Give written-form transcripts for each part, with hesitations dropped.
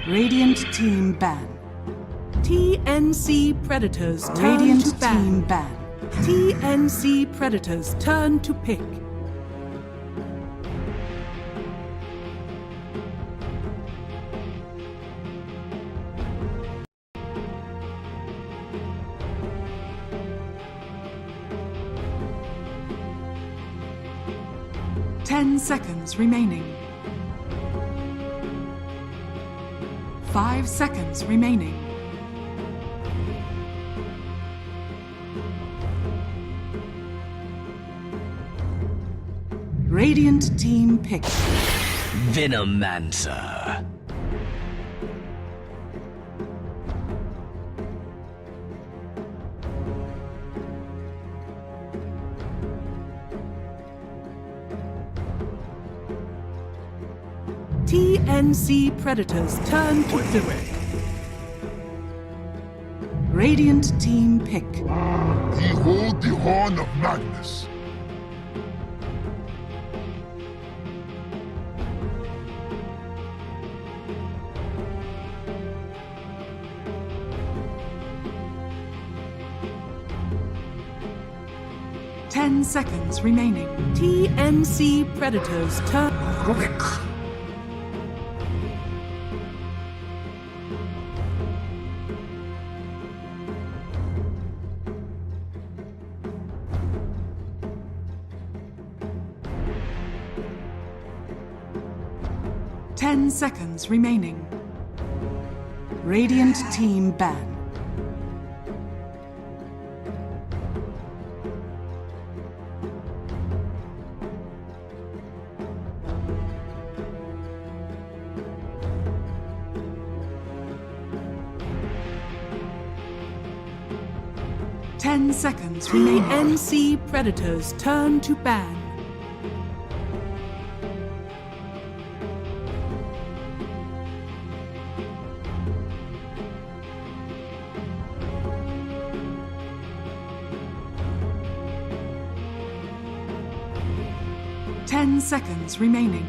Radiant team ban. TNC.Predators turn Radiant to ban. team ban. TNC.Predators turn to pick. Ten seconds remaining. 5 seconds remaining. Radiant team pick. Venomancer. TNC.Predators turn to pick. Radiant team pick. Behold the horn of madness. Ten seconds remaining. TNC.Predators turn. Quick. Ten seconds remaining. Radiant team ban. Ten seconds remaining. TNC.Predators turn to ban. Ten seconds remaining.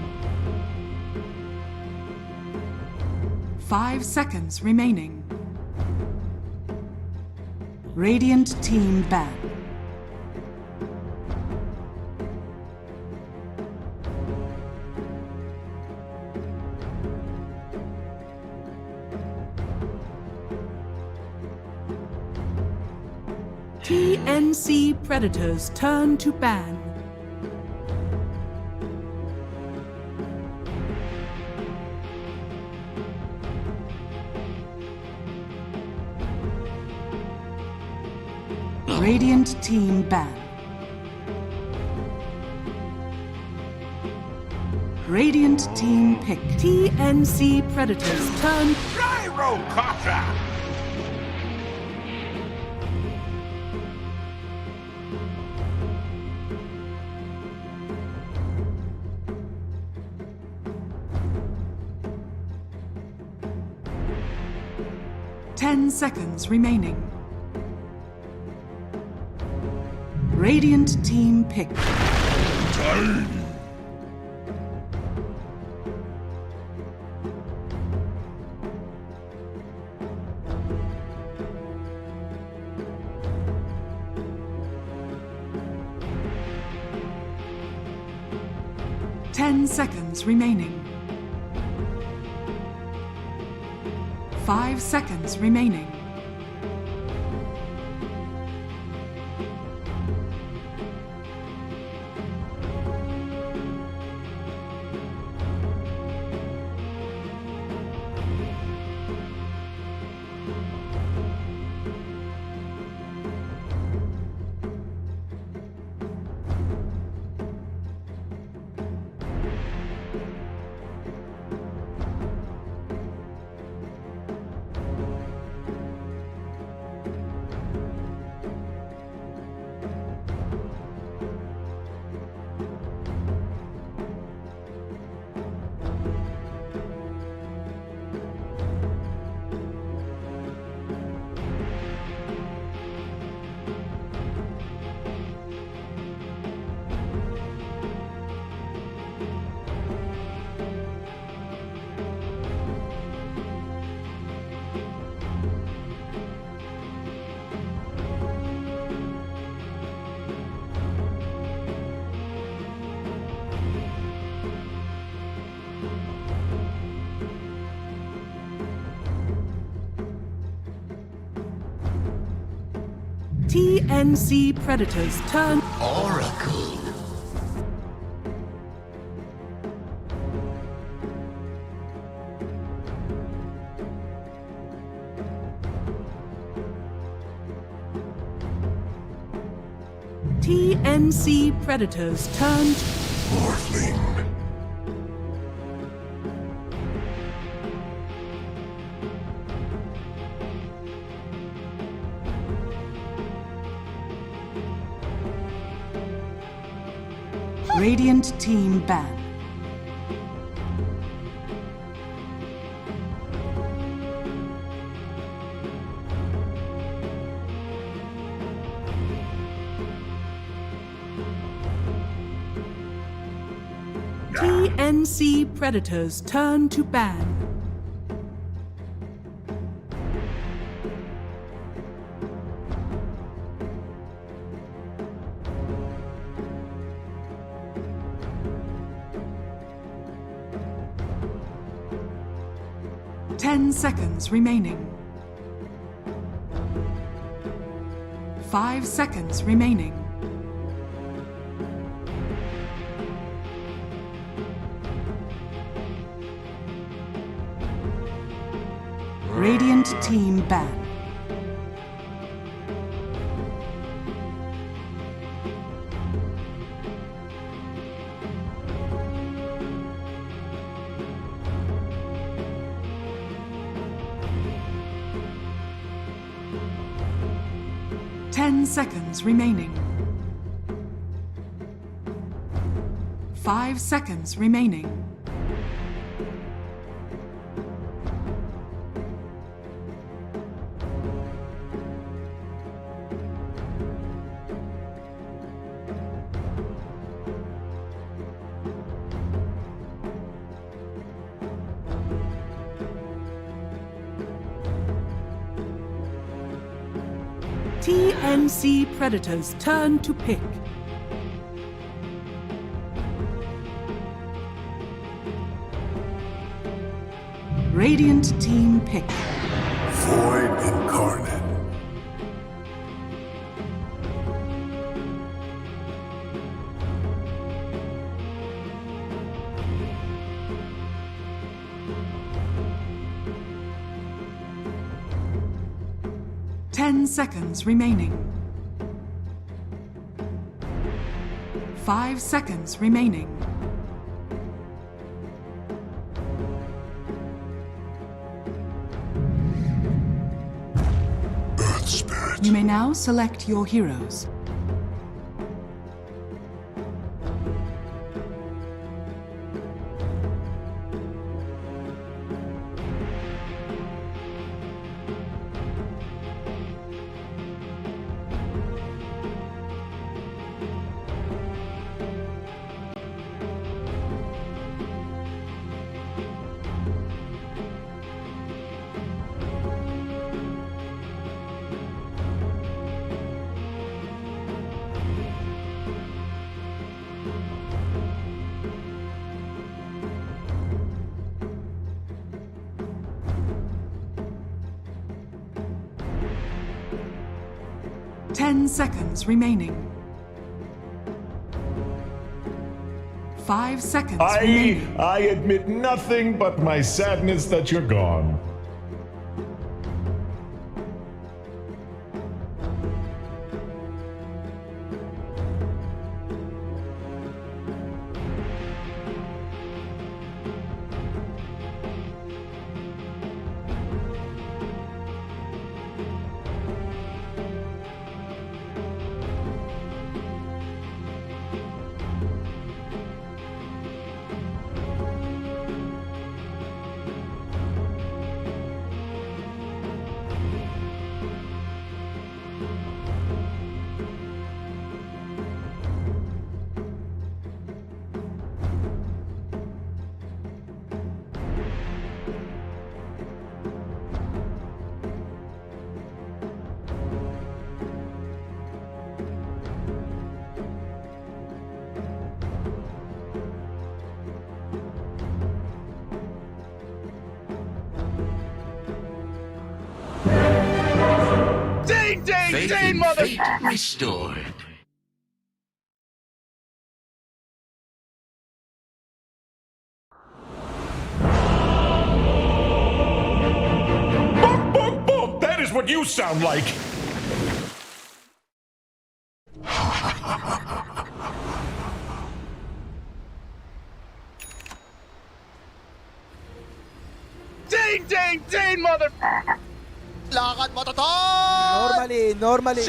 5 seconds remaining. Radiant team ban. TNC.Predators turn to ban. Radiant team ban. Radiant team pick. TNC.Predators turn. Gyrocopter! 10 seconds remaining. Radiant team pick. Time! 10 seconds remaining. 5 seconds remaining. TNC.Predator's turn. Oracle. TNC.Predator's turn. Morphling. Radiant team ban. TNC.Predator's turn to ban. Ten seconds remaining. 5 seconds remaining. Radiant team ban. Ten seconds remaining. 5 seconds remaining. TNC.Predator's turn to pick. Radiant team pick. Void incarnate. Ten seconds remaining. 5 seconds remaining. Earth spirit. You may now select your heroes. Ten seconds remaining. 5 seconds remaining. I admit nothing but my sadness that you're gone. Faith in fate restored. Bonk, bonk, bonk. That is what you sound like. Ding, ding, ding, mother... Lakad mo, Toton! Normally.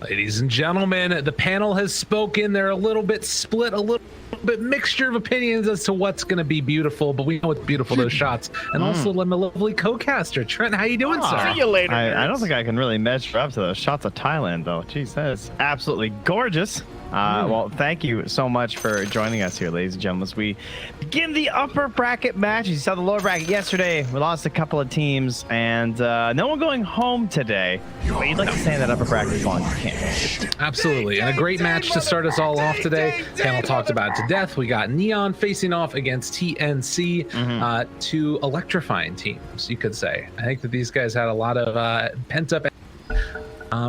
Ladies and gentlemen, the panel has spoken. They're a little bit split, a little bit mixture of opinions as to what's going to be beautiful, but we know it's beautiful, those shots. And also, my lovely co-caster, Trent, how you doing, sir? See you later. I don't think I can really measure up to those shots of Thailand, though. Jeez, that is absolutely gorgeous. Well, thank you so much for joining us here, ladies and gentlemen. As we begin the upper bracket matches. You saw the lower bracket yesterday. We lost a couple of teams, and no one going home today. But you'd like to stay in that upper bracket as long as you can. Absolutely. And a great match to start us all off today. Panel talked about it to death. We got Neon facing off against TNC, two electrifying teams, you could say. I think that these guys had a lot of pent-up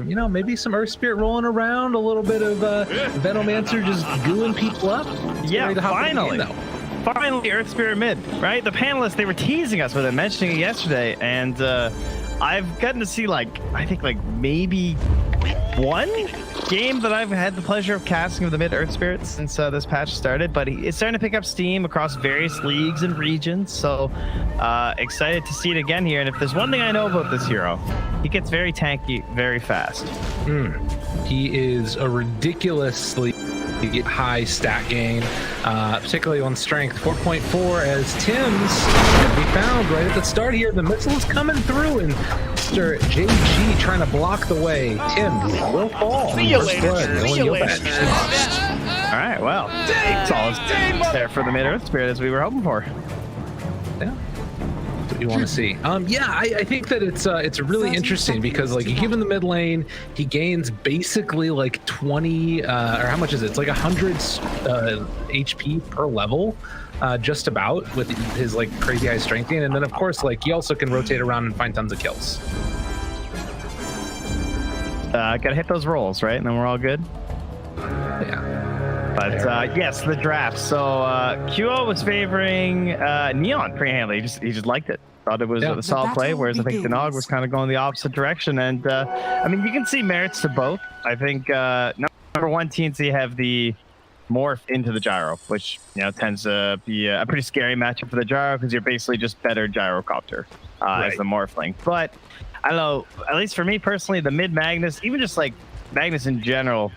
you know, maybe some Earth Spirit rolling around, a little bit of Venomancer just gooing people up. Yeah, finally. Finally, Earth Spirit mid, right? The panelists, they were teasing us with it, mentioning it yesterday, and I've gotten to see, like, I think, like, maybe one game that I've had the pleasure of casting of the mid Earth Spirits since this patch started, but it's starting to pick up steam across various leagues and regions, so excited to see it again here. And if there's one thing I know about this hero, he gets very tanky very fast. He is a ridiculously high stat gain, particularly on strength. 4.4 as Tim's can be found right at the start here. The missile is coming through, and Mr. JG trying to block the way. Tim will fall. See you later. See you later. All right, well, it's all there for the mid Earth Spirit as we were hoping for. Yeah. That's what you want to see. Yeah, I think that it's really interesting because, like, you give him the mid lane, he gains basically like 20 or how much is it? It's like 100 HP per level, just about, with his like crazy high strength gain, and then of course, like, he also can rotate around and find tons of kills. Gotta hit those rolls, right? And then we're all good. Yeah. But yes, the draft. So QO was favoring Neon pretty handily. He just liked it. Thought it was a solid play, whereas I think Denog was kind of going the opposite direction. And I mean, you can see merits to both. I think number one, TNC have the morph into the gyro, which, you know, tends to be a pretty scary matchup for the gyro because you're basically just better gyrocopter as the morphling. But I don't know, at least for me personally, the mid Magnus, even just like Magnus in general,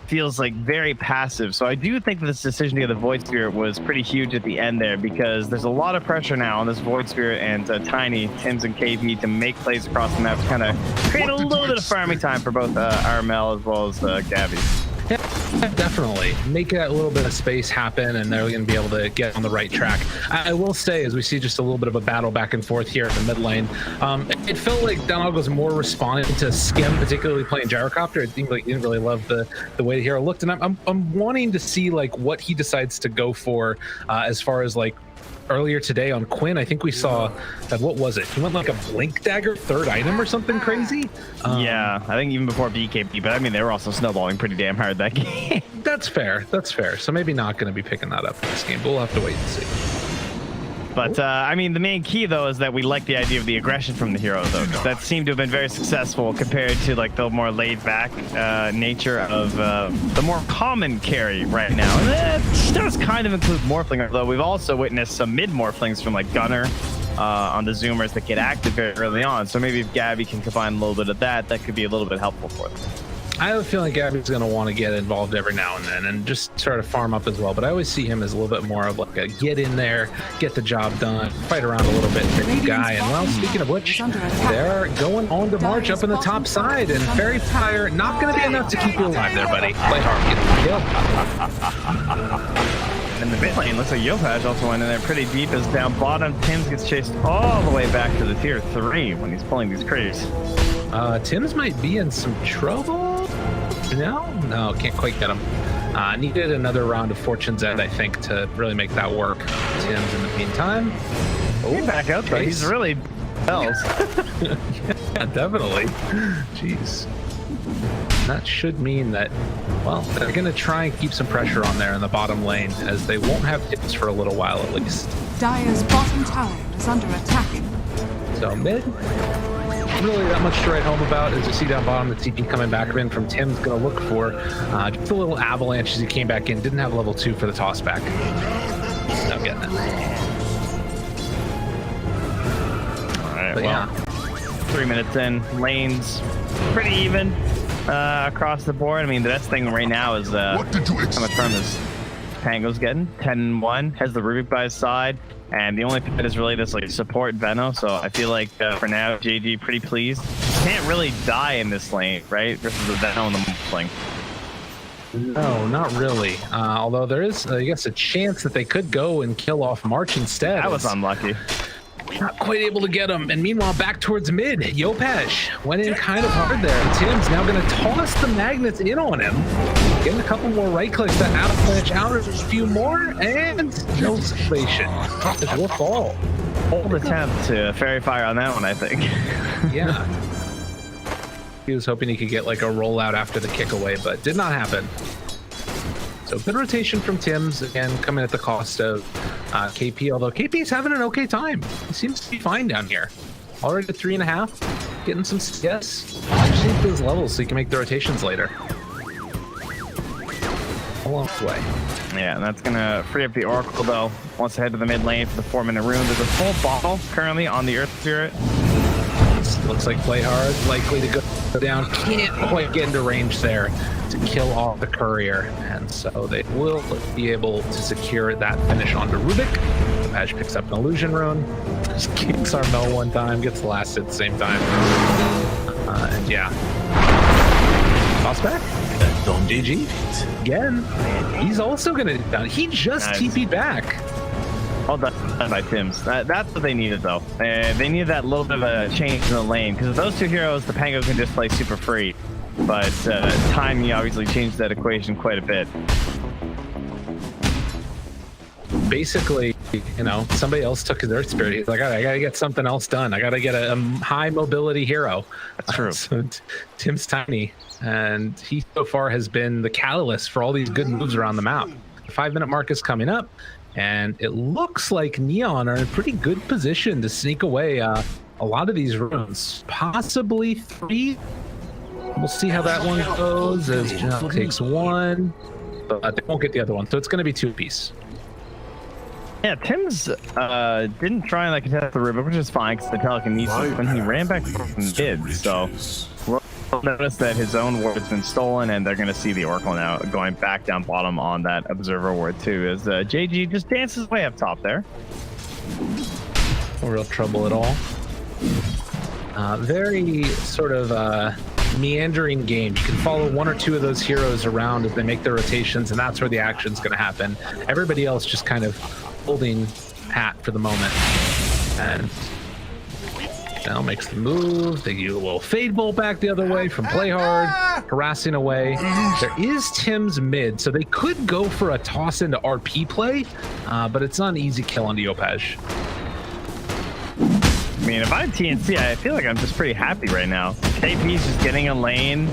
feels like very passive. So I do think that this decision to get the Void Spirit was pretty huge at the end there, because there's a lot of pressure now on this Void Spirit and Tiny, Tims, and KP to make plays across the map to kind of create a little bit of farming time for both RML as well as Gabby. Yeah, definitely. Make that little bit of space happen, and they're going to be able to get on the right track. I will say, as we see just a little bit of a battle back and forth here in the mid lane, it felt like Denog was more responding to Skim, particularly playing Gyrocopter. It seemed like he didn't really love the way the hero looked, and I'm wanting to see like what he decides to go for as far as like earlier today on Quinn. I think we saw that, what was it? He went like a Blink Dagger third item or something crazy. Yeah, I think even before BKB, but I mean, they were also snowballing pretty damn hard that game. That's fair. That's fair. So maybe not going to be picking that up in this game, but we'll have to wait and see. But I mean, the main key though is that we like the idea of the aggression from the hero, though. That seemed to have been very successful compared to like the more laid-back nature of the more common carry right now. And that does kind of include Morphling, although we've also witnessed some mid-Morphlings from like Gunner on the Zoomers that get active very early on. So maybe if Gabby can combine a little bit of that, that could be a little bit helpful for them. I have a feeling Gabby's going to want to get involved every now and then and just try to farm up as well. But I always see him as a little bit more of like a get in there, get the job done, fight around a little bit type of guy. And well, speaking of which, they're going on to March up in the top side. And Fairy Fire, not going to be enough to keep you alive there, buddy. Play hard, get the kill. In the mid lane, looks like Yopaj also went in there pretty deep as down bottom. Tims gets chased all the way back to the tier 3 when he's pulling these creeps. Tims might be in some trouble. No, can't quite get him. Needed another round of Fortune's End, I think, to really make that work. Tims in the meantime. Oh, back out though. He's really bells. Yeah, definitely. Jeez. That should mean that, well, they're going to try and keep some pressure on there in the bottom lane, as they won't have Tims for a little while at least. Dire's bottom tower is under attacking. So mid, really that much to write home about. As you see down bottom, the TP coming back in from Tim's going to look for just a little avalanche as he came back in. Didn't have level 2 for the toss back. Not getting it. All right, But well, 3 minutes in, lanes pretty even across the board. I mean, the best thing right now is What did you how much farm is Pango's getting. 10-1, has the Rubik by his side. And the only pet is really this like support Veno, so I feel like for now JG pretty pleased. Can't really die in this lane, right? Versus the Veno in the lane. No, not really. Although there is, I guess, a chance that they could go and kill off March instead. That was unlucky. Not quite able to get him. And meanwhile, back towards mid, Yopaj went in kind of hard there. And Tim's now going to toss the magnets in on him. Getting a couple more right clicks, that avalanche out, a few more, and no salvation. It will fall. Bold attempt to Fairy Fire on that one, I think. Yeah. He was hoping he could get like a rollout after the kick away, but did not happen. So good rotation from Tims, again, coming at the cost of KP, although KP's having an okay time. He seems to be fine down here. Already at 3.5, getting some CS. Just need those levels so he can make the rotations later. A long way. Yeah, and that's gonna free up the Oracle though. Wants to head to the mid lane for the 4-minute rune. There's a full bottle currently on the Earth Spirit. Looks like Play Hard likely to go down. Can't quite get into range there to kill off the courier, and so they will be able to secure that finish onto Rubik. Paj picks up an illusion rune, just kicks Armel one time, gets the last at the same time, and yeah, toss back. GG again. He's also gonna down. He just TP'd back. All done by Tims. That's what they needed though. They needed that little bit of a change in the lane because those two heroes, the Pango can just play super free. But timing obviously changed that equation quite a bit. Basically, you know, somebody else took his Earth Spirit. He's like, I gotta get something else done. I gotta get a high mobility hero. That's true. So Tim's tiny, and he so far has been the catalyst for all these good moves around the map. The 5-minute mark is coming up, and it looks like Neon are in a pretty good position to sneak away a lot of these runes. Possibly 3. We'll see how that one goes as Janelle takes 1, but they won't get the other one, so it's going to be 2-piece. Yeah, Tims didn't try and like contest the Rubik, which is fine because the telekinesis when he ran back from mid. So we'll notice that his own ward has been stolen, and they're going to see the Oracle now going back down bottom on that Observer ward too. As JG just dances way up top there. No real trouble at all. Very sort of meandering game. You can follow 1 or 2 of those heroes around as they make their rotations, and that's where the action's going to happen. Everybody else just kind of holding pat for the moment. And now makes the move. They do a little fade bolt back the other way from Play Hard, harassing away. There is Tim's mid, so they could go for a toss into RP play, but it's not an easy kill on the Yopaj. I mean, if I'm TNC, I feel like I'm just pretty happy right now. KP's just getting a lane.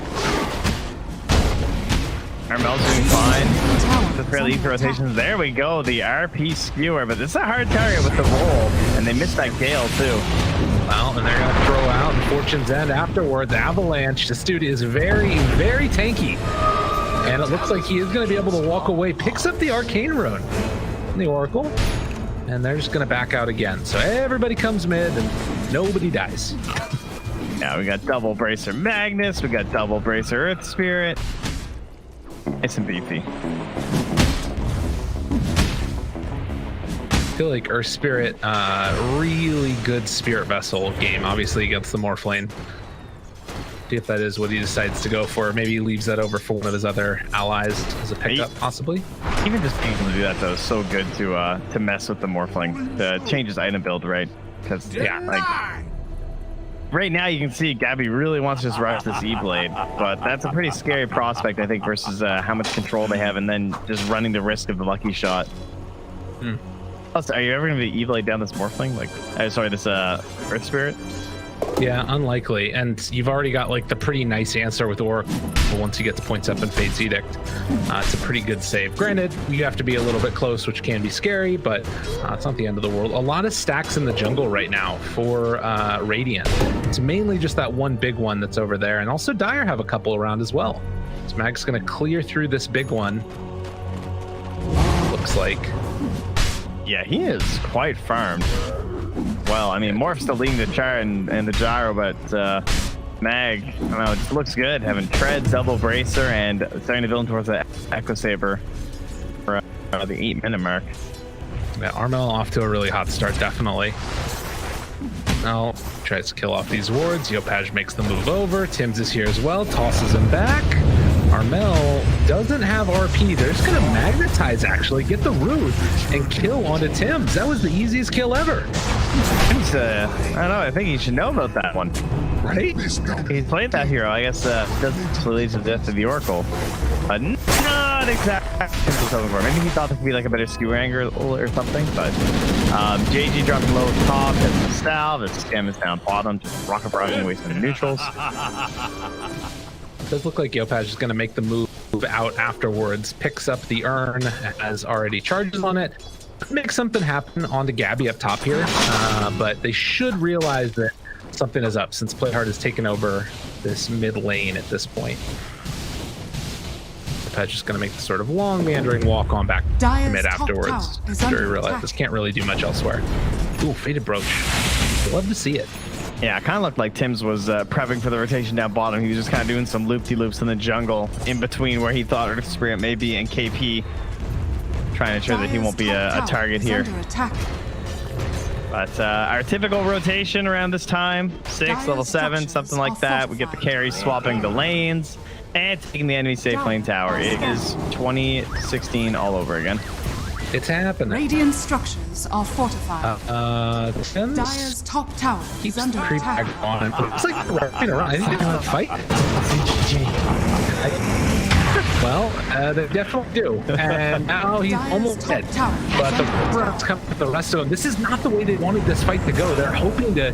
Armel's doing fine. Just fairly easy rotations. There we go, the RP skewer, but this is a hard target with the roll, and they missed that Gale too. Well, and they're going to throw out Fortune's End afterwards. Avalanche, this dude is very, very tanky. And it looks like he is going to be able to walk away. Picks up the Arcane Rune in the Oracle. And they're just going to back out again. So everybody comes mid and nobody dies. Yeah, we got double Bracer Magnus, we got double Bracer Earth Spirit. Nice and beefy. I feel like Earth Spirit, really good Spirit Vessel game, obviously against the Morphlane. See if that is what he decides to go for. Maybe he leaves that over for one of his other allies as a pickup, possibly. Even just being able to do that though is so good to mess with the Morphling, to change his item build, right? Because yeah, like right now you can see Gabby really wants to just rush this E-Blade, but that's a pretty scary prospect, I think, versus how much control they have, and then just running the risk of the lucky shot. Plus, are you ever going to be E-Blade down this Morphling? Like, sorry, this Earth Spirit? Yeah, unlikely. And you've already got like the pretty nice answer with Oracle once you get the points up in Fate's Edict. It's a pretty good save. Granted, you have to be a little bit close, which can be scary, but it's not the end of the world. A lot of stacks in the jungle right now for Radiant. It's mainly just that one big one that's over there. And also Dire have a couple around as well. So Mag's going to clear through this big one. Looks like. Yeah, he is quite farmed. Well, I mean, Morph's still leading the char and the gyro, but Mag, I don't know, it just looks good. Having treads, double bracer, and starting to build towards the Echo Saber for the 8-minute mark. Yeah, Armel off to a really hot start, definitely. Now tries to kill off these wards. Yopaj makes the move over. Tim's is here as well, tosses him back. Armel doesn't have RP. They're just going to magnetize, actually, get the root and kill onto Tim's. That was the easiest kill ever. Tim's, I don't know, I think he should know about that one. Right? He's played that hero. I guess doesn't lead to the death of the Oracle. Not exactly. Maybe he thought this would be like a better skewer angle or something, but JG dropping low top as the salve. The scam is down bottom. Just rocket barraging away some neutrals. It does look like Yopaj is going to make the move out afterwards. Picks up the urn, has already charges on it. Make something happen on the Gabby up top here, but they should realize that something is up since Playhard has taken over this mid lane at this point. Yopaj is going to make the sort of long meandering walk on back to mid afterwards. After he realized this can't really do much elsewhere. Ooh, Faded Brooch. Love to see it. Yeah, it kind of looked like Tim's was prepping for the rotation down bottom. He was just kind of doing some loop-de-loops in the jungle in between where he thought Earth Spirit may be and KP, trying to ensure that he won't be a target here. But our typical rotation around this time, 6, level 7, something like that. We get the carries swapping the lanes and taking the enemy safe lane tower. It is 2016 all over again. It's happening. Radiant structures are fortified. Tim's Dire's top tower keeps is under creep attack. back on. It's like running around. I think they want to fight. Well, they definitely do. And now he's almost dead. But the rounds come with the rest of them. This is not the way they wanted this fight to go. They're hoping to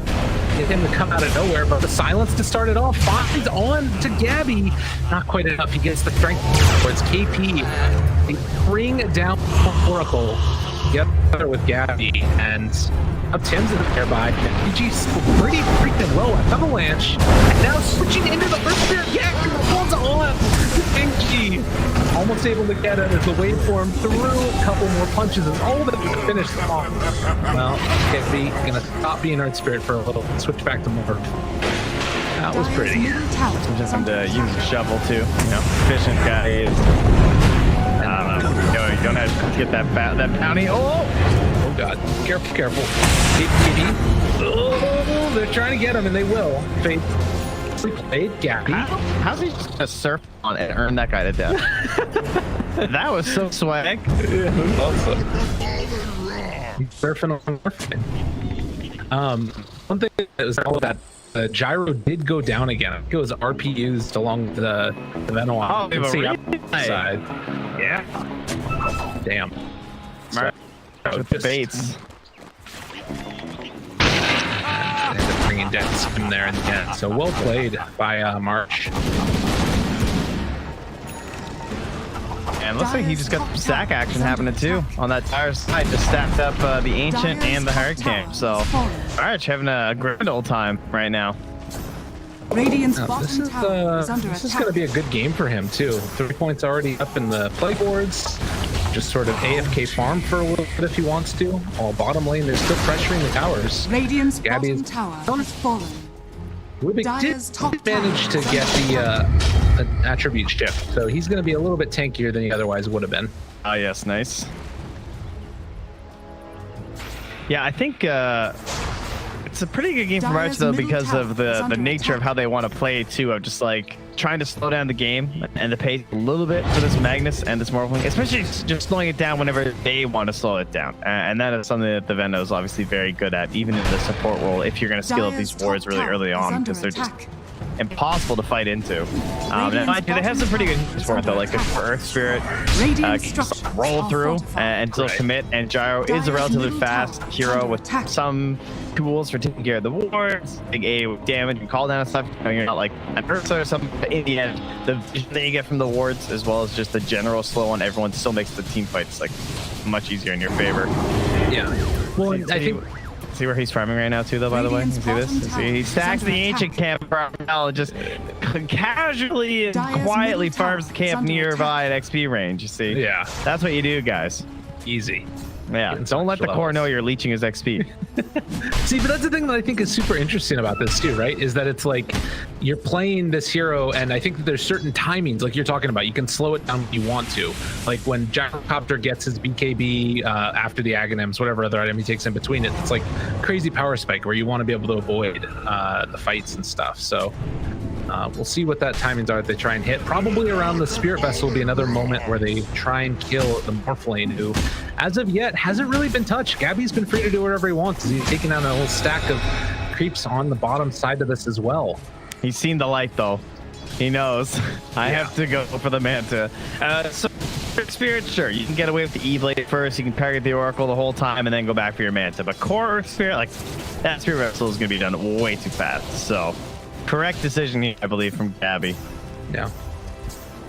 get him to come out of nowhere, but the silence to start it off finds on to Gabby. Not quite enough. He gets the strength towards KP. They bring down Oracle. Get together with Gabby, and up Tim's in there by PG's pretty freaking low. Avalanche, and now switching into the Earth Spirit. Yeah, the one's on. PG almost able to get it as the waveform through a couple more punches, and all of it to finish them off. Well, Gabby gonna stop being Earth Spirit for a little, switch back to Morph. That was pretty. Sometimes I'm to use a shovel too. You know, efficient guy is. You don't have to get that bounty. Oh God! Careful, careful. Oh, they're trying to get him, and they will. Fate played Gabby. How's he just gonna surf on and earn that guy to death? That was so swag. Yeah, awesome. Surfing on Morphine. One thing that was all that. The gyro did go down again. I think it was RP used along the Venoir. Oh, you can see outside. Yeah. Damn. Mark with the baits. Ended up bringing Dex in there in the end. So well played by March. And looks like he just got some stack action happening too on that tire side. Just stacked up the Ancient and the Hurricane. So Arch having a grand old time right now. Radiant's Now, bottom tower is under this is attack. going to be a good game for him too. 3 points already up in the play boards. Just sort of AFK farm for a little bit if he wants to. While bottom lane, they're still pressuring the towers. Radiant's Gabby bottom tower has fallen. Rubik Dyer's top did manage to tower get is the an attribute shift, so he's going to be a little bit tankier than he otherwise would have been. Ah, yes, nice. Yeah, I think it's a pretty good game from Arch though because of the nature of how they want to play too, of just like trying to slow down the game and the pace a little bit for this Magnus and this Morphling, especially just slowing it down whenever they want to slow it down. And that is something that the Vendo is obviously very good at, even in the support role, if you're going to skill up these wards really early on, because they're just impossible to fight into. They have some pretty good support though, like for Earth Spirit, can just roll through and still commit, and Gyro is a relatively fast hero with some tools for taking care of the wards, big A with damage and call down and stuff. You're not like an Ursa or something, but in the end, the vision that you get from the wards, as well as just the general slow on everyone, still makes the team fights like much easier in your favor. Yeah. Well, I think. See where he's farming right now too, though, by the way? You see this? See, he stacks the ancient camp and just casually and quietly farms the camp nearby at XP range, you see? Yeah. That's what you do, guys. Easy. Yeah, don't let the core know you're leeching his XP. See, but that's the thing that I think is super interesting about this too, right? Is that it's like you're playing this hero, and I think that there's certain timings, like you're talking about, you can slow it down if you want to. Like when Gyrocopter gets his BKB after the Aghanims, whatever other item he takes in between it, it's like crazy power spike where you want to be able to avoid the fights and stuff. So we'll see what that timings are if they try and hit. Probably around the Spirit Vessel will be another moment where they try and kill the Morphling, who, as of yet, hasn't really been touched. Gabby's been free to do whatever he wants. He's taking down a whole stack of creeps on the bottom side of this as well. He's seen the light, though. He knows. I have to go for the Manta. So, Spirit, sure, you can get away with the E-Blade first. You can target the Oracle the whole time and then go back for your Manta. But Core Earth Spirit, like, that Spirit Vessel is going to be done way too fast. So, correct decision here, I believe, from Gabby. Yeah.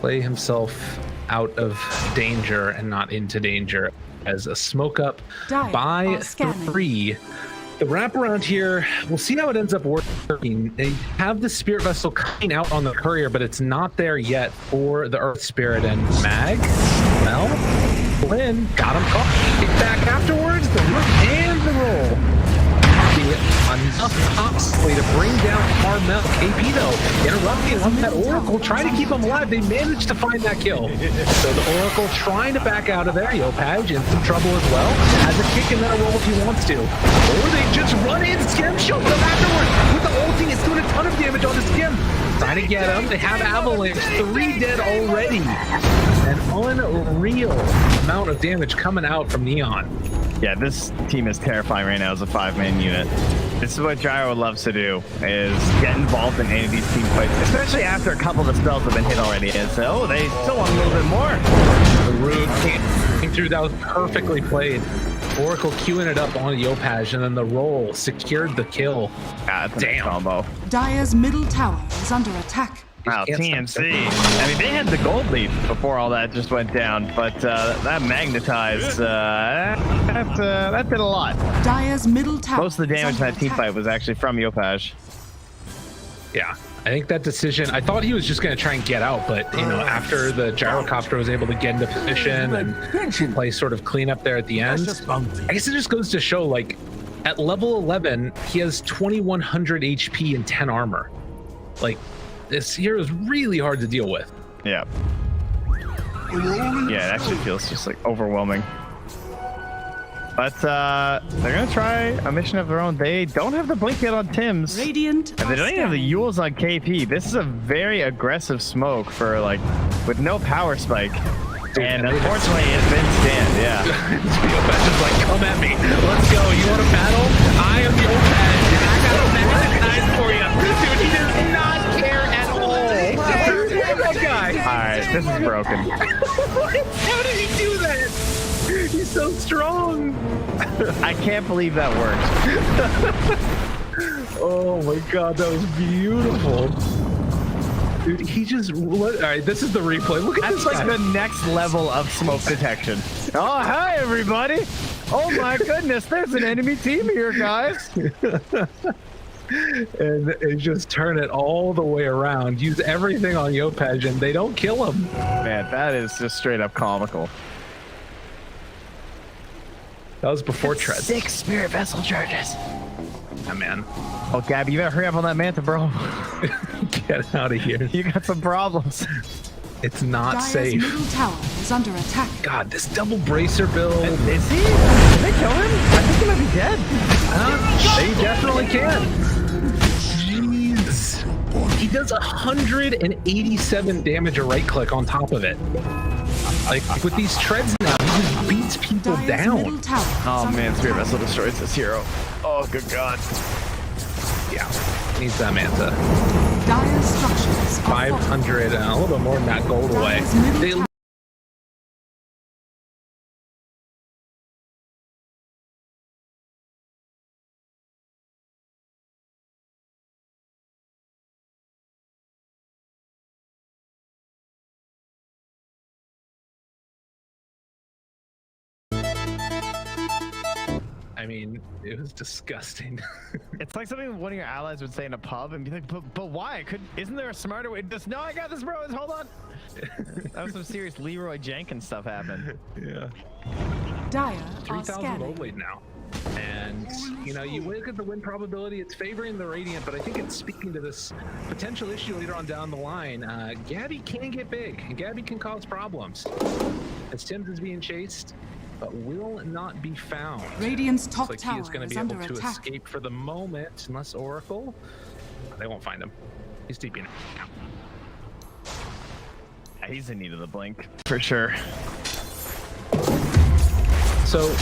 Play himself out of danger and not into danger as a smoke up by 3. The wraparound here, we'll see how it ends up working. They have the Spirit Vessel coming out on the courier, but it's not there yet for the Earth Spirit and Mag. Well, Flynn got him caught. Kick back afterwards, the look and the roll. Enough constantly to bring down Carmel. KP though, interrupting on that Oracle, trying to keep him alive. They managed to find that kill. So the Oracle trying to back out of there. Yopaj in some trouble as well. Has a kick and then a roll if he wants to. Or they just run in, Skim shoots them afterwards. With the ulti, it's doing a ton of damage on the Skim. Trying to get him. They have Avalanche. 3 dead already. An unreal amount of damage coming out from Neon. Yeah, this team is terrifying right now as a 5-man unit. This is what Gyro loves to do, is get involved in any of these team fights, especially after a couple of the spells have been hit already. And so they still want a little bit more. The Root came through. That was perfectly played. Oracle queuing it up on Yopaj, and then the roll secured the kill. Damn combo. Dyer's middle tower is under attack. Wow, TNC. I mean, they had the gold lead before all that just went down, but that magnetized, that did a lot. Dyer's middle tower. Most of the damage in that team fight was actually from Yopaj. Yeah, I think that decision, I thought he was just going to try and get out, but, you know, after the Gyrocopter was able to get into position and play sort of clean up there at the end, I guess it just goes to show, like, at level 11, he has 2100 HP and 10 armor. Like, this hero is really hard to deal with. Yeah. Yeah, it actually feels just like overwhelming. But they're gonna try a mission of their own. They don't have the blink yet on Tim's. Radiant And they don't even have the Yules on KP. This is a very aggressive smoke for like with no power spike. And unfortunately, it's been stand, yeah. Yopaj is like, come at me. Let's go. You want to battle? I am Yopaj, and I got a magnetized for you. Dude, he does not care at all. That guy. All right, this is broken. How did he do that? He's so strong. I can't believe that worked. Oh my god, that was beautiful. Dude, he just... All right, this is the replay. Look at this That's like guy. the next level of smoke detection. Oh, hi, everybody. Oh, my goodness. There's an enemy team here, guys. And just turn it all the way around. Use everything on Yopaj, and they don't kill him. Man, that is just straight up comical. That was before Tread. 6 Spirit Vessel charges. Yeah, man. Oh, Gabby, you better hurry up on that Manta, bro. Get out of here. You got some problems. It's not Dire's safe. middle tower is under attack. God, this double bracer build. Is he? Did they kill him? I think he might be dead. They definitely can. Jeez. He does 187 damage a right click on top of it. Like with these treads now, he just beats people Dire's middle down. tower is Oh under man, Spirit attack. Vessel destroys this hero. Oh, good God. Yeah, needs that Manta. Dire's structures are 500, a little bit more than that gold away. Dire's middle They tower. I mean, it was disgusting. It's like something one of your allies would say in a pub and be like, but why? Isn't there a smarter way? No, I got this, bro. Hold on. That was some serious Leroy Jenkins stuff happened. Yeah. Dire are 3,000 scanning. gold lead now. And, you know, you look at the win probability, it's favoring the Radiant, but I think it's speaking to this potential issue later on down the line. Gabby can get big, and Gabby can cause problems. As Tim's is being chased, but will not be found. Radiant's top Looks like tower he is going is to be able under to attack. escape for the moment, unless Oracle. They won't find him. He's deeping it. Yeah, he's in need of the blink for sure. So,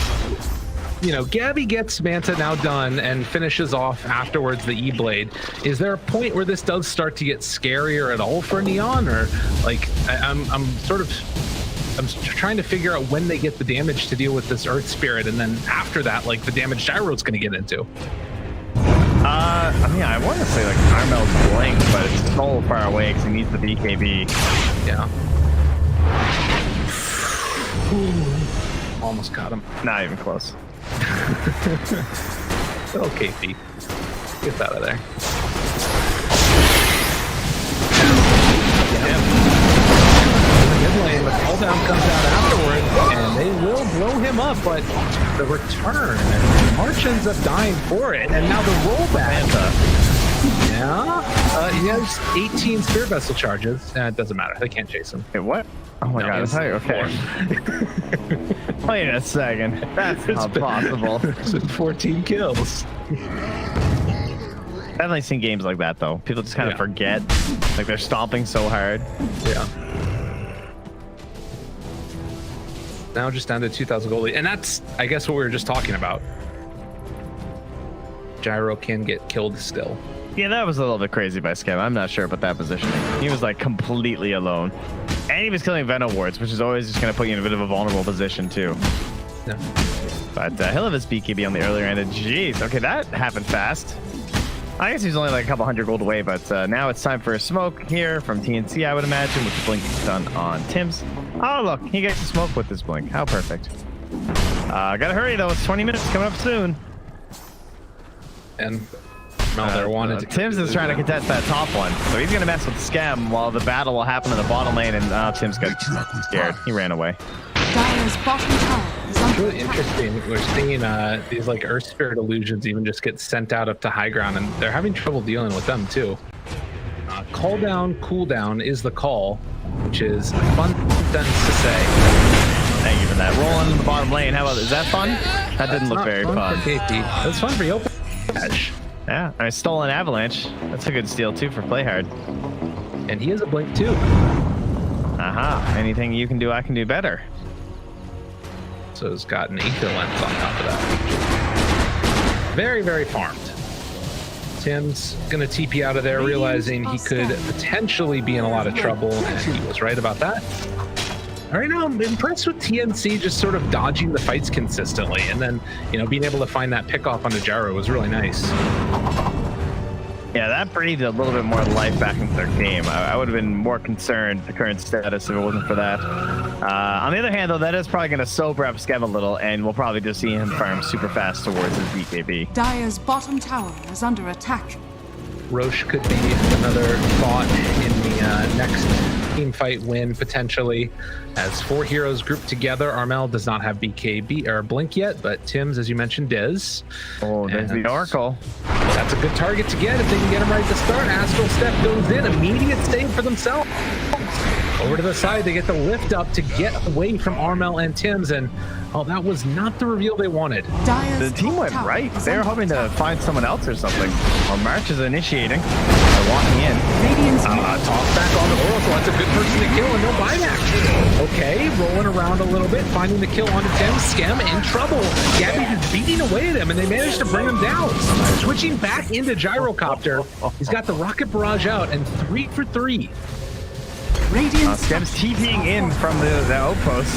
you know, Gabby gets Manta now done and finishes off afterwards the E-Blade. Is there a point where this does start to get scarier at all for Neon? Or, like, I'm trying to figure out when they get the damage to deal with this Earth Spirit, and then after that, like, the damage Gyro's going to get into. I mean, I want to say, like, Carmel's blink, but it's so far away because he needs the BKB. Yeah. Ooh, almost got him. Not even close. Okay, Pete. Get out of there. Mid lane, the cooldown comes out afterward, and they will blow him up, but the return, and March ends up dying for it, and now the rollback. Yeah, he has 18 Spirit Vessel charges. It doesn't matter, they can't chase him. Hey, what? Oh my God, it's okay. Wait a second. That's not possible. It's been 14 kills. I've definitely seen games like that though. People just kind of forget, like they're stomping so hard. Yeah. Now just down to 2,000 gold lead, and that's, I guess, what we were just talking about. Gyro can get killed still. Yeah, that was a little bit crazy by Skev. I'm not sure about that positioning. He was like completely alone, and he was killing Venom wards, which is always just going to put you in a bit of a vulnerable position too. Yeah. But he'll have his BKB on the earlier end. Jeez, okay, that happened fast. I guess he's only like a couple hundred gold away, but now it's time for a smoke here from TNC, I would imagine, with the blink done on Tim's. Oh, look, he gets to smoke with this blink. How perfect. Gotta hurry, though. It's 20 minutes coming up soon. And Malder wanted to... Tim's is trying to contest that top one, so he's going to mess with Scam while the battle will happen in the bottom lane, and Tim's got scared. He ran away. Dire's bottom tower is It's under really attack. interesting. We're seeing these like Earth Spirit illusions even just get sent out up to high ground, and they're having trouble dealing with them too. Call down, cool down is the call, which is a fun sentence to say. Thank you for that. Rolling in the bottom lane. How about is that fun? That didn't look very fun. For KP. That's fun for you. Yeah, I stolen Avalanche. That's a good steal too for Play Hard. And he has a blink too. Aha! Anything you can do, I can do better. So it's got an Aether Lens on top of that. Very, very farmed. Tim's gonna TP out of there, realizing he could potentially be in a lot of trouble, and he was right about that. All right, now I'm impressed with TNC just sort of dodging the fights consistently, and then, you know, being able to find that pick off on the Gyro was really nice. Yeah, that breathed a little bit more life back into their game. I would have been more concerned the current status if it wasn't for that. On the other hand, though, that is probably going to sober up Skev a little, and we'll probably just see him farm super fast towards his BKB. Dire's bottom tower is under attack. Roche could be another thought in the next team fight win potentially. As 4 heroes grouped together, Armel does not have BKB or Blink yet, but Tim's, as you mentioned, does. Oh, there's the Oracle. That's a good target to get if they can get him right to start. Astral Step goes in, immediate save for themselves. Over to the side, they get the lift up to get away from Armel and Tim's, and oh, that was not the reveal they wanted. The team went right. They were hoping to find someone else or something. Well, March is initiating. They're walking in. Toss back on the Oracle. That's a good person to kill and no buyback. Okay, rolling around a little bit, finding the kill onto Tim. Skem in trouble. Gabby just beating away at him, and they managed to bring him down. Switching back into Gyrocopter. He's got the Rocket Barrage out, and 3 for 3. Skem's TPing in from the outpost.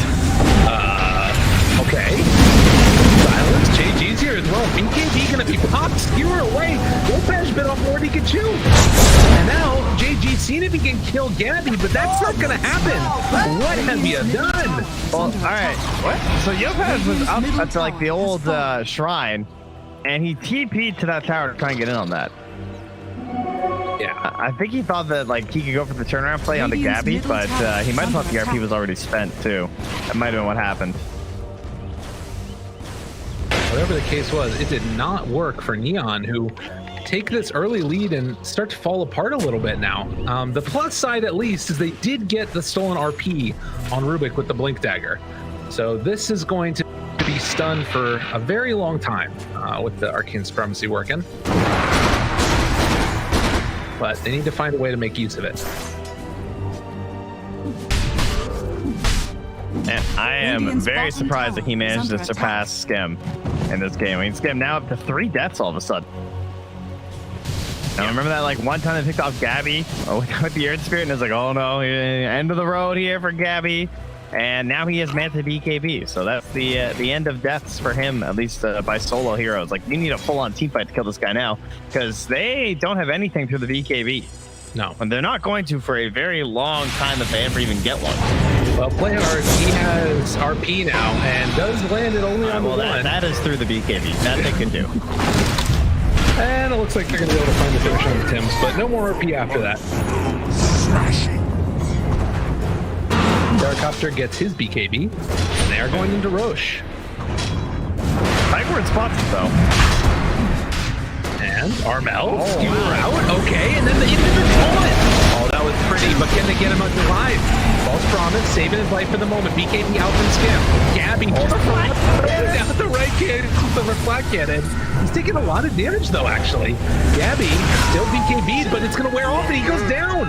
Okay. Silence, JG's here as well. BKB gonna be popped, skewer away. Lopez bit off more than he can chew. And now JG seen if he can kill Gabby, but that's not gonna happen. What have you done? Well, all right. What? So Yopaz was up at like the old shrine, and he TP'd to that tower to try and get in on that. Yeah. I think he thought that like he could go for the turnaround play onto Gabby, but he might have thought the RP was already spent too. That might have been what happened. Whatever the case was, it did not work for Neon, who take this early lead and start to fall apart a little bit now. The plus side, at least, is they did get the stolen RP on Rubik with the Blink Dagger. So this is going to be stunned for a very long time with the Arcane Supremacy working. But they need to find a way to make use of it. And I am very surprised that he managed to surpass Skem in this game. I mean, Skem now up to 3 deaths all of a sudden. Now, remember that like one time they picked off Gabby with the Earth Spirit, and it's like, oh no, end of the road here for Gabby. And now he has Manta BKB, so that's the end of deaths for him, at least by solo heroes. Like, you need a full-on team fight to kill this guy now, because they don't have anything through the BKB. No. And they're not going to for a very long time if they ever even get one. Well, Playhard, he has RP now, and does land it only on the one. That is through the BKB. That they can do. And it looks like they're going to be able to find the finish on the Tims, but no more RP after that. Gyrocopter gets his BKB, and they are going into Roche. Backward spots it, though. And Armel, skewer out. Okay, and then the individual. Oh, that was pretty, but can they get him out alive? False promise, saving his life for the moment. BKB out from Skem. Gabby just out the right cannon, the reflect cannon. He's taking a lot of damage, though, actually. Gabby still BKB'd, but it's going to wear off, and he goes down.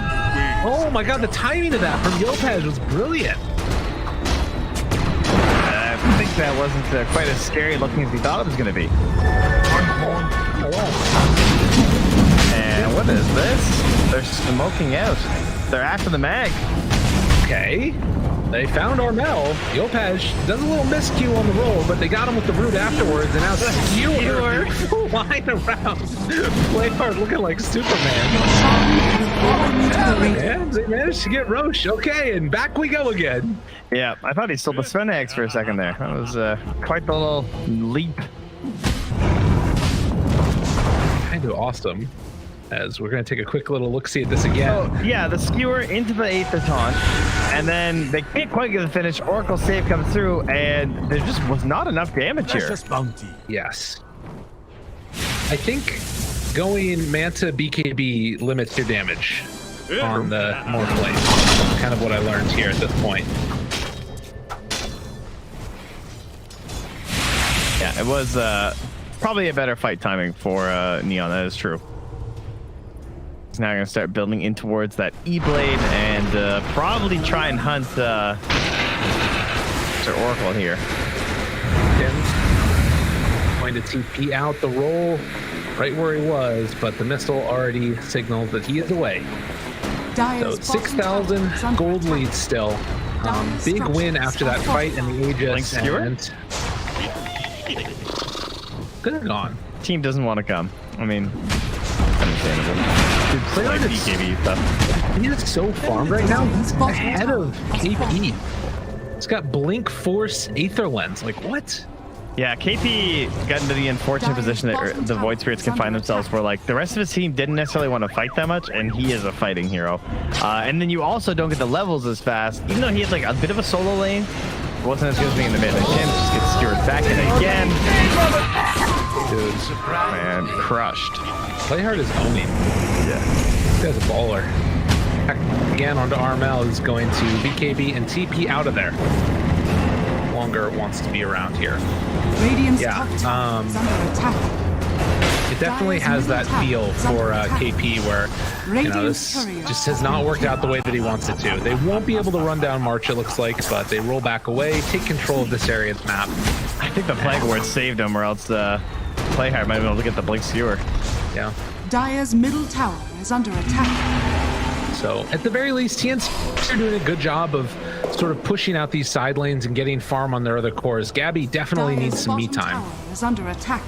Oh my god, the timing of that from Yopaz was brilliant. I think that wasn't quite as scary looking as we thought it was going to be. And what is this? They're smoking out. They're after the mag. Okay. They found Armel. Yopaj does a little miscue on the roll, but they got him with the root afterwards, and now Skewer flying around. Playhard looking like Superman. And they managed to get Roche. Okay, and back we go again. Yeah, I thought he stole the Svenex for a second there. That was quite the little leap. Kind of awesome. As we're going to take a quick little look-see at this again. Oh, yeah, the skewer into the Aether Taunt, and then they can't quite get the finish. Oracle save comes through, and there just was not enough damage here. Bounty. Yes. I think going Manta BKB limits your damage on the more plays. That's kind of what I learned here at this point. Yeah, it was probably a better fight timing for Neon, that is true. He's now going to start building in towards that E-Blade and probably try and hunt Mr. Oracle here. Going to TP out the roll right where he was, but the missile already signals that he is away. So 6,000 gold lead still. Big win after that fight in the Aegis. And could have gone. Team doesn't want to come. I mean, understandable. Like BKB stuff. He is so farmed right now. He's ahead of KP. He's got Blink, Force, Aether Lens. Like, what? Yeah, KP got into the unfortunate position that the Void Spirits can find themselves where like the rest of his team didn't necessarily want to fight that much, and he is a fighting hero. And then you also don't get the levels as fast, even though he had like a bit of a solo lane. It wasn't as good as being in the mid, and Jim just gets skewered back in again. Dude, man, crushed. Playhard is owning. Yeah. This guy's a baller. Back again onto Armel, who's going to BKB and TP out of there. Longer wants to be around here. Radiant's top tower is under attack. It definitely has that feel for KP where, you know, this just has not worked out the way that he wants it to. They won't be able to run down March, it looks like, but they roll back away, take control of this area's map. I think the Plague Ward saved him, or else Playhard might be able to get the Blink Skewer. Yeah. Dire's middle tower is under attack. So at the very least, TNC are doing a good job of sort of pushing out these side lanes and getting farm on their other cores. Gabby definitely needs some me time. Tower is under attack.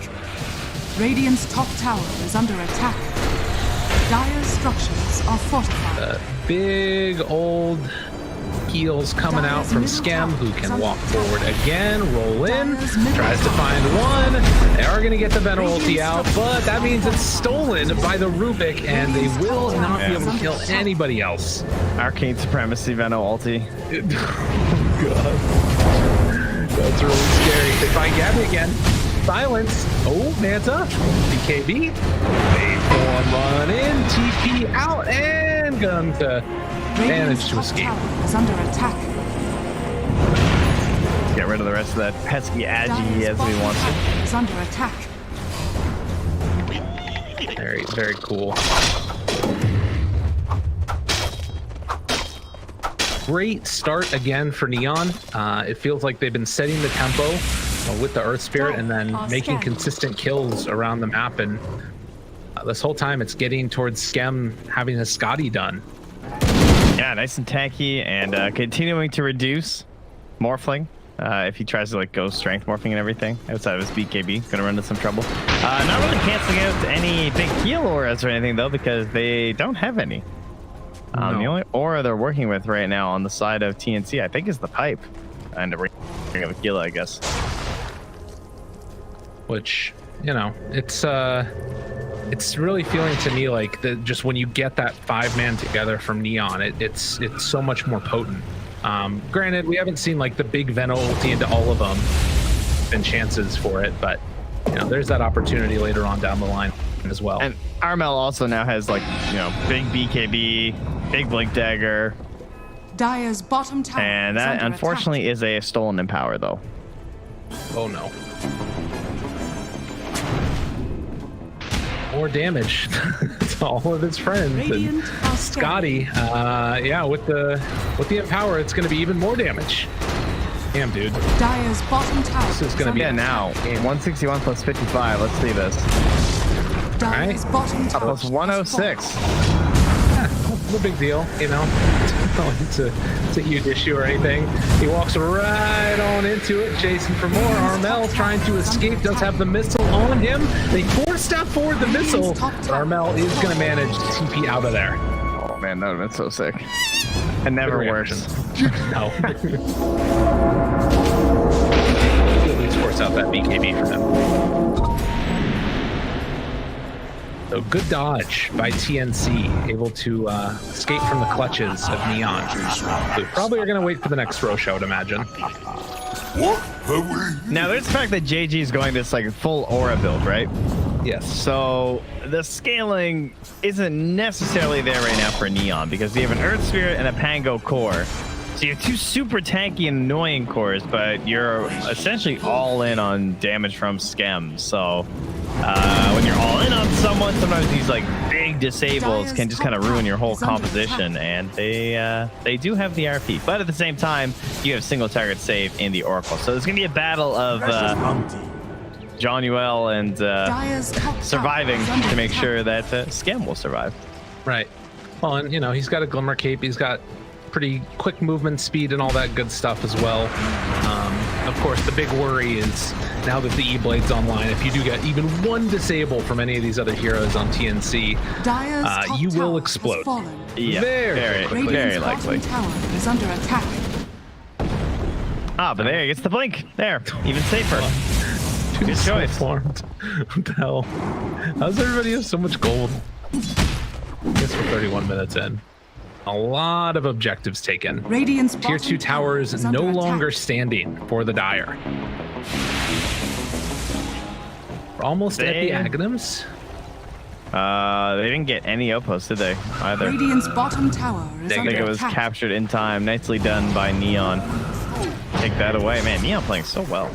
Radiant's top tower is under attack. Dire's structures are fortified. Big old heals coming out from Skem, who can walk forward again, roll in, tries to find one. They are going to get the Venom ulti out, but that means it's stolen by the Rubik, and they will not be able to kill anybody else. Arcane Supremacy Venom ulti. Oh, God. That's really scary. They find Gabby again. Silence. Oh, Manta. BKB. Wait for one run in. TP out and going to manage to escape. Is under attack. Get rid of the rest of that pesky Agi he has if he wants to. Is under attack. Very, very cool. Great start again for Neon. It feels like they've been setting the tempo with the Earth Spirit and then making consistent kills around the map. And this whole time it's getting towards Skem having his Scotty done. Yeah, nice and tanky, and continuing to reduce Morphling. If he tries to like go strength morphing and everything outside of his BKB, gonna run into some trouble. Not really canceling out any big heal auras or anything though, because they don't have any. No. The only aura they're working with right now on the side of TNC, I think, is the pipe, and a ring of Aquila, I guess. Which, you know, it's really feeling to me like just when you get that 5-man together from Neon, it's so much more potent. Granted, we haven't seen like the big Venom ulti into all of them and chances for it, but you know, there's that opportunity later on down the line as well. And Armel also now has like, you know, big BKB, big Blink Dagger. Dire's bottom tower And that unfortunately is a stolen Empower though. Oh no. More damage to all of his friends. And Scotty, yeah, with the Empower, it's going to be even more damage. Damn, dude. Dire's bottom tower. This is going to be now 161 plus 55. Let's see this. Dire's bottom tower Plus 106. No big deal, you know. It's a huge issue or anything. He walks right on into it, chasing for more. Armel trying to escape, does have the missile on him. They step forward the missile. Armel is going to manage to TP out of there. Oh man, that would have been so sick. It never works. No. At least force out that BKB for them. So good dodge by TNC, able to escape from the clutches of Neon. We probably are going to wait for the next Roche, I would imagine. What have we? Now there's the fact that JG is going this like full aura build, right? Yes. So the scaling isn't necessarily there right now for Neon because you have an Earth Spirit and a Pango core. So you have two super tanky and annoying cores, but you're essentially all in on damage from Skem. So when you're all in on someone, sometimes these like big disables can just kind of ruin your whole composition, and they do have the RP. But at the same time, you have single target save in the Oracle. So there's gonna be a battle of John Uel and surviving to make sure that Skem will survive. Right. Well, and you know, he's got a Glimmer Cape. He's got pretty quick movement speed and all that good stuff as well. Of course, the big worry is now that the E-Blade's online, if you do get even one disable from any of these other heroes on TNC, you will explode. Yeah, very likely. Tower is under attack. Ah, but there he gets the blink. There, even safer. Good choice. Formed. What the hell? How's everybody have so much gold? I guess we're 31 minutes in. A lot of objectives taken. Radiant's Tier 2 towers is no under longer attack. standing for the Dire. We're almost at the Aghanims. They didn't get any outposts, did they? Either. Radiant's bottom tower is I under think it was attack. captured in time. Nicely done by Neon. Take that away. Man, Neon playing so well.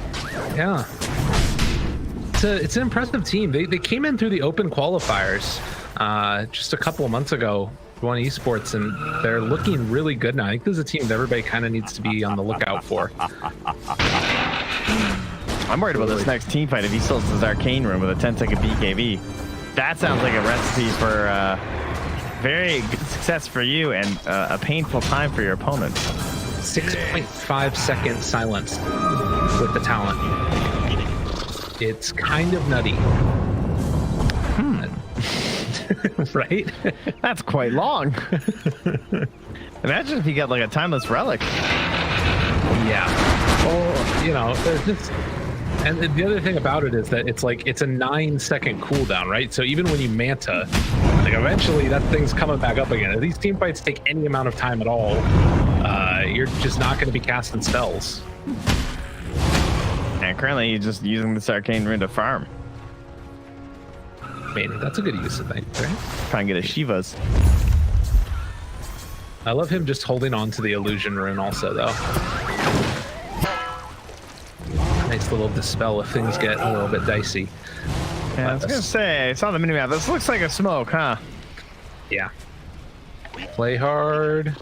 Yeah. It's an impressive team. They came in through the open qualifiers just a couple of months ago, won Esports, and they're looking really good now. I think this is a team that everybody kind of needs to be on the lookout for. I'm worried about this next team fight if he still has his arcane room with a 10-second BKB. That sounds like a recipe for very good success for you and a painful time for your opponent. 6.5 second silence with the talent. It's kind of nutty. Right? That's quite long. Imagine if you got like a timeless relic. Yeah. Well, you know, there's just... And the other thing about it is that it's like, it's a 9-second cooldown, right? So even when you manta, like eventually that thing's coming back up again. If these team fights take any amount of time at all, you're just not going to be casting spells. And currently he's just using this arcane rune to farm. I mean, that's a good use of things, right? Try and get a Shivas. I love him just holding on to the illusion rune also, though. Nice little dispel if things get a little bit dicey. Yeah, I was gonna say, I saw the minimap. This looks like a smoke, huh? Yeah. Play hard.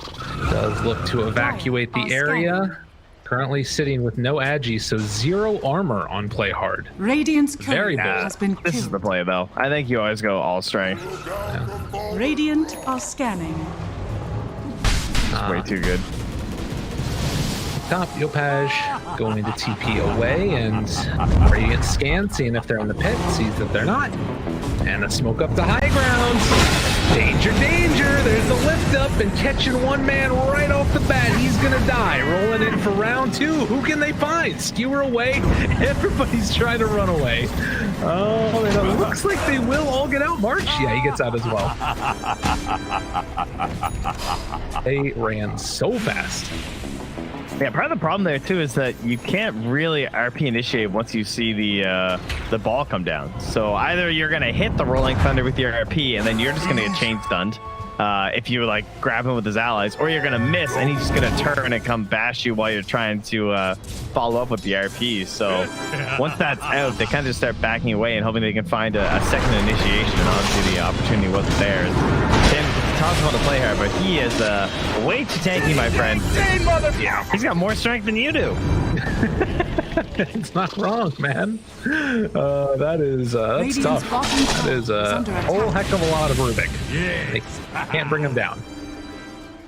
Does look to evacuate the area. Currently sitting with no agi, so 0 armor on play hard. Radiant's Very courier bold. has been This is the killed. play, though. I think you always go all strength. Radiant are scanning. It's way too good. Top, Yopaj going to TP away, and Radiant scan, seeing if they're in the pit, sees that they're not. And a smoke up the high ground. Danger, danger! There's the lift up and catching one man right off the bat. He's gonna die. Rolling in for round 2. Who can they find? Skewer away. Everybody's trying to run away. Oh, and it looks like they will all get out. March, yeah, he gets out as well. They ran so fast. Yeah, part of the problem there too is that you can't really RP initiate once you see the ball come down. So either you're gonna hit the Rolling Thunder with your RP, and then you're just gonna get chain stunned if you like grab him with his allies, or you're gonna miss and he's just gonna turn and come bash you while you're trying to follow up with the RP. So once that's out, they kind of just start backing away and hoping they can find a second initiation. And obviously the opportunity wasn't there. Tim talks about the play hard, but he is way too tanky, my friend. Yeah. He's got more strength than you do. It's not wrong, man. That's Radiant's tough. bottom That tower is is under a attack. whole heck of a lot of Rubik. They can't bring him down.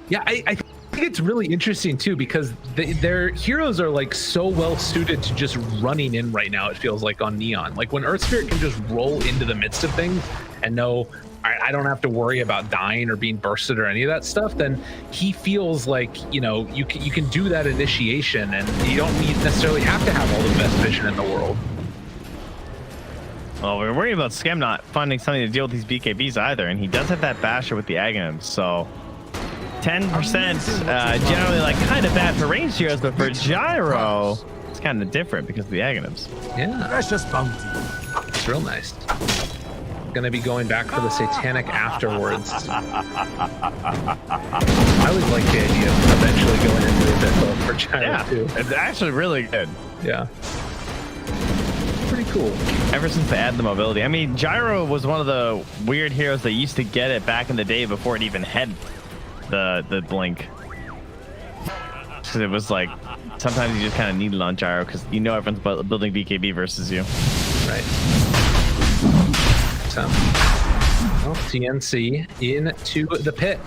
Yeah, I think it's really interesting too, because their heroes are like so well suited to just running in right now. It feels like on Neon, like when Earth Spirit can just roll into the midst of things and know I don't have to worry about dying or being bursted or any of that stuff, then he feels like, you know, you can do that initiation and you don't necessarily have to have all the best vision in the world. Well, we're worried about Skem not finding something to deal with these BKBs either, and he does have that basher with the Aghanims, so 10% generally like kind of bad for ranged heroes, but for Gyro, it's kind of different because of the Aghanims. Yeah, Precious bounty. it's real nice. Gonna be going back for the Satanic afterwards. I always like the idea of eventually going into the Abyssal for Gyro Yeah, too. it's actually really good. Yeah. Pretty cool. Ever since they added the mobility. I mean, Gyro was one of the weird heroes that used to get it back in the day before it even had the blink. Because it was like, sometimes you just kind of need it on Gyro because you know everyone's building BKB versus you. Right. So, well, TNC into the pit.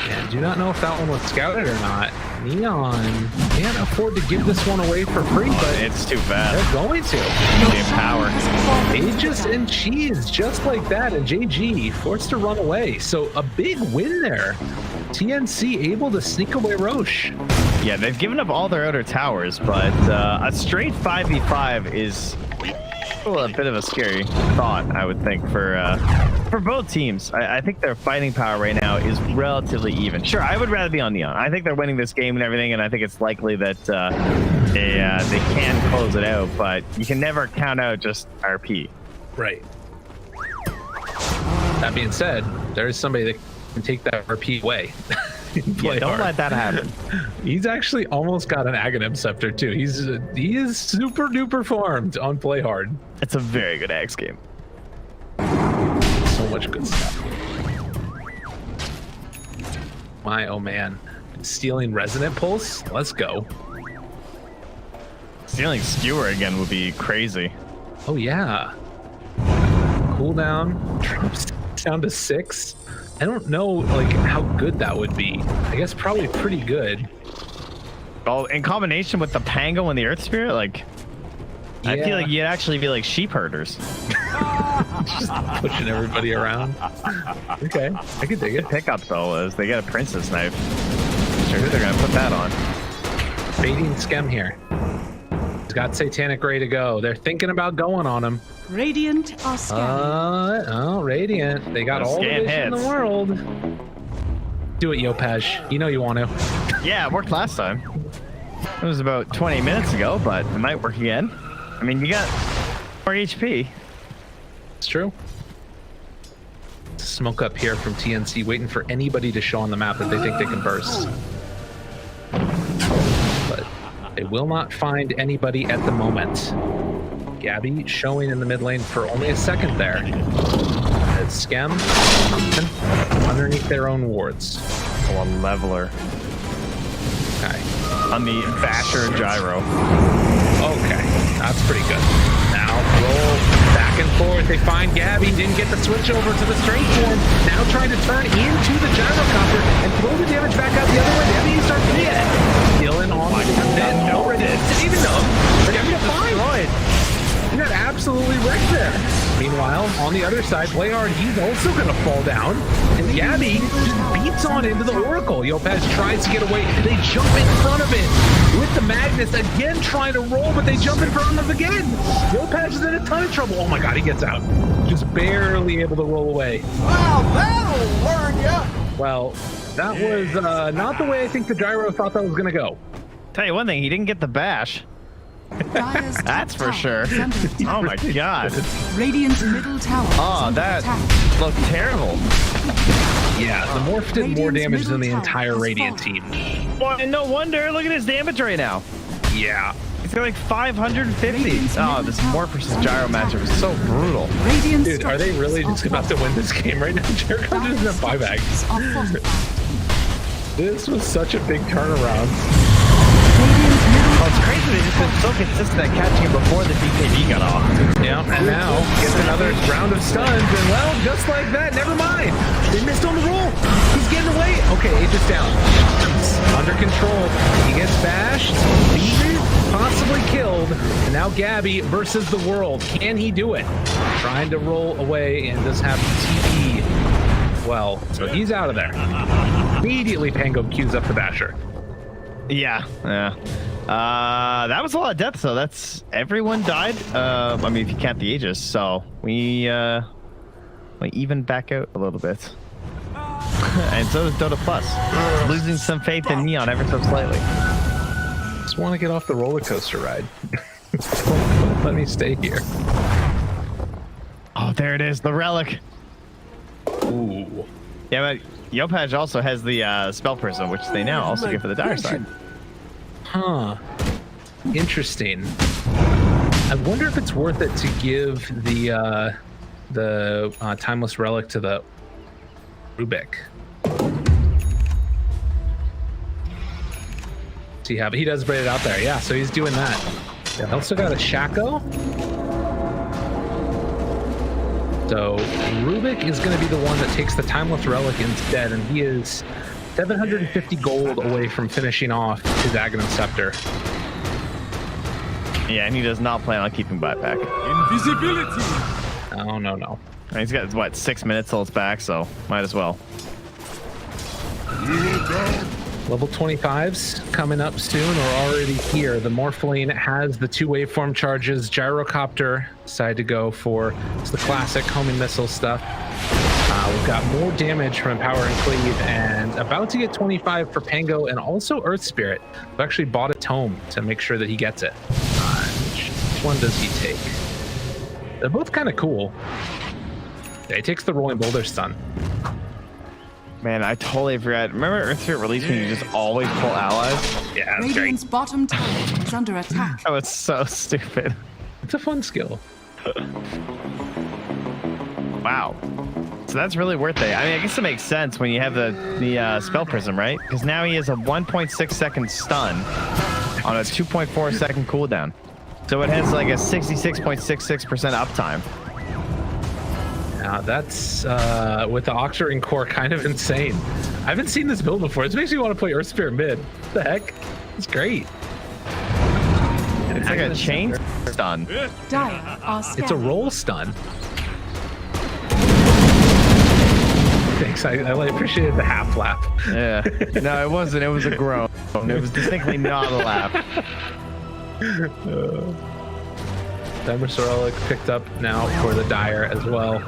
And do not know if that one was scouted or not. Neon can't afford to give this one away for free, but It's too fast. they're going to. Game power. Aegis and Cheese, just like that, and JG forced to run away. So a big win there. TNC able to sneak away Roche. Yeah, they've given up all their outer towers, but a straight 5v5 is Well, a bit of a scary thought, I would think, for both teams. I think their fighting power right now is relatively even. Sure, I would rather be on Neon. I think they're winning this game and everything, and I think it's likely that they can close it out, but you can never count out just RP. Right. That being said, there is somebody that can take that RP away. Yeah, don't let that happen. He's actually almost got an Aghanim Scepter too. He is super duper farmed on Play Hard. It's a very good Axe game. So much good stuff. My oh man, stealing Resonant Pulse. Let's go. Stealing Skewer again would be crazy. Oh yeah. Cooldown drops down to 6. I don't know like how good that would be. I guess probably pretty good. Oh, in combination with the Pango and the Earth Spirit, like yeah. I feel like you'd actually be like sheep herders. Just pushing everybody around. Okay, I could dig it. Pickup though is they get a Princess Knife. Sure, they're gonna put that on. Baiting Skem here. He's got Satanic ready to go. They're thinking about going on him. Radiant are scanning. Oh, Radiant. They got all the vision in the world. Do it, Yopaj. You know you want to. Yeah, it worked last time. It was about 20 minutes ago, but it might work again. I mean, you got more HP. It's true. Smoke up here from TNC, waiting for anybody to show on the map that they think they can burst. But they will not find anybody at the moment. Gabby showing in the mid lane for only a second there. As Skem underneath their own wards. Oh, a leveler. Okay. On the Basher Gyro. Okay, that's pretty good. Now roll back and forth. They find Gabby, didn't get the switch over to the strength form. Now trying to turn into the gyrocopter and throw the damage back out the other way. Gabby starts to get Dylan on the no didn't even know. But Gabby fine. He got absolutely wrecked there. Meanwhile, on the other side, Play Hard, he's also gonna fall down. And Gabby just beats on into the Oracle. Yopaj tries to get away. They jump in front of it with the Magnus, again trying to roll, but they jump in front of him again. Yopaj is in a ton of trouble. Oh my god, he gets out. Just barely able to roll away. Wow, that'll learn ya! Well, that was not the way I think the Gyro thought that was gonna go. Tell you one thing, he didn't get the bash. That's for sure. Oh my god. Radiant's middle tower. Oh, that looked terrible. Yeah, the Morph did more damage than the entire Radiant team. Well, and no wonder. Look at his damage right now. Yeah. He's got like 550. Oh, this Morph versus Gyro matchup is so brutal. Dude, are they really just about to win this game right now? Jericho doesn't have buyback. This was such a big turnaround. Oh, it's crazy they just been so consistent at catching him before the BKB got off. Yeah, and now gets another round of stuns, and well, just like that, never mind. They missed on the roll. He's getting away. Okay, Aegis down. Under control. He gets bashed, beaten, possibly killed, and now Gabby versus the world. Can he do it? Trying to roll away and does have TP. Well, so he's out of there. Immediately Pango queues up the Basher. Yeah. That was a lot of death, so that's everyone died. I mean, if you count the Aegis, so we even back out a little bit. And so does Dota Plus, losing some faith in Neon ever so slightly. Just want to get off the roller coaster ride. Let me stay here. Oh, there it is, the relic. Ooh. Yeah, but Yopaj also has the Spell Prism, which they now also give for the Dire side. Huh. Interesting. I wonder if it's worth it to give the Timeless Relic to the Rubik. See how he does braid it out there. Yeah, so he's doing that. Yeah, they also got a Shaco. So Rubik is going to be the one that takes the Timeless Relic instead, and he is 750 gold away from finishing off his Aghanim Scepter. Yeah, and he does not plan on keeping buyback. Invisibility. Oh, no. He's got, what, 6 minutes till it's back, so might as well. Level 25s coming up soon or already here. The Morphling has the 2 waveform charges. Gyrocopter decided to go for the classic homing missile stuff. We've got more damage from Empower and Cleave, and about to get 25 for Pango and also Earth Spirit. I've actually bought a tome to make sure that he gets it. Which one does he take? They're both kind of cool. Yeah, he takes the Rolling Boulder Stun. Man, I totally forgot. Remember Earth Spirit release when you just always pull allies? Yeah, that's great. Radiant's bottom tower is under attack. That was so stupid. It's a fun skill. Wow. So that's really worth it. I mean, I guess it makes sense when you have the spell prism, right? Because now he has a 1.6 second stun on a 2.4 second cooldown. So it has like a 66.66% uptime. Now that's with the Octarine core kind of insane. I haven't seen this build before. This makes me want to play Earth Spirit mid. What the heck? It's great. It's like a chain stun. Dire are scared. It's a roll stun. Thanks. I appreciated the half lap. Yeah. No, it wasn't. It was a groan. It was distinctly not a laugh. Sorelic picked up now for the Dire as well.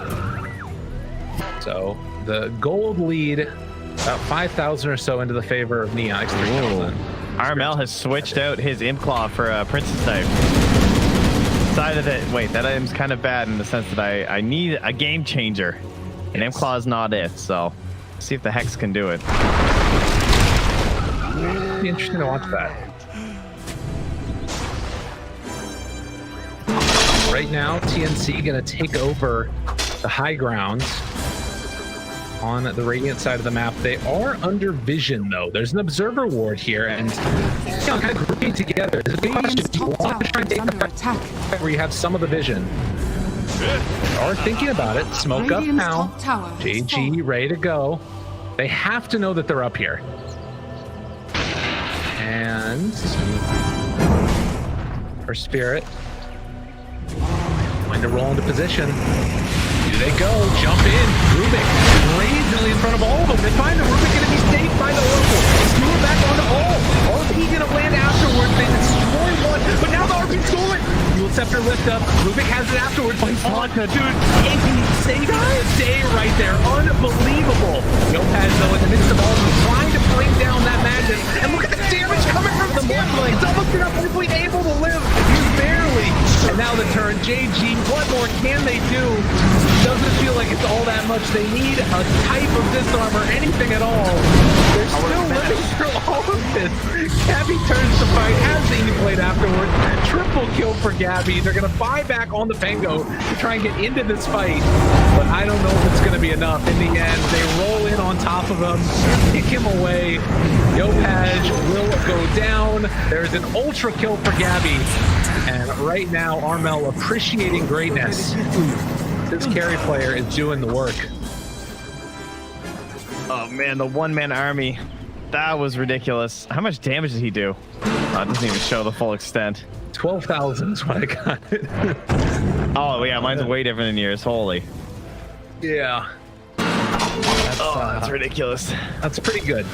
So the gold lead, about 5,000 or so into the favor of Neonix. 3,000. Armel has switched out his Imp Claw for a Princess type. Decided that, wait, that item's kind of bad in the sense that I need a game changer. And Imp Claw is not it, so see if the Hex can do it. Be interesting to watch that. Right now, TNC gonna take over the high ground on the Radiant side of the map. They are under vision, though. There's an observer ward here, and kind of grouping together. There's a big question. Do you want to try and take under attack. where you have some of the vision? Are thinking about it. Smoke up now. JG ready to go. They have to know that they're up here. And for Spirit, going to roll into position. Do they go? Jump in. Rubik brazenly in front of all of them. They find the Rubik going to be saved by the Oracle. Stew it back onto all. RP going to land afterwards. They destroy one, but now the RP stolen. Dual Scepter lift up. Rubik has it afterwards. Fanta, dude, saving the day right there. Unbelievable. Yopaz, though, in the midst of all of them, trying to bring down that Magnus. And look at the damage coming from the Morphling. It's almost enough able to live. He's barely. And now the turn. JG, what more can they do? Doesn't feel like it's all that much. They need a type of disarm or anything at all. They're still living through all of this. Gabby turns to fight, has the E-Blade afterwards. Triple kill for Gabby. They're going to buy back on the Pango to try and get into this fight. But I don't know if it's going to be enough. In the end, they roll in on top of him, kick him away. Yopaj will go down. There's an ultra kill for Gabby. And right now, Armel appreciating greatness. This carry player is doing the work. Oh man, the one-man army. That was ridiculous. How much damage did he do? It doesn't even show the full extent. 12,000 is what I got. Oh yeah, mine's way different than yours. Holy. Yeah. That's ridiculous. That's pretty good.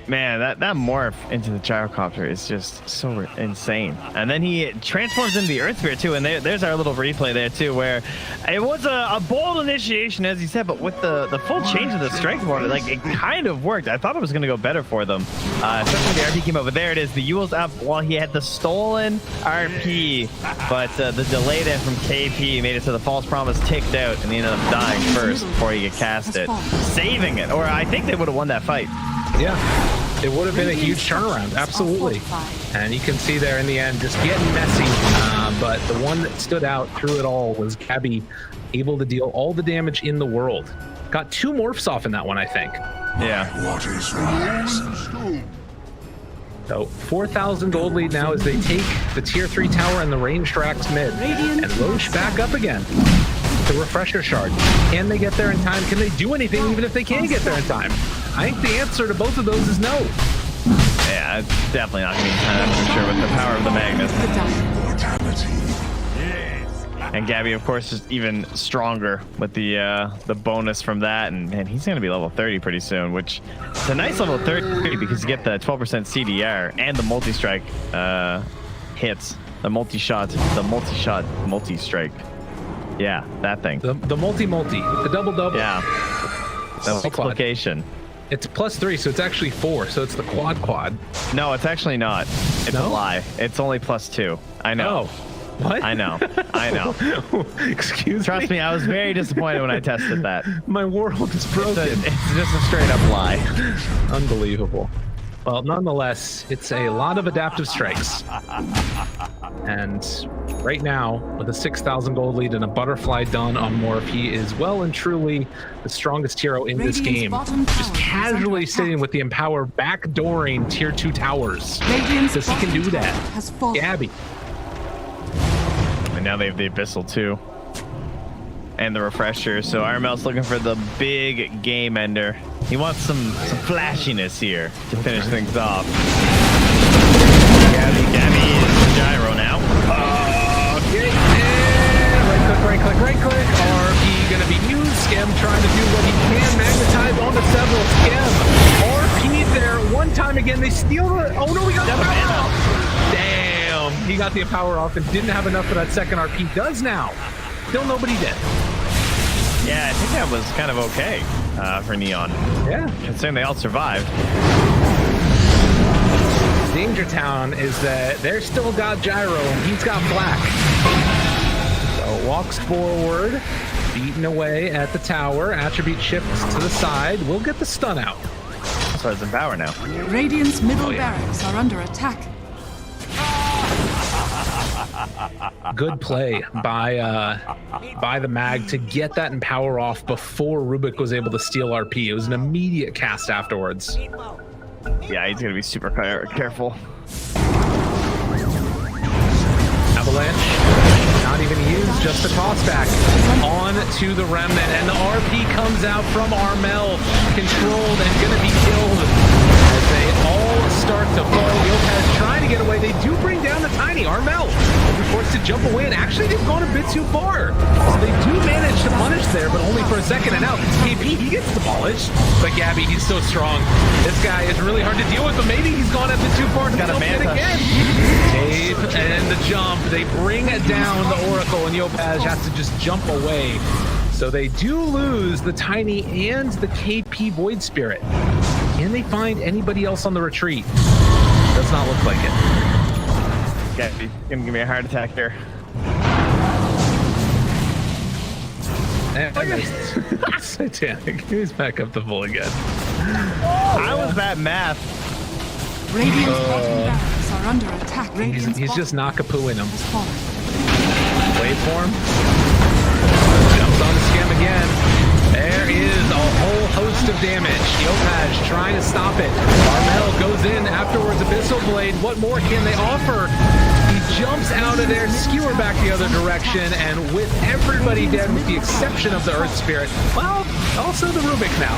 Man, that morph into the gyrocopter is just so insane. And then he transforms into the Earth Spirit too, and there's our little replay there too, where it was a bold initiation, as you said, but with the full change of the strength order, like it kind of worked. I thought it was going to go better for them, especially when the RP came out. But there it is. The Yule's up while he had the stolen RP, but the delay then from KP made it so the false promise ticked out, and he ended up dying first before he could cast it, saving it. Or I think they would have won that fight. Yeah, it would have been a huge turnaround, absolutely. And you can see there in the end, just getting messy. But the one that stood out through it all was Gabby, able to deal all the damage in the world. Got 2 morphs off in that one, I think. Yeah. What is rise? So 4,000 gold lead now as they take the tier 3 tower and the range tracks mid. And Roche back up again. The refresher shard. Can they get there in time? Can they do anything even if they can't get there in time? I think the answer to both of those is no. Yeah, it's definitely not going to be time for sure with the power of the Magnus. Mortality. Yes. And Gabby, of course, is even stronger with the bonus from that, and he's going to be level 30 pretty soon, which is a nice level 30 because you get the 12% CDR and the multi-strike hits, the multi-shot, multi-strike. Yeah, that thing. The multi-multi, the double-double. Yeah. The multiplication. It's +3, so it's actually 4, so it's the quad. No, it's actually not. It's a lie. It's only +2. I know. Oh. What? I know. Excuse me? Trust me, I was very disappointed when I tested that. My world is broken. It's just a straight up lie. Unbelievable. Well, nonetheless, it's a lot of adaptive strikes. And right now, with a 6,000 gold lead and a butterfly done on Morph, he is well and truly the strongest hero in this game. Just casually sitting with the Empower backdooring tier 2 towers. Because he can do that. Gabby. And now they have the Abyssal too. And the Refresher. So Armel's looking for the big game ender. He wants some flashiness here to finish things off. Gabby is gyro now. Okay. Right click. RP gonna be used. Skim trying to do what he can. Magnetize onto several. Skim. RP there one time again. They steal the. Oh no, we got the power off. Damn. He got the power off and didn't have enough for that second RP. Does now. Still nobody did. Yeah, I think that was kind of okay for Neon. Yeah. Considering they all survived. Danger Town is that they're still got gyro and he's got black. So walks forward, beating away at the tower. Attribute shifts to the side. We'll get the stun out. So it's in power now. Radiant's middle barracks are under attack. Good play by the mag to get that Empower off before Rubik was able to steal RP. It was an immediate cast afterwards. Yeah, he's gonna be super careful. Avalanche, not even used, just the toss back on to the Remnant, and the RP comes out from Armel, controlled and gonna be killed as they all start to fall. Yopaz trying to get away. They do bring down the Tiny. Armel will be forced to jump away, and actually they've gone a bit too far. So they do manage to punish there, but only for a second. And now KP, he gets demolished, but Gabby, he's so strong. This guy is really hard to deal with, but maybe he's gone a bit too far. Got a Manta again. Dave and the jump. They bring down the Oracle, and Yopaz has to just jump away. So they do lose the Tiny and the KP Void Spirit. Can they find anybody else on the retreat? Does not look like it. Okay, gonna give me a heart attack there. Satanic. He's back up to full again. How was that math? Radiant's bottom barracks are under attack. He's just Nakapooing him. has fallen. Waveform. Jumps on the Skim again. There is a whole host of damage. Yopaj trying to stop it. Armel goes in afterwards. Abyssal Blade. What more can they offer? He jumps out of there, skewer back the other direction, and with everybody dead with the exception of the Earth Spirit, well, also the Rubik now.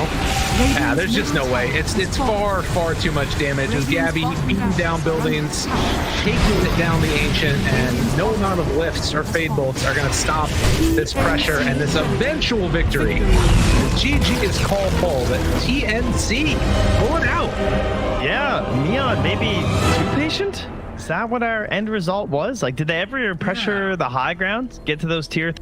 Yeah, there's just no way. It's far too much damage as Gabby beating down buildings, taking down the Ancient, and no amount of lifts or Fade Bolts are going to stop this pressure and this eventual victory. GG is call full, but TNC pulling out. Yeah, Neon maybe too patient? Is that what our end result was? Like, did they ever pressure the high ground, get to those tier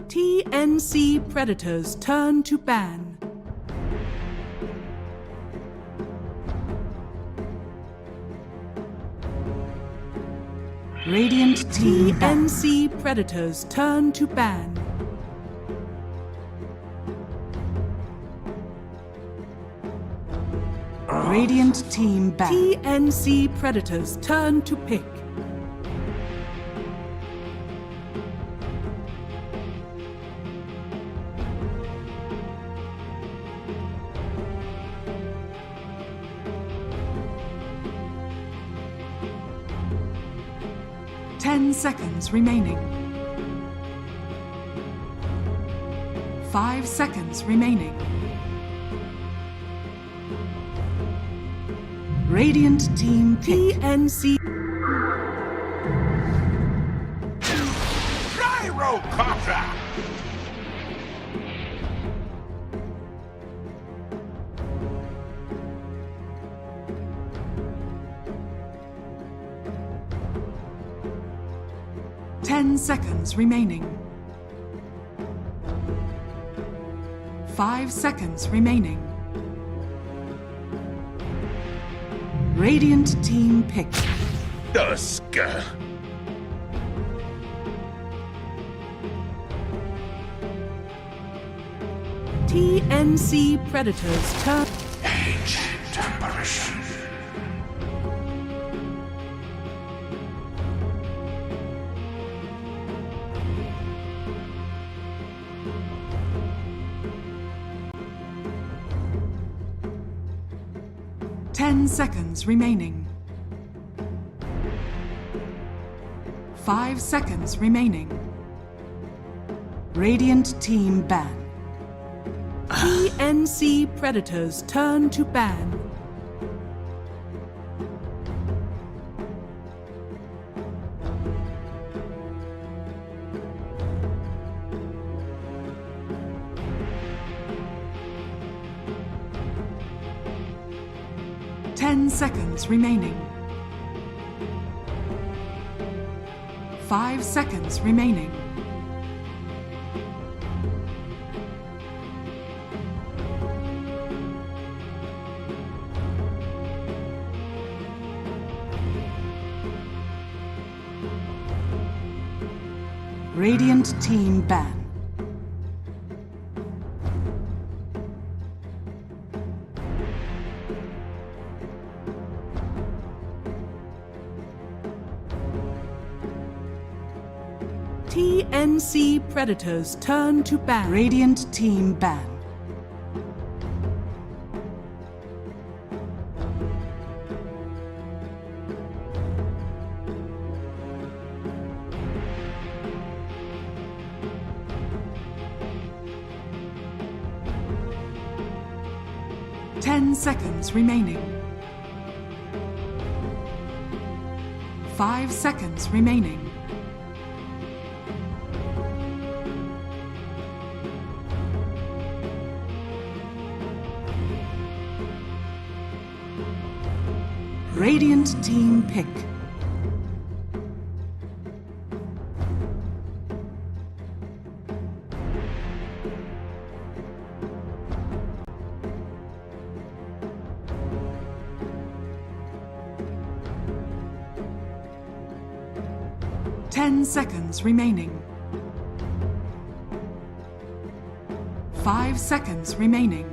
TNC.Predator's turn to ban. Radiant team ban. TNC.Predator's turn to ban. Radiant team ban. TNC.Predator's turn to pick. Ten seconds remaining. 5 seconds remaining. Radiant team pick. TNC. Gyrocopter! Ten seconds remaining. 5 seconds remaining. Radiant team pick. Dusk. TNC.Predator's turn. Ancient apparition. Ten seconds remaining. 5 seconds remaining. Radiant team ban. TNC.Predator's turn to ban. Ten seconds remaining. 5 seconds remaining. Radiant team ban. TNC.Predator's turn to ban. Radiant team ban. Ten seconds remaining. 5 seconds remaining. Radiant team pick. Ten seconds remaining. 5 seconds remaining.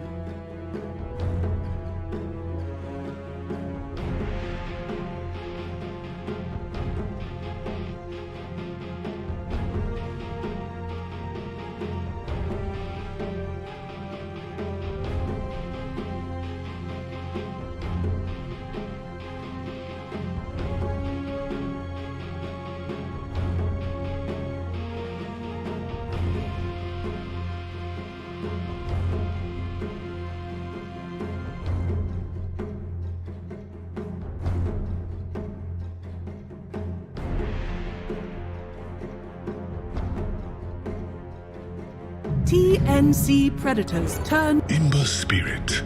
TNC.Predator's turn. In the spirit.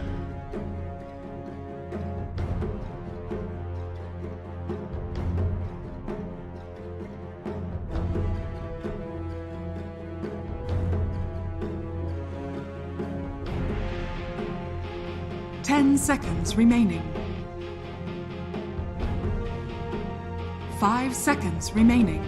10 seconds remaining. 5 seconds remaining.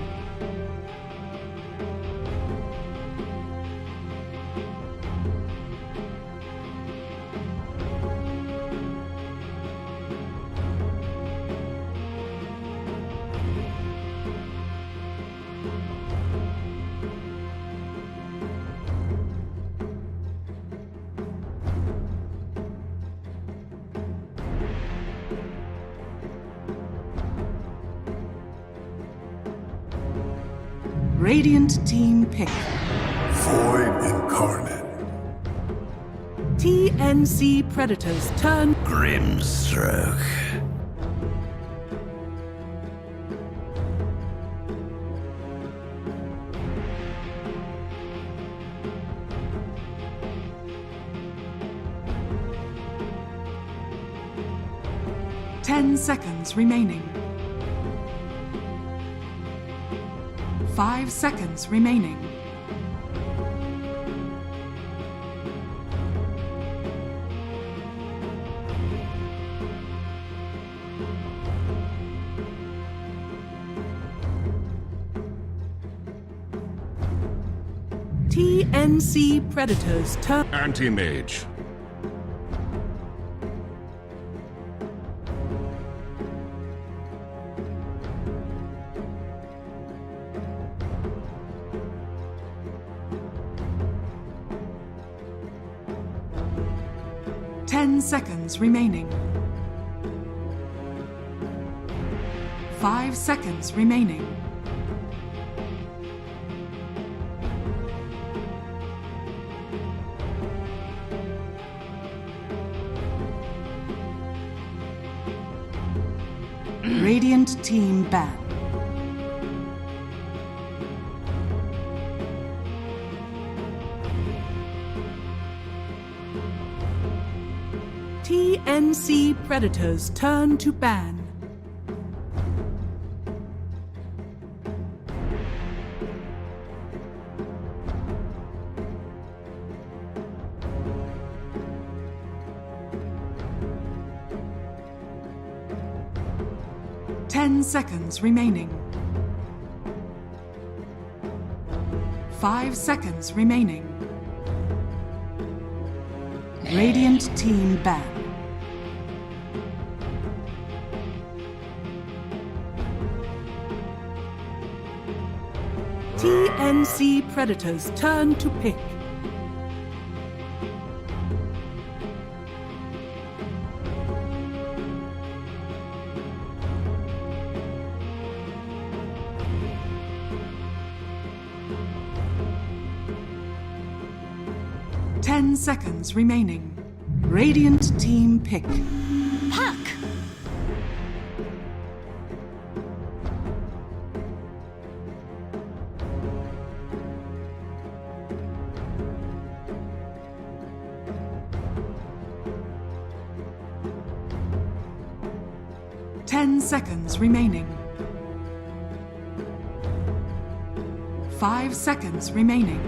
Radiant team pick. Void incarnate. TNC.Predator's turn. Grimstroke. Ten seconds remaining. 5 seconds remaining. TNC.Predator's turn. Anti-mage. Seconds remaining. 5 seconds remaining. Radiant team ban. TNC.Predator's turn to ban. Ten seconds remaining. 5 seconds remaining. Radiant team ban. TNC.Predator's turn to pick. Seconds remaining. Radiant team pick. Puck! Seconds remaining. 5 seconds remaining.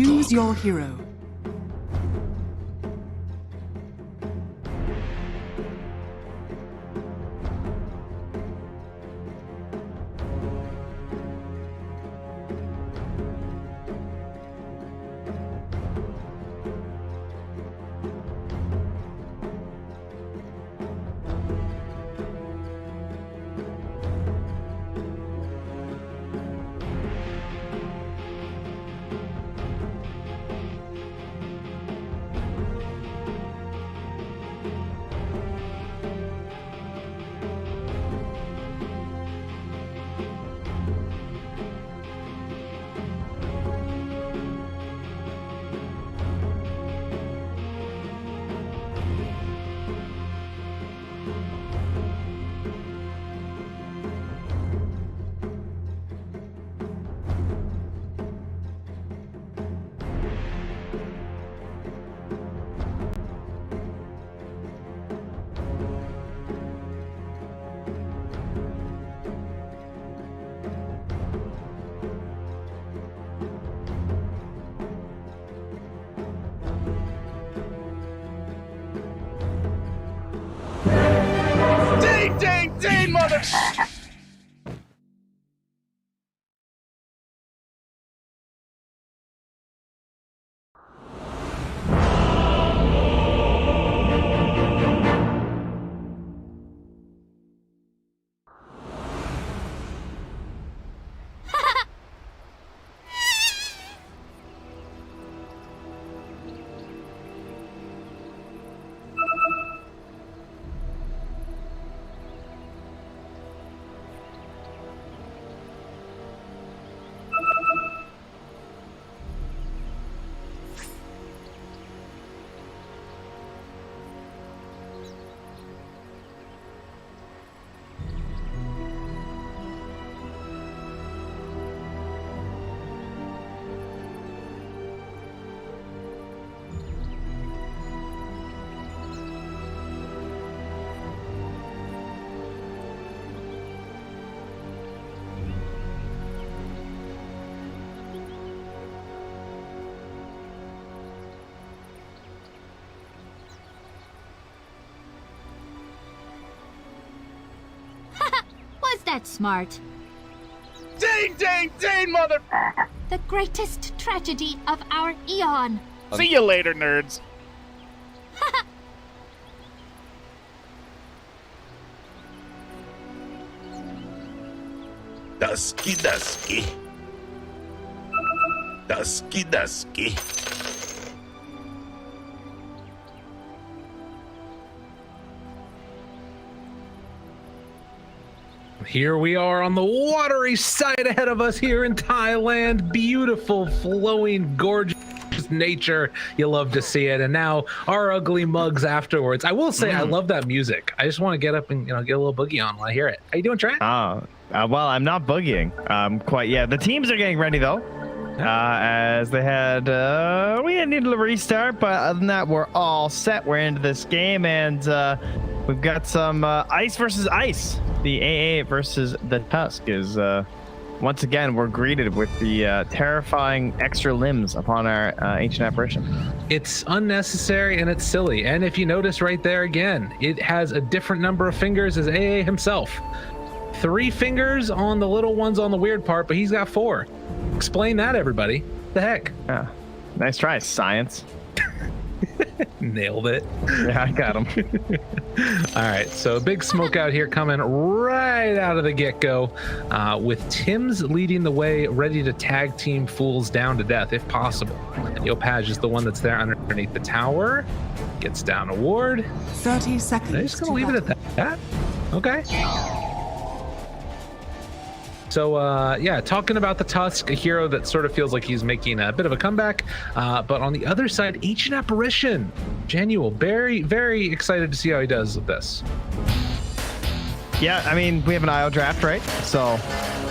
Choose your hero. Dang, mother. Was that smart? Dang, mother. The greatest tragedy of our eon. See you later, nerds. Dusky. Here we are on the watery side ahead of us here in Thailand. Beautiful, flowing, gorgeous nature. You love to see it. And now our ugly mugs afterwards. I will say I love that music. I just want to get up and get a little boogie on when I hear it. How you doing, Trent? Well, I'm not boogieing quite yet. The teams are getting ready though. As they had, we needed a restart, but other than that, we're all set. We're into this game, and we've got some ice versus ice. The AA versus the Tusk is once again we're greeted with the terrifying extra limbs upon our ancient apparition. It's unnecessary and it's silly. And if you notice right there again, it has a different number of fingers as AA himself. 3 fingers on the little ones on the weird part, but he's got 4. Explain that, everybody. The heck? Yeah. Nice try, science. Nailed it. Yeah, I got him. All right, so big smoke out here coming right out of the get-go, with Tim's leading the way, ready to tag team fools down to death if possible. And Yopaj is the one that's there underneath the tower. Gets down a ward. 30 seconds. I'm just gonna leave it at that. Okay. So, yeah, talking about the Tusk, a hero that sort of feels like he's making a bit of a comeback. But on the other side, Ancient Apparition. Genuel, very, very excited to see how he does with this. Yeah, I mean, we have an IO draft, right? So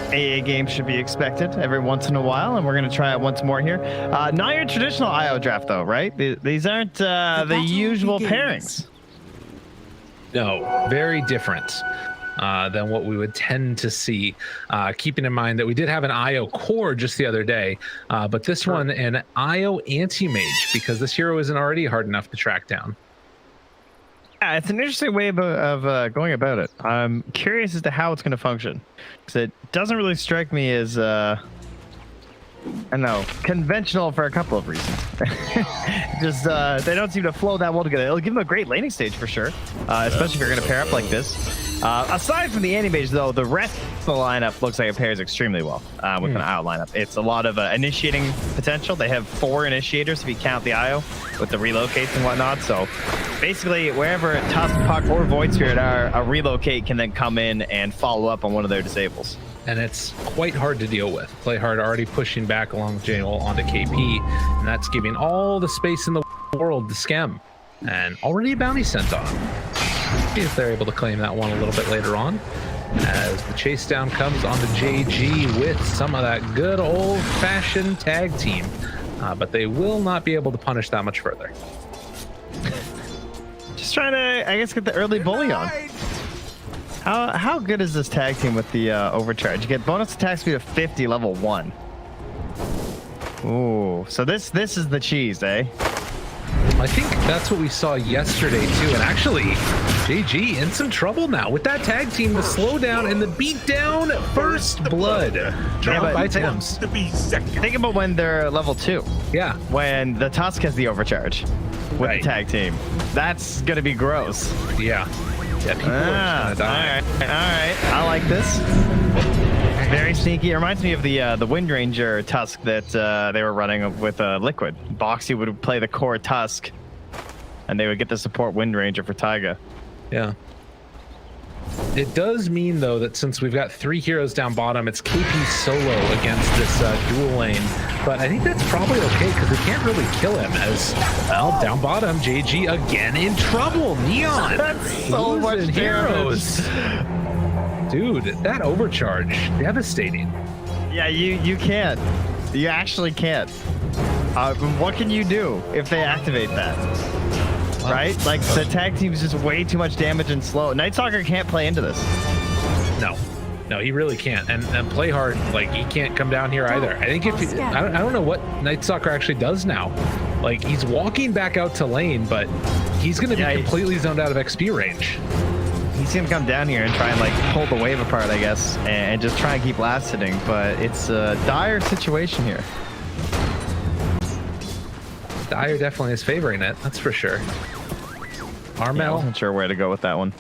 AA games should be expected every once in a while, and we're going to try it once more here. Not your traditional IO draft, though, right? These aren't the usual pairings. No, very different. than what we would tend to see, keeping in mind that we did have an IO core just the other day, but this one an IO anti-mage, because this hero isn't already hard enough to track down. Yeah, it's an interesting way of going about it. I'm curious as to how it's going to function, because it doesn't really strike me as I don't know, conventional for a couple of reasons. Just they don't seem to flow that well together. It'll give them a great laning stage for sure, especially if you're going to pair up like this. Aside from the anti-mage, though, the rest of the lineup looks like it pairs extremely well with an IO lineup. It's a lot of initiating potential. They have 4 initiators if you count the IO with the relocates and whatnot. So basically, wherever Tusk, Puck, or Void Spirit are, a relocate can then come in and follow up on one of their disables. And it's quite hard to deal with. Playhard already pushing back along Janewell onto KP, and that's giving all the space in the world to Skem. And already a bounty sent on. See if they're able to claim that one a little bit later on, as the chase down comes onto JG with some of that good old-fashioned tag team. But they will not be able to punish that much further. Just trying to, I guess, get the early bully on. How good is this tag team with the overcharge? You get bonus attack speed of 50, level 1. Ooh, so this is the cheese, eh? I think that's what we saw yesterday too, and actually JG in some trouble now with that tag team, the slowdown and the beatdown. First blood drawn by Thames. Think about when they're level 2. Yeah, when the Tusk has the overcharge with the tag team. That's gonna be gross. Yeah, people are just gonna die. All right, I like this. Very sneaky. It reminds me of the Wind Ranger Tusk that they were running with Liquid. Boxy would play the core Tusk, and they would get the support Wind Ranger for Taiga. Yeah. It does mean, though, that since we've got 3 heroes down bottom, it's KP solo against this dual lane. But I think that's probably okay, because we can't really kill him, as, well, down bottom, JG again in trouble. Neon! That's so much heroes! Dude, that overcharge, devastating. Yeah, you can't. You actually can't. What can you do if they activate that? Right? Like, the tag team's just way too much damage and slow. Night Stalker can't play into this. No, he really can't. And play hard, like, he can't come down here either. I think if I don't know what Night Stalker actually does now. Like, he's walking back out to lane, but he's going to be completely zoned out of XP range. He's gonna come down here and try and like pull the wave apart, I guess, and just try and keep last hitting, but it's a dire situation here. Dire definitely is favoring it, that's for sure. Armel. I wasn't sure where to go with that one.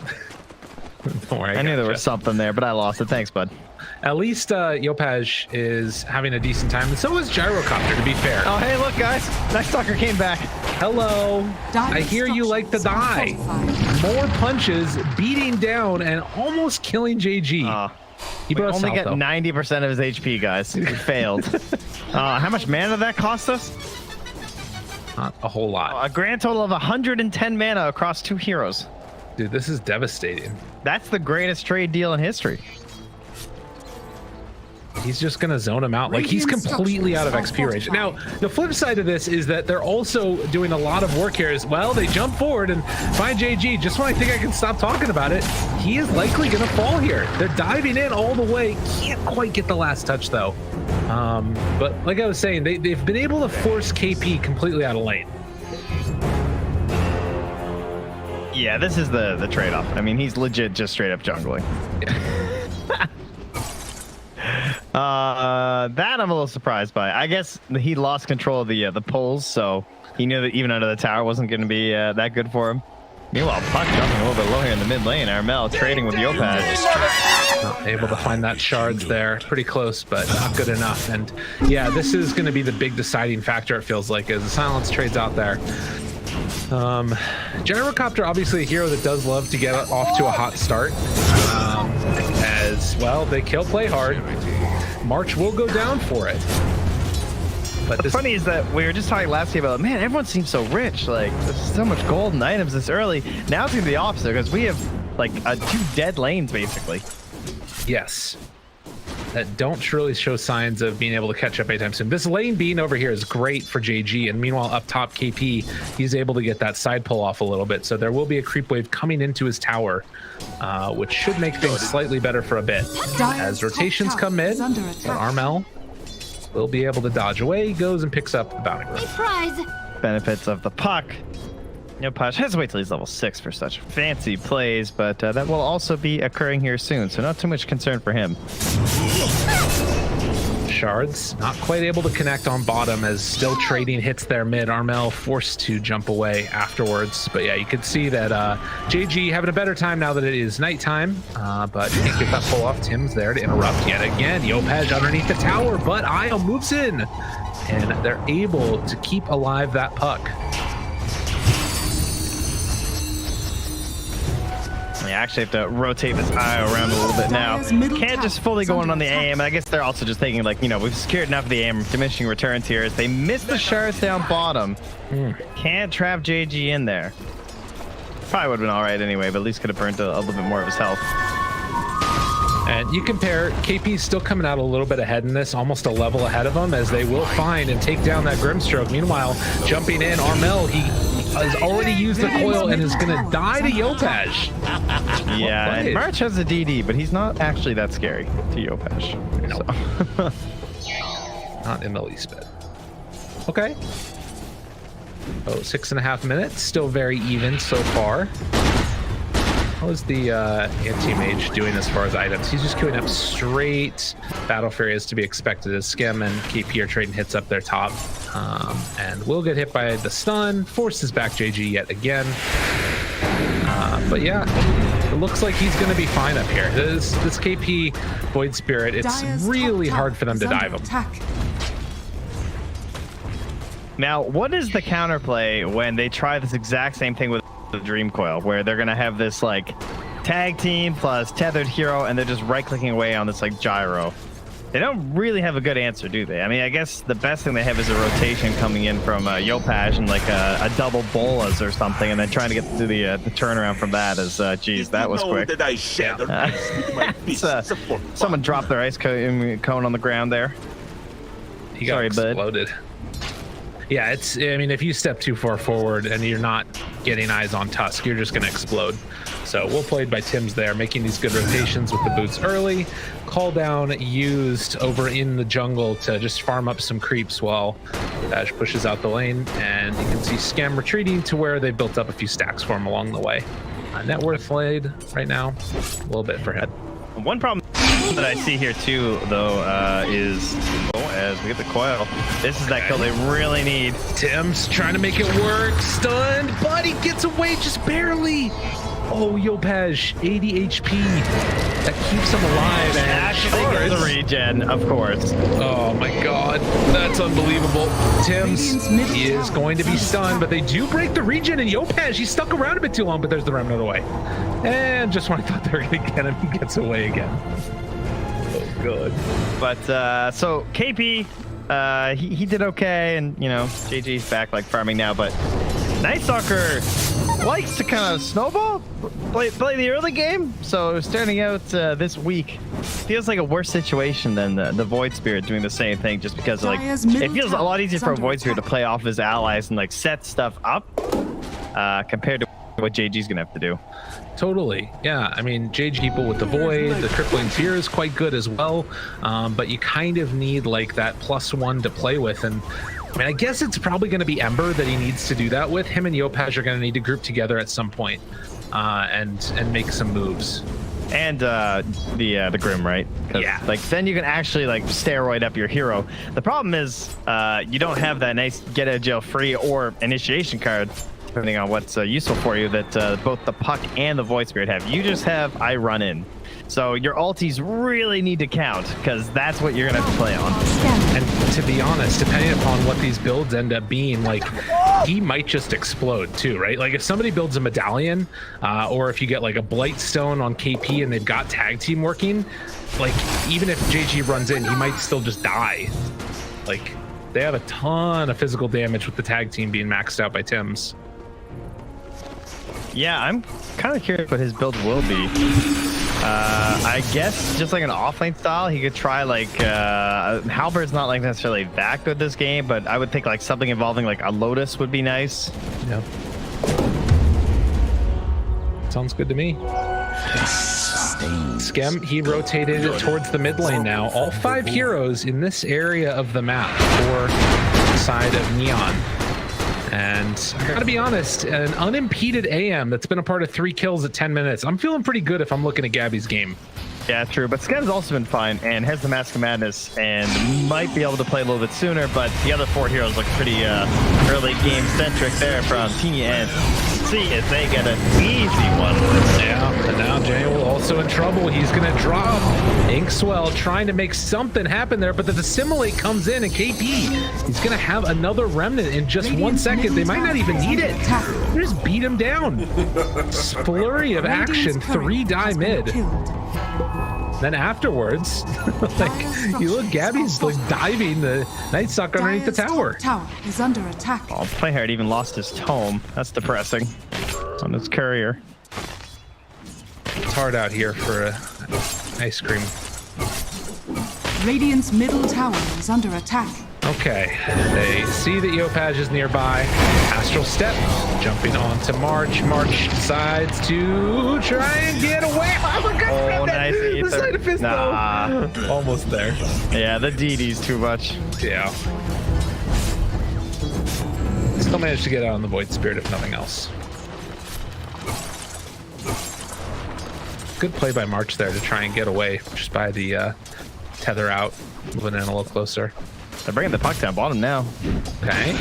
Don't worry, I knew there was something there, but I lost it. Thanks, bud. At least Yopaj is having a decent time, and so is Gyrocopter, to be fair. Oh, hey, look, guys. Night Stalker came back. Hello. I hear you like to die. More punches, beating down, and almost killing JG. He only get 90% of his HP, guys. He failed. How much mana did that cost us? Not a whole lot. A grand total of 110 mana across 2 heroes. Dude, this is devastating. That's the greatest trade deal in history. He's just going to zone him out. Like, he's completely out of XP range. Now, the flip side of this is that they're also doing a lot of work here as well. They jump forward and find JG. Just when I think I can stop talking about it, he is likely going to fall here. They're diving in all the way. Can't quite get the last touch, though. But like I was saying, they've been able to force KP completely out of lane. Yeah, this is the trade-off. I mean, he's legit just straight up jungling. That I'm a little surprised by. I guess he lost control of the pulls, so he knew that even under the tower wasn't going to be that good for him. Meanwhile, Puck jumping a little bit low here in the mid lane. Armel trading with Yopaj. Not able to find that shards there. Pretty close, but not good enough. And yeah, this is going to be the big deciding factor, it feels like, as the silence trades out there. Gyrocopter, obviously a hero that does love to get off to a hot start. As well, they kill play hard. March will go down for it. But what's funny is that we were just talking last game about, man, everyone seems so rich. Like, there's so much gold and items this early. Now it's going to be the opposite because we have like 2 dead lanes basically. Yes. that don't really show signs of being able to catch up anytime soon. This lane being over here is great for JG, and meanwhile up top KP, he's able to get that side pull off a little bit. So there will be a creep wave coming into his tower, which should make things slightly better for a bit. As rotations come mid, but Armel will be able to dodge away. He goes and picks up the bounty. Prize. Benefits of the puck. Pash has to wait till he's level 6 for such fancy plays, but that will also be occurring here soon, so not too much concern for him. Shards not quite able to connect on bottom as still trading hits there mid. Armel forced to jump away afterwards, but yeah, you can see that JG having a better time now that it is nighttime, but can't get that pull off. Tim's there to interrupt yet again. Yopaj underneath the tower, but Io moves in, and they're able to keep alive that puck. I actually have to rotate this IO around a little bit now. Can't just fully go in on the AM. I guess they're also just thinking, like, we've secured enough of the AM diminishing returns here. As they miss the shards down bottom. Can't trap JG in there. Probably would have been all right anyway, but at least could have burnt a little bit more of his health. And you compare, KP's still coming out a little bit ahead in this, almost a level ahead of them, as they will find and take down that Grimstroke. Meanwhile, jumping in, Armel, he has already used the coil and is going to die to Yopaj. Yeah, and March has a DD, but he's not actually that scary to Yopaj. No. So. Not in the least bit. Okay. Oh, 6.5 minutes. Still very even so far. How is the anti-mage doing as far as items? He's just queuing up straight Battle Fury as to be expected, as Skim and KP are trading hits up their top. And will get hit by the stun, forces back JG yet again. But yeah, it looks like he's going to be fine up here. This KP Void Spirit, it's really hard for them to dive him. Now, what is the counterplay when they try this exact same thing with the Dream Coil, where they're gonna have this like tag team plus tethered hero, and they're just right-clicking away on this like gyro? They don't really have a good answer, do they? I mean, I guess the best thing they have is a rotation coming in from Yopaj and like a double bolas or something, and then trying to get to the turnaround from that. As geez, that was quick. Someone dropped their ice cone on the ground there. He got exploded. Yeah, I mean, if you step too far forward and you're not getting eyes on Tusk, you're just going to explode. So well played by Tim's there, making these good rotations with the boots early. Call down used over in the jungle to just farm up some creeps while Dash pushes out the lane. And you can see Scam retreating to where they built up a few stacks for him along the way. Net worth laid right now, a little bit for head. One problem that I see here too, though, is as we get the coil, this is that kill they really need. Tim's trying to make it work, stunned, but he gets away just barely. Oh, Yopaj, 80 HP. That keeps him alive. And actually gets the regen, of course. Oh my god, that's unbelievable. Tim's is going to be stunned, but they do break the regen, and Yopaj, he's stuck around a bit too long, but there's the remnant away. And just when I thought they were going to get him, he gets away again. Oh, good. But, so KP, he did okay, and, JG's back, like, farming now, but Night Stalker likes to kind of snowball, play the early game. So starting out this week feels like a worse situation than the Void Spirit doing the same thing, just because like it feels a lot easier for a Void Spirit to play off his allies and like set stuff up compared to what JG's gonna have to do. Totally, yeah. I mean, JG people with the Void, the Crippling Fear is quite good as well, but you kind of need like that +1 to play with. And I mean, I guess it's probably going to be Ember that he needs to do that with. Him and Yopaj are going to need to group together at some point and make some moves. And the Grim, right? Yeah. Like then you can actually like steroid up your hero. The problem is you don't have that nice get out of jail free or initiation card, depending on what's useful for you, that both the Puck and the Void Spirit have. You just have I run in. So your ultis really need to count, because that's what you're going to have to play on. And to be honest, depending upon what these builds end up being, like, he might just explode too, right? Like if somebody builds a medallion, or if you get like a Blightstone on KP and they've got tag team working, like even if JG runs in, he might still just die. Like they have a ton of physical damage with the tag team being maxed out by Tim's. Yeah, I'm kind of curious what his build will be. I guess just like an offlane style, he could try like Halbert's not like necessarily that good this game, but I would think like something involving like a Lotus would be nice. Yeah. Sounds good to me. Skem, he rotated towards the mid lane now. All 5 heroes in this area of the map for the side of Neon. And I gotta be honest, an unimpeded AM that's been a part of 3 kills at 10 minutes. I'm feeling pretty good if I'm looking at Gabby's game. Yeah, true. But Skem's also been fine and has the Mask of Madness and might be able to play a little bit sooner. But the other 4 heroes look pretty early game centric there from TNC. See if they get an easy one. Yeah, and now Januel also in trouble. He's gonna drop. Inkswell trying to make something happen there, but the Dissimilate comes in and KP, he's gonna have another remnant in just 1 second. They might not even need it. They just beat him down. Flurry of action, 3 die mid. Then afterwards, like you look, Gabby's like diving the Night Stalker underneath the tower. Tower is under attack. Oh, Playhard even lost his tome. That's depressing. On his courier. It's hard out here for ice cream. Radiant's middle tower is under attack. Okay, they see that Yopaj is nearby. Astral Step, jumping on to March. March decides to try and get away. Oh, nice ether. The side of his nah. Almost there. Yeah, the DD's too much. Yeah. Still managed to get out on the Void Spirit, if nothing else. Good play by March there to try and get away just by the tether out, moving in a little closer. They're bringing the puck down bottom now. Okay.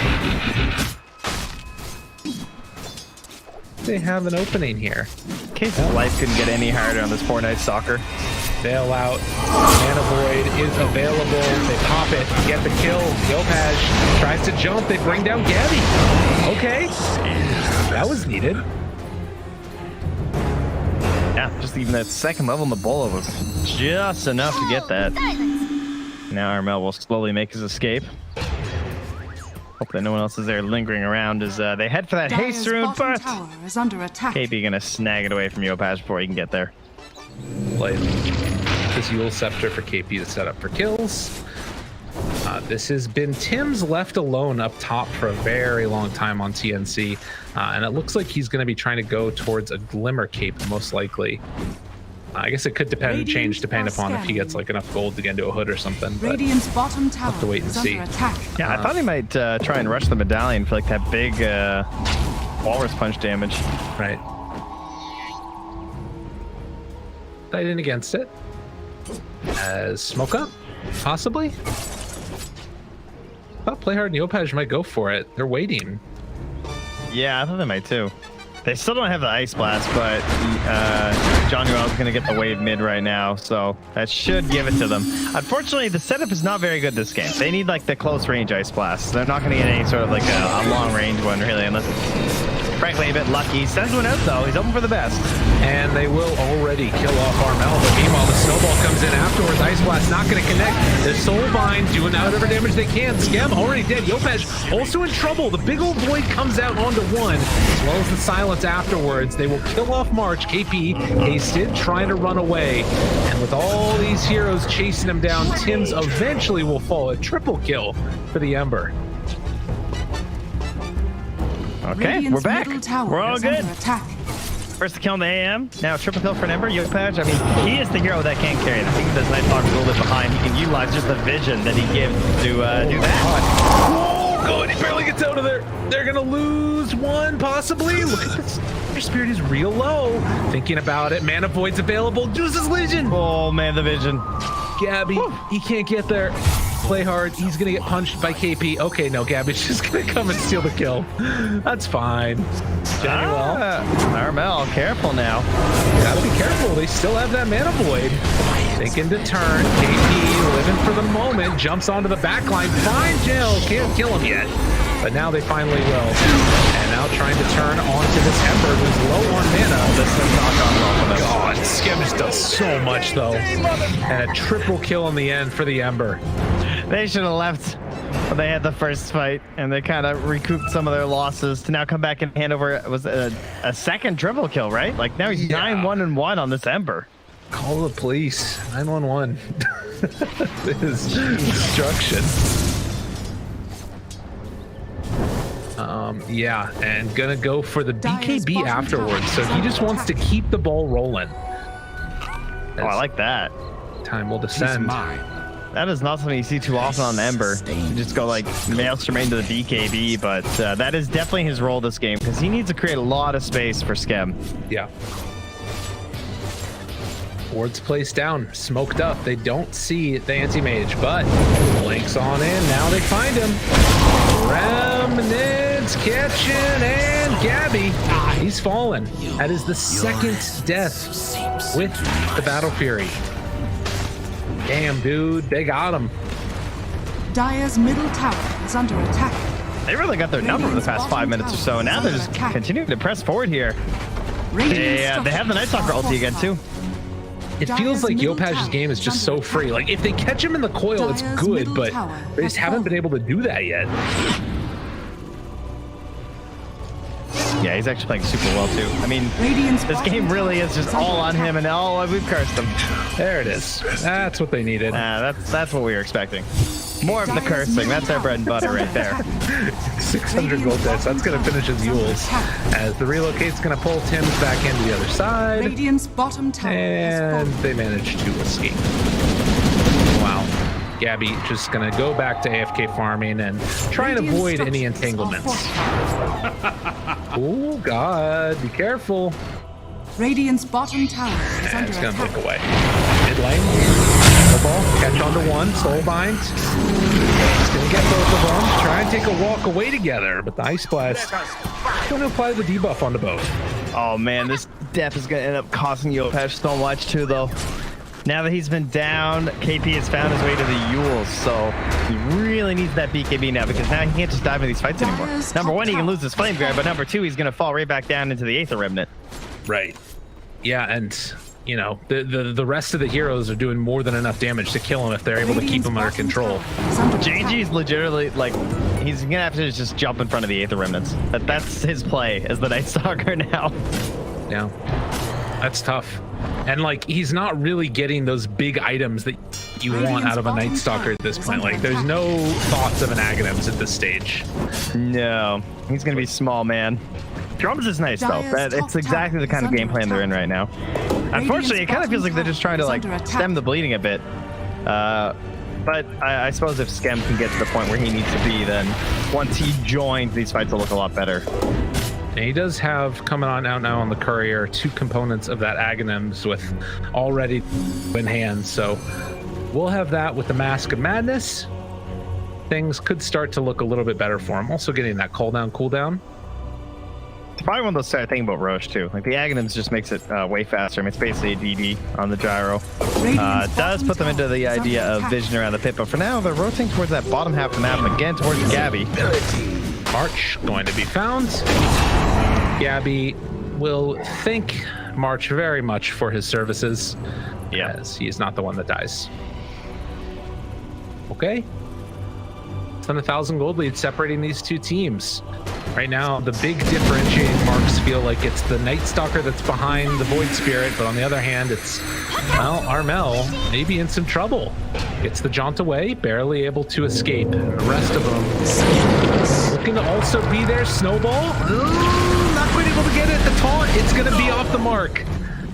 They have an opening here. In case life couldn't get any harder on this poor Night Stalker. Bail out. Mana Void is available. They pop it, get the kill. Yopaj tries to jump. They bring down Gabby. Okay. That was needed. Yeah, just even that second level in the bola was just enough to get that. Now Armel will slowly make his escape. Hope that no one else is there lingering around as they head for that haste rune, but tower is under attack. KP gonna snag it away from Yopaj before he can get there. Play this Yule Scepter for KP to set up for kills. This has been Tim's left alone up top for a very long time on TNC, and it looks like he's going to be trying to go towards a Glimmer Cape, most likely. I guess it could depend, change depending upon if he gets like enough gold to get into a hood or something. But Radiant's bottom tower we'll have to wait and see. Yeah, I thought he might try and rush the medallion for like that big walrus punch damage. Right. Died in against it. As Smoke Up, possibly. I thought Playhard and Yopaj might go for it. They're waiting. Yeah, I thought they might too. They still don't have the Ice Blast, but John Newell's going to get the wave mid right now, so that should give it to them. Unfortunately, the setup is not very good this game. They need like the close range Ice Blast. They're not going to get any sort of like a long range one really, unless it's frankly a bit lucky. Sends one out though. He's hoping for the best. And they will already kill off Armel, but meanwhile the snowball comes in afterwards. Ice Blast not going to connect. The Soulbind doing whatever damage they can. Skem already dead. Yopaj also in trouble. The big old void comes out onto one, as well as the silence afterwards. They will kill off March. KP hasted, trying to run away. And with all these heroes chasing him down, Tim's eventually will fall. A triple kill for the Ember. Okay, we're back. We're all good. Attack. First kill in the AM, now triple kill for an Ember. Yopaj, I mean, he is the hero that can carry it. I think if this Night Stalker is a little bit behind, he can utilize just the vision that he gives to do that. Oh, God, he barely gets out of there. They're going to lose one, possibly. Look at this. Their spirit is real low. Thinking about it, Mana Void's available. Deuce's Legion. Oh, man, the vision. Gabby, he can't get there. Play hard. He's going to get punched by KP. Okay, no, Gabby's just going to come and steal the kill. That's fine. Armel, careful now. Gotta be careful. They still have that Mana Void. Thinking to turn. KP living for the moment. Jumps onto the back line. Finds Jill. Can't kill him yet. But now they finally will. And now trying to turn onto this Ember who's low on mana. This has not gone well for them. God, Skem just does so much though. And a triple kill in the end for the Ember. They should have left when they had the first fight, and they kind of recouped some of their losses to now come back and hand over. It was a second triple kill, right? Like now he's 9-1-1 on this Ember. Call the police. 911. This is destruction. Yeah, and gonna go for the BKB afterwards. So he just wants to keep the ball rolling. Oh, I like that. Time will descend. That is not something you see too often on Ember. You just go like Maelstrom into the BKB, but that is definitely his role this game because he needs to create a lot of space for Skem. Yeah. Ward's placed down, smoked up. They don't see the anti-mage, but blinks on in. Now they find him. Remnants catching, and Gabby, he's fallen. That is the second death with the Battle Fury. Damn, dude, they got him. Dire's middle tower is under attack. They really got their number for the past 5 minutes or so, and now they're just continuing to press forward here. They have the Night Stalker ulti again, too. It feels like Yopaj's game is just so free. Like, if they catch him in the coil, it's good, but they just haven't been able to do that yet. Yeah, he's actually playing super well, too. I mean, this game really is just all on him, and we've cursed him. There it is. That's what they needed. That's what we were expecting. More of the cursing. That's our bread and butter right there. 600 gold deaths. That's going to finish his Yules. As the relocate's going to pull Tim's back into the other side. Radiant's bottom tower and they manage to escape. Wow. Gabby just going to go back to AFK farming and try and avoid any entanglements. Oh, God. Be careful. Radiant's bottom tower is under It's going to attack. look away. Mid lane. Ball, catch onto one, soul bind. He's gonna get both of them. Try and take a walk away together, but the Ice Blast is going to apply the debuff onto both. Oh man, this death is gonna end up costing Yopaj so much too, though. Now that he's been down, KP has found his way to the Yules, so he really needs that BKB now because now he can't just dive into these fights anymore. Number one, he can lose his Flame Guard, but number two, he's gonna fall right back down into the Aether Remnant. Right. Yeah, and you know, the rest of the heroes are doing more than enough damage to kill him if they're able to keep him under control. JG's legitimately, like, he's gonna have to just jump in front of the Aether Remnants. That's his play as the Night Stalker now. Yeah, that's tough. And like, he's not really getting those big items that you want out of a Night Stalker at this point. Like, there's no thoughts of an Aghanims at this stage. No, he's gonna be small, man. Drums is nice though. It's exactly the kind of game plan they're in right now. Unfortunately, it kind of feels like they're just trying to like stem the bleeding a bit. But I suppose if Skem can get to the point where he needs to be, then once he joins, these fights will look a lot better. And he does have coming on out now on the courier 2 components of that Aghanims with already in hand. So we'll have that with the Mask of Madness. Things could start to look a little bit better for him. Also getting that cooldown. It's probably one of those sad things about Roche too. Like the Aghanims just makes it way faster. I mean, it's basically a DD on the gyro. It does put them into the idea of vision around the pit, but for now they're rotating towards that bottom half of the map, again towards Gabby. March going to be found. Gabby will thank March very much for his services. Yeah, as he is not the one that dies. Okay. It's been 1,000 gold lead separating these two teams. Right now, the big differentiating marks feel like it's the Night Stalker that's behind the Void Spirit, but on the other hand, it's, well, Armel maybe in some trouble. Gets the jaunt away, barely able to escape. And the rest of them looking to also be there. Snowball, not quite able to get it. The taunt, it's going to be off the mark.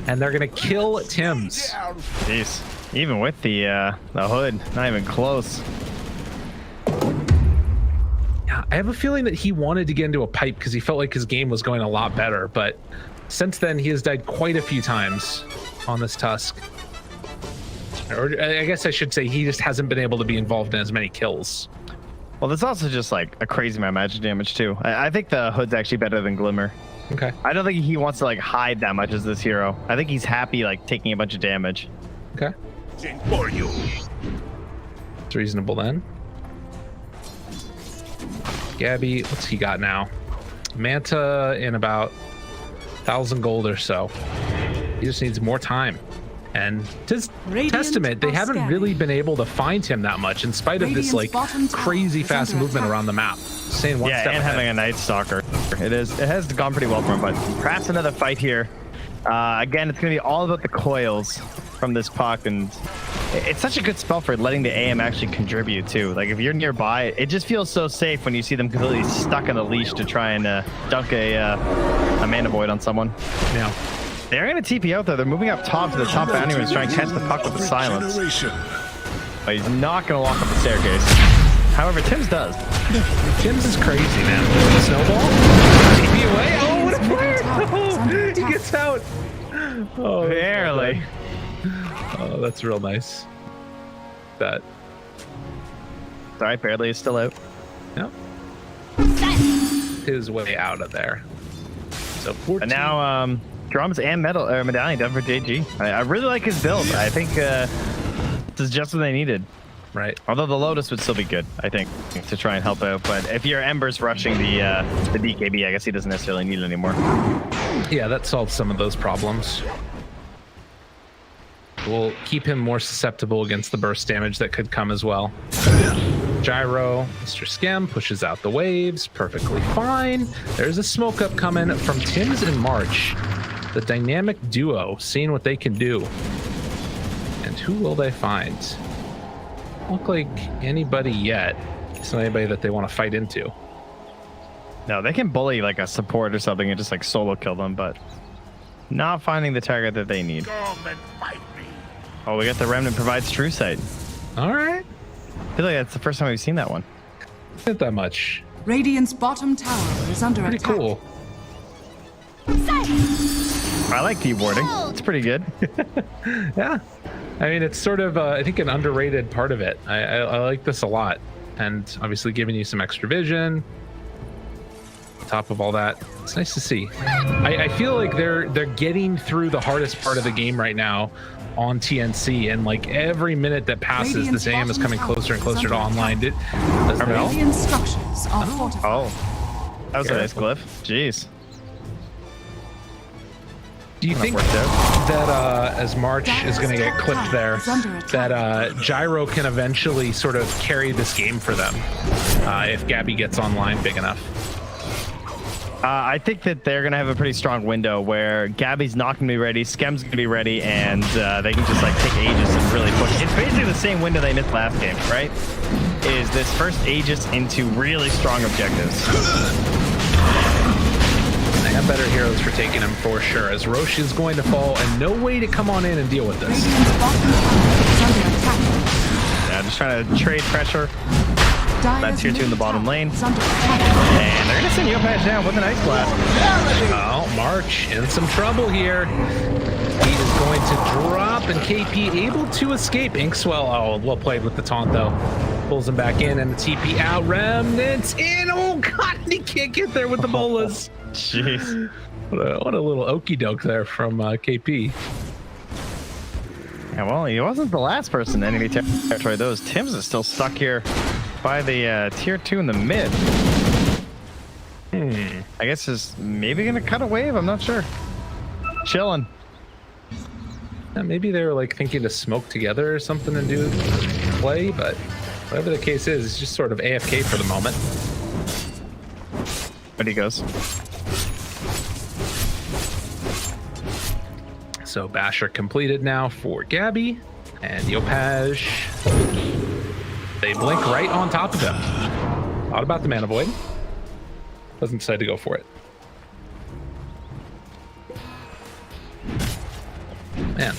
And they're going to kill Tim's. Jeez, even with the hood, not even close. I have a feeling that he wanted to get into a pipe because he felt like his game was going a lot better, but since then he has died quite a few times on this Tusk. Or I guess I should say he just hasn't been able to be involved in as many kills. Well, there's also just like a crazy amount of magic damage too. I think the hood's actually better than Glimmer. Okay. I don't think he wants to like hide that much as this hero. I think he's happy like taking a bunch of damage. Okay. For you. It's reasonable then. Gabby, what's he got now? Manta in about 1,000 gold or so. He just needs more time. And to testament, they haven't really been able to find him that much in spite of this like crazy fast movement around the map. Staying one step and ahead. having a Night Stalker. It has gone pretty well for him, but perhaps another fight here. Again, it's going to be all about the coils. from this puck, and it's such a good spell for letting the AM actually contribute too. Like if you're nearby, it just feels so safe when you see them completely stuck on the leash to try and dunk a mana void on someone. Yeah. They're going to TP out there. They're moving up top to the top boundary and trying to catch the puck with the silence. But he's not going to walk up the staircase. However, Tim's does. Tim's is crazy, man. Snowball? TP away? Oh, what a player! Oh, he gets out. Oh, barely. Oh, that's real nice. That. Sorry, barely is still out. Yep. His way out of there. So 14. And now, drums and medallion done for JG. I really like his build. I think this is just what they needed. Right. Although the Lotus would still be good, I think, to try and help out. But if your Ember's rushing the DKB, I guess he doesn't necessarily need it anymore. Yeah, that solves some of those problems. We'll keep him more susceptible against the burst damage that could come as well. Gyro, Mr. Scam pushes out the waves, perfectly fine. There's a smoke up coming from Tims and March. The dynamic duo, seeing what they can do. And who will they find? Look like anybody yet. It's not anybody that they want to fight into. No, they can bully like a support or something and just like solo kill them, but not finding the target that they need. Come and fight me. Oh, we got the Remnant provides True Sight. All right. I feel like that's the first time we've seen that one. Not that much. Radiant's bottom tower is under Pretty attack. cool. I like keyboarding. It's pretty good. Yeah. I mean, it's sort of, I think, an underrated part of it. I like this a lot. And obviously giving you some extra vision. On top of all that, it's nice to see. I feel like they're getting through the hardest part of the game right now on TNC, and like every minute that passes, this AM is coming closer and closer to online. Radiant structures are fortified. Oh, that was a nice glyph. Jeez. Do you think that as March is going to get clipped there, that Gyro can eventually sort of carry this game for them if Gabby gets online big enough? I think that they're going to have a pretty strong window where Gabby's not going to be ready, Skem's going to be ready, and they can just like take Aegis and really push. It's basically the same window they missed last game, right? Is this first Aegis into really strong objectives. They have better heroes for taking him for sure, as Roche is going to fall and no way to come on in and deal with this. Yeah, just trying to trade pressure. That tier 2 in the bottom lane. And they're going to send Yopaj down with an Ice Blast. Oh, March in some trouble here. He is going to drop, and KP able to escape. Inkswell, oh, well played with the taunt though. Pulls him back in, and the TP out. Remnants in. Oh god, he can't get there with the bolas. Jeez. What a little okie doke there from KP. Yeah, well, he wasn't the last person in enemy territory. Those Tims is still stuck here by the tier 2 in the mid. I guess is maybe gonna cut a wave. I'm not sure. Chilling. Yeah, maybe they were like thinking to smoke together or something and do play, but whatever the case is, it's just sort of AFK for the moment. But he goes. So Basher completed now for Gabby and Yopaj. They blink right on top of him. Thought about the mana void. Doesn't decide to go for it. Man,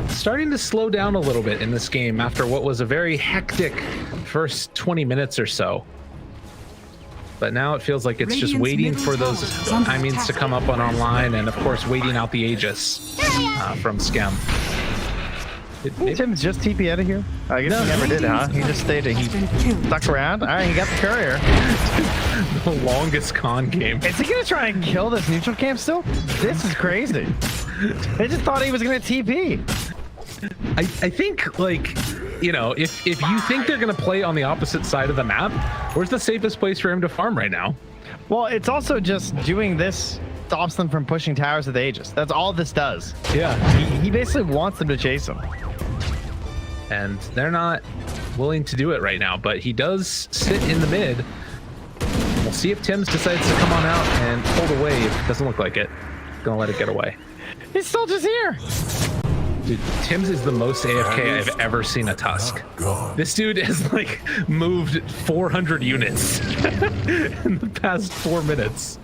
starting to slow down a little bit in this game after what was a very hectic first 20 minutes or so. But now it feels like it's just waiting for those timings to come up on online, and of course waiting out the Aegis from Scam. Did Tim's just TP out of here? I guess he never did, huh? He just stayed. He stuck around. All right, he got the courier. The longest con game. Is he gonna try and kill this neutral camp still? This is crazy. They just thought he was gonna TP. I think, like, you know, if you think they're gonna play on the opposite side of the map, where's the safest place for him to farm right now? Well, it's also just doing this stops them from pushing towers with Aegis. That's all this does. Yeah. He basically wants them to chase him. And they're not willing to do it right now, but he does sit in the mid. We'll see if Tims decides to come on out and pull the wave. Doesn't look like it. Gonna let it get away. He's still just here. Dude, Tim's is the most AFK I've ever seen a Tusk. This dude has like moved 400 units in the past 4 minutes.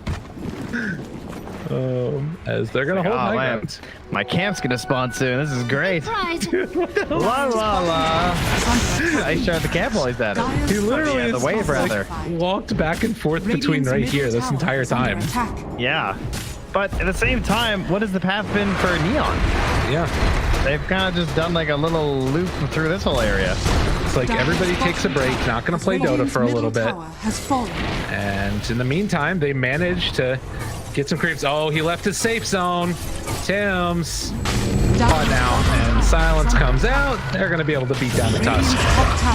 As they're gonna hold high ground. My camp's gonna spawn soon. This is great. Surprise. La la la. I shot the camp while he's at it. He literally the wave rather. walked back and forth between right here this entire time. Yeah. But at the same time, what has the path been for Neon? Yeah. They've kind of just done like a little loop through this whole area. It's like everybody takes a break, not going to play Dota for a little bit. And in the meantime, they managed to get some creeps. Oh, he left his safe zone. Tim's caught now, and Silence comes out. They're going to be able to beat down the Tusk.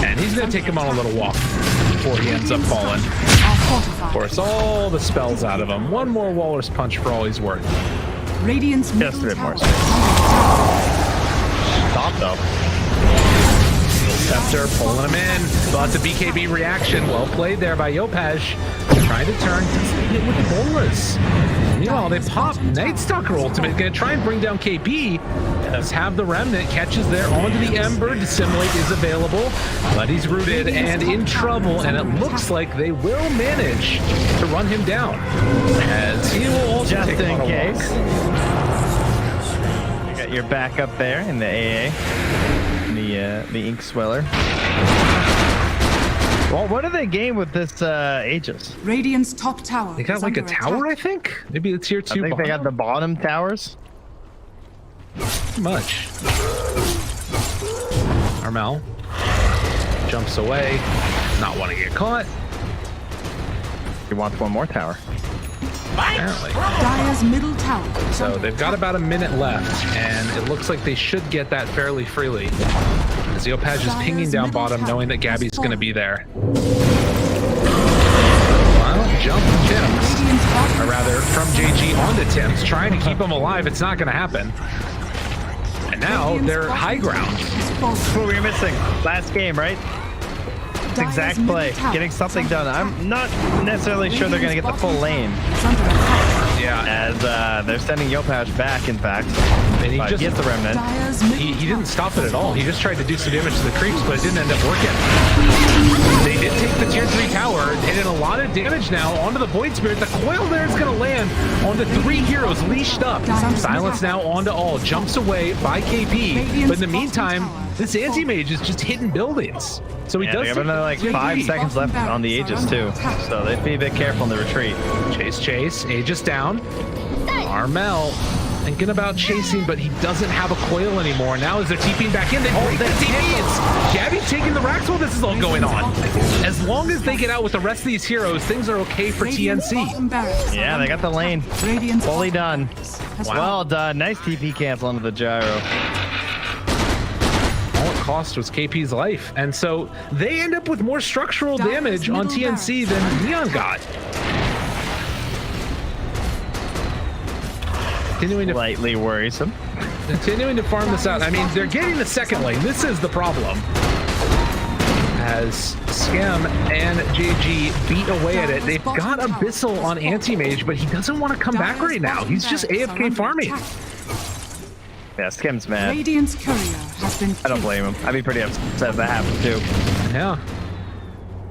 And he's going to take him on a little walk before he ends up falling. Force all the spells out of him. One more Walrus Punch for all he's worth. Radiant's Just a bit more. Stop though. Scepter pulling him in. Lots of BKB reaction. Well played there by Yopaj. Trying to turn. Doesn't hit with the bolas. Meanwhile, they pop Night Stalker ultimate. Gonna try and bring down KP. Does have the remnant. Catches there onto the Ember. Dissimulate is available. But he's rooted and in trouble. And it looks like they will manage to run him down. As he will also Just take in on a case. walk. You got your backup there in the AA. The Ink Sweller. Well, what do they gain with this Aegis? Radiant's top tower. They got like a tower, I think? Maybe the tier 2 I think bottom? they got the bottom towers. Too much. Armel jumps away, not want to get caught. He wants one more tower. Apparently. Dire's middle tower. So they've got about a minute left, and it looks like they should get that fairly freely. As Yopaj is pinging down bottom, knowing that Gabby's going to be there. Well, jump from Tim's, or rather from JG onto Tim's, trying to keep him alive. It's not going to happen. And now they're high ground. That's what we were missing last game, right? It's exact play, getting something done. I'm not necessarily sure they're going to get the full lane. Yeah. As they're sending Yopaj back, in fact. And he just gets the remnant. He didn't stop it at all. He just tried to do some damage to the creeps, but it didn't end up working. They did take the tier 3 tower, hitting a lot of damage now onto the Void Spirit. The coil there is going to land onto 3 heroes leashed up. Silence now onto all. Jumps away by KP. But in the meantime, this anti-mage is just hitting buildings. So he does. They have another like 5 seconds left on the Aegis too. So they'd be a bit careful in the retreat. Chase. Aegis down. Armel thinking about chasing, but he doesn't have a coil anymore. Now as they're TPing back in, they break the TPs. Gabby's taking the racks while this is all going on. As long as they get out with the rest of these heroes, things are okay for TNC. Yeah, they got the lane. Fully done. Well done. Nice TP cancel onto the gyro. All it cost was KP's life. And so they end up with more structural damage on TNC than Neon got. Continuing to slightly worrisome. Continuing to farm this out. I mean, they're getting the second lane. This is the problem. As Scam and JG beat away at it, they've got Abyssal on Anti-Mage, but he doesn't want to come back right now. He's just AFK farming. Yeah, Skim's mad. Radiant's courier has been I don't blame him. I'd be pretty upset if that happened too. Yeah.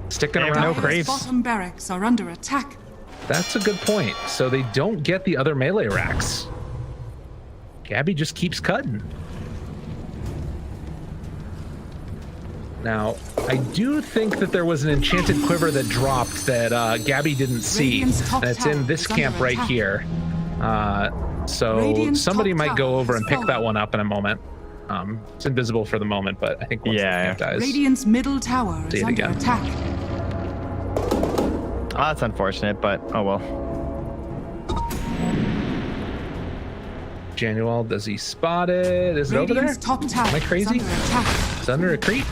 Sticking around. No creeps. Bottom barracks are under attack. That's a good point. So they don't get the other melee racks. Gabby just keeps cutting. Now, I do think that there was an enchanted quiver that dropped that Gabby didn't see. And it's in this camp right here. So somebody might go over and pick that one up in a moment. It's invisible for the moment, but I think once the camp dies. Radiant's middle tower is under attack. Oh, that's unfortunate, but oh well. Januel, does he spot it? Is it over there? Top tower Am I crazy? It's under a creep?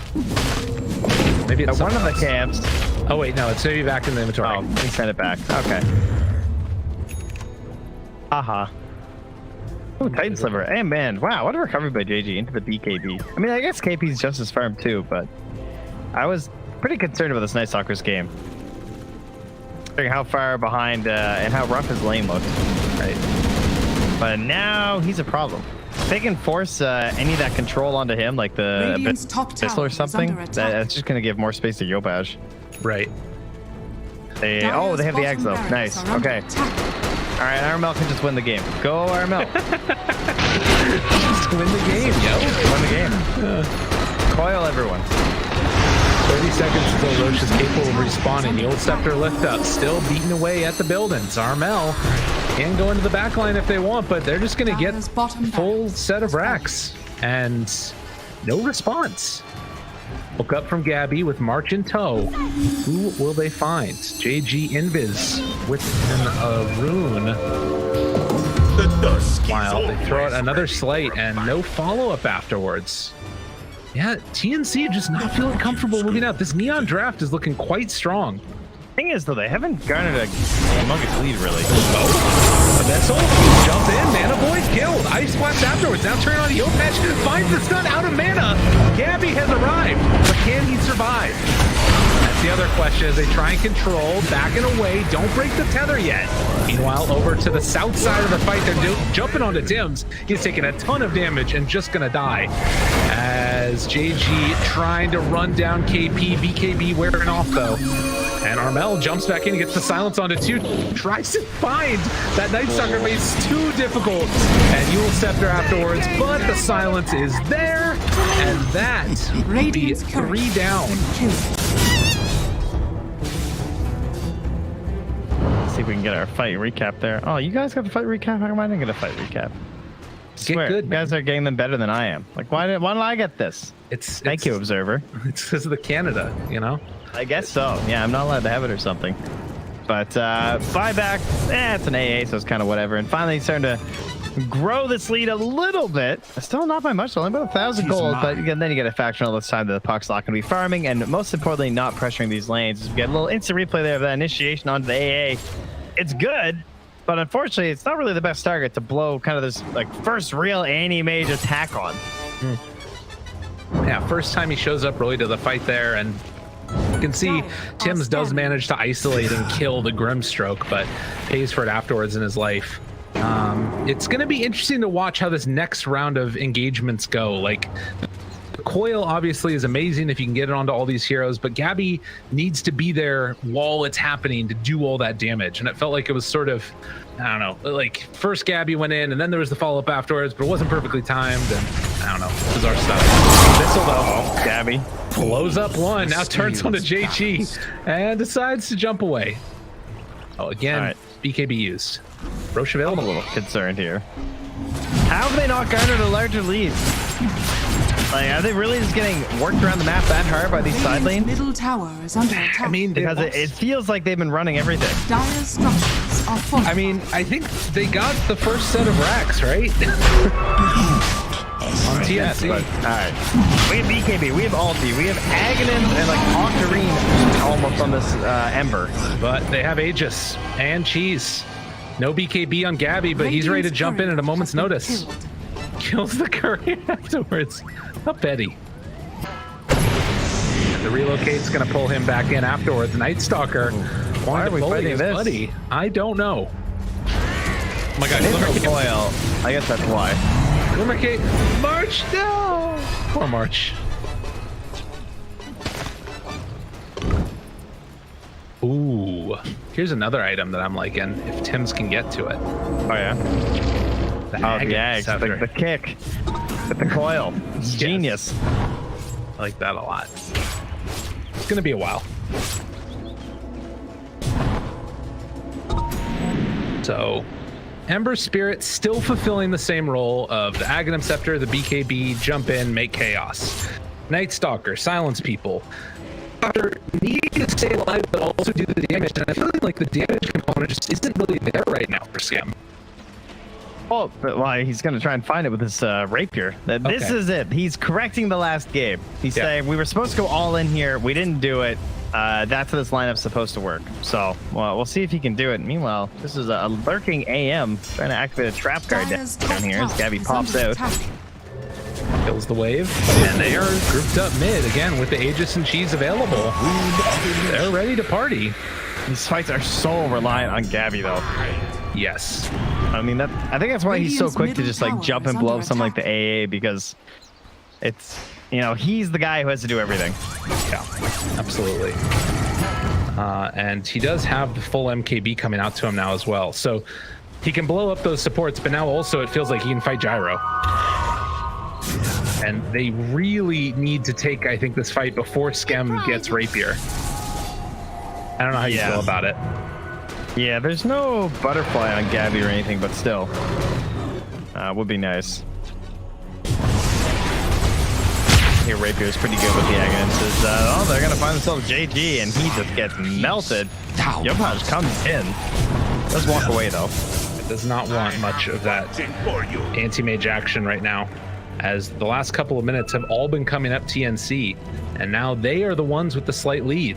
Maybe it's one of the camps. Oh wait, no, it's maybe back in the inventory. Oh, he sent it back. Okay. Aha. Oh, Titan Sliver. Hey man, wow, what a recovery by JG into the BKB. I mean, I guess KP's just as farm too, but I was pretty concerned about this Night Stalker's game. How far behind and how rough his lane looked, right? But now he's a problem. If they can force any of that control onto him, like the Radiant's top pistol tower or is something, under attack. that's just going to give more space to Yopaj. Right. They Dyer's have the eggs though. bottom Nice. barracks are under Okay. attack. All right, Armel can just win the game. Go Armel. Just win the game, yo. Win the game. Coil everyone. 30 seconds until Roche is capable of respawning. The old Scepter lift up, still beating away at the buildings. Armel can go into the back line if they want, but they're just going to get Dyer's bottom full barracks set of racks and no response. Look up from Gabby with March in tow. Who will they find? JG Invis with a rune. Wow, they throw out another slate and no follow-up afterwards. Yeah, TNC just not feeling comfortable moving out. This Neon draft is looking quite strong. Thing is, though, they haven't garnered a humongous lead, really. The vessel, jump in, Mana Boy killed. Ice Blast afterwards. Now turn on Yopaj, finds the stun out of mana. Gabby has arrived, but can he survive? That's the other question as they try and control, backing away, don't break the tether yet. Meanwhile, over to the south side of the fight, they're jumping onto Tim's. He's taking a ton of damage and just gonna die. As JG trying to run down KP, BKB wearing off though. And Armel jumps back in and gets the silence onto 2. Tries to find that Night Stalker, but it's too difficult. And Yule Scepter afterwards, but the silence is there. And that will be 3 down. Let's see if we can get our fight recap there. Oh, you guys got the fight recap? How come I didn't get a fight recap? Swear, good, you guys are getting them better than I am. Like, why don't I get this? Thank you, Observer. It's because of the Canada, you know? I guess so. Yeah, I'm not allowed to have it or something. But buyback, it's an AA, so it's kind of whatever. And finally, he's starting to grow this lead a little bit. Still not by much, only about 1,000 gold. But then you get a faction all this time that the puck's not going to be farming, and most importantly, not pressuring these lanes. You get a little instant replay there of that initiation onto the AA. It's good, but unfortunately, it's not really the best target to blow kind of this like first real anti-mage attack on. Yeah, first time he shows up really to the fight there, and you can see Tim's does manage to isolate and kill the Grimstroke, but pays for it afterwards in his life. It's going to be interesting to watch how this next round of engagements go. Like, the coil obviously is amazing if you can get it onto all these heroes, but Gabby needs to be there while it's happening to do all that damage. And it felt like it was sort of, I don't know, like first Gabby went in and then there was the follow-up afterwards, but it wasn't perfectly timed. And I don't know, bizarre stuff. This'll though, Gabby blows up one, now turns onto JG and decides to jump away. Oh, again, BKB used. Roche available. I'm a little concerned here. How have they not garnered a larger lead? Like, are they really just getting worked around the map that hard by these side lanes? Middle tower is under attack. I mean, because it feels like they've been running everything. Dyer's structures are fortified. I mean, I think they got the first set of racks, right? On TNC. Yes, but, all right. We have BKB, we have Ulti, we have Aghanim and like Octarine almost on this Ember. But they have Aegis and Cheese. No BKB on Gabby, but he's ready to jump in at a moment's notice. Kills the curry afterwards. Not Betty. The relocate's going to pull him back in afterwards. Night Stalker wanted to bully his buddy. I don't know. Oh my god, Foil. I guess that's why. Glimmercate. March, no! Poor March. Ooh. Here's another item that I'm liking, if Tim's can get to it. Oh, yeah? The kick. With the coil. It's genius. I like that a lot. It's going to be a while. So, Ember Spirit still fulfilling the same role of the Aghanim Scepter, the BKB, jump in, make chaos. Night Stalker, silence people. Doctor needing to stay alive, but also do the damage. And I feel like the damage component just isn't really there right now for Scam. Oh, but why he's going to try and find it with his rapier. This is it. He's correcting the last game. He's saying we were supposed to go all in here. We didn't do it. That's how this lineup's supposed to work. So, well, we'll see if he can do it. Meanwhile, this is a lurking AM trying to activate a trap guard down here as Gabby pops out. Kills the wave, and they are grouped up mid again with the Aegis and Cheese available. They're ready to party. These fights are so reliant on Gabby, though. Yes. I mean, I think that's why he's so Radiant's quick to middle just like tower jump is and blow up under something like the attack. AA, because it's, you know, he's the guy who has to do everything. Yeah, absolutely. And he does have the full MKB coming out to him now as well. So he can blow up those supports, but now also it feels like he can fight Gyro. And they really need to take, I think, this fight before Skem gets Rapier. I don't know how you feel about it. Yeah, there's no butterfly on Gabby or anything, but still. Would be nice. Here, Rapier's pretty good with the Aghanim's. Oh, they're going to find themselves JG, and he just gets melted. Yopaj comes in. Does walk away, though. It does not want much of that anti-mage action right now, as the last couple of minutes have all been coming up TNC, and now they are the ones with the slight lead.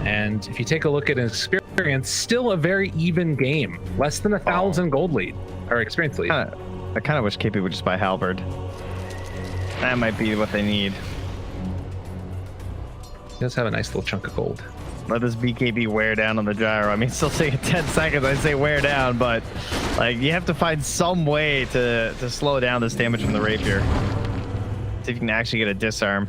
And if you take a look at an experience, still a very even game. Less than 1,000 gold lead, or experience lead. I kind of wish KP would just buy Halberd. That might be what they need. He does have a nice little chunk of gold. Let this BKB wear down on the gyro. I mean, still taking 10 seconds, I'd say wear down, but like you have to find some way to slow down this damage from the Rapier. See if you can actually get a disarm.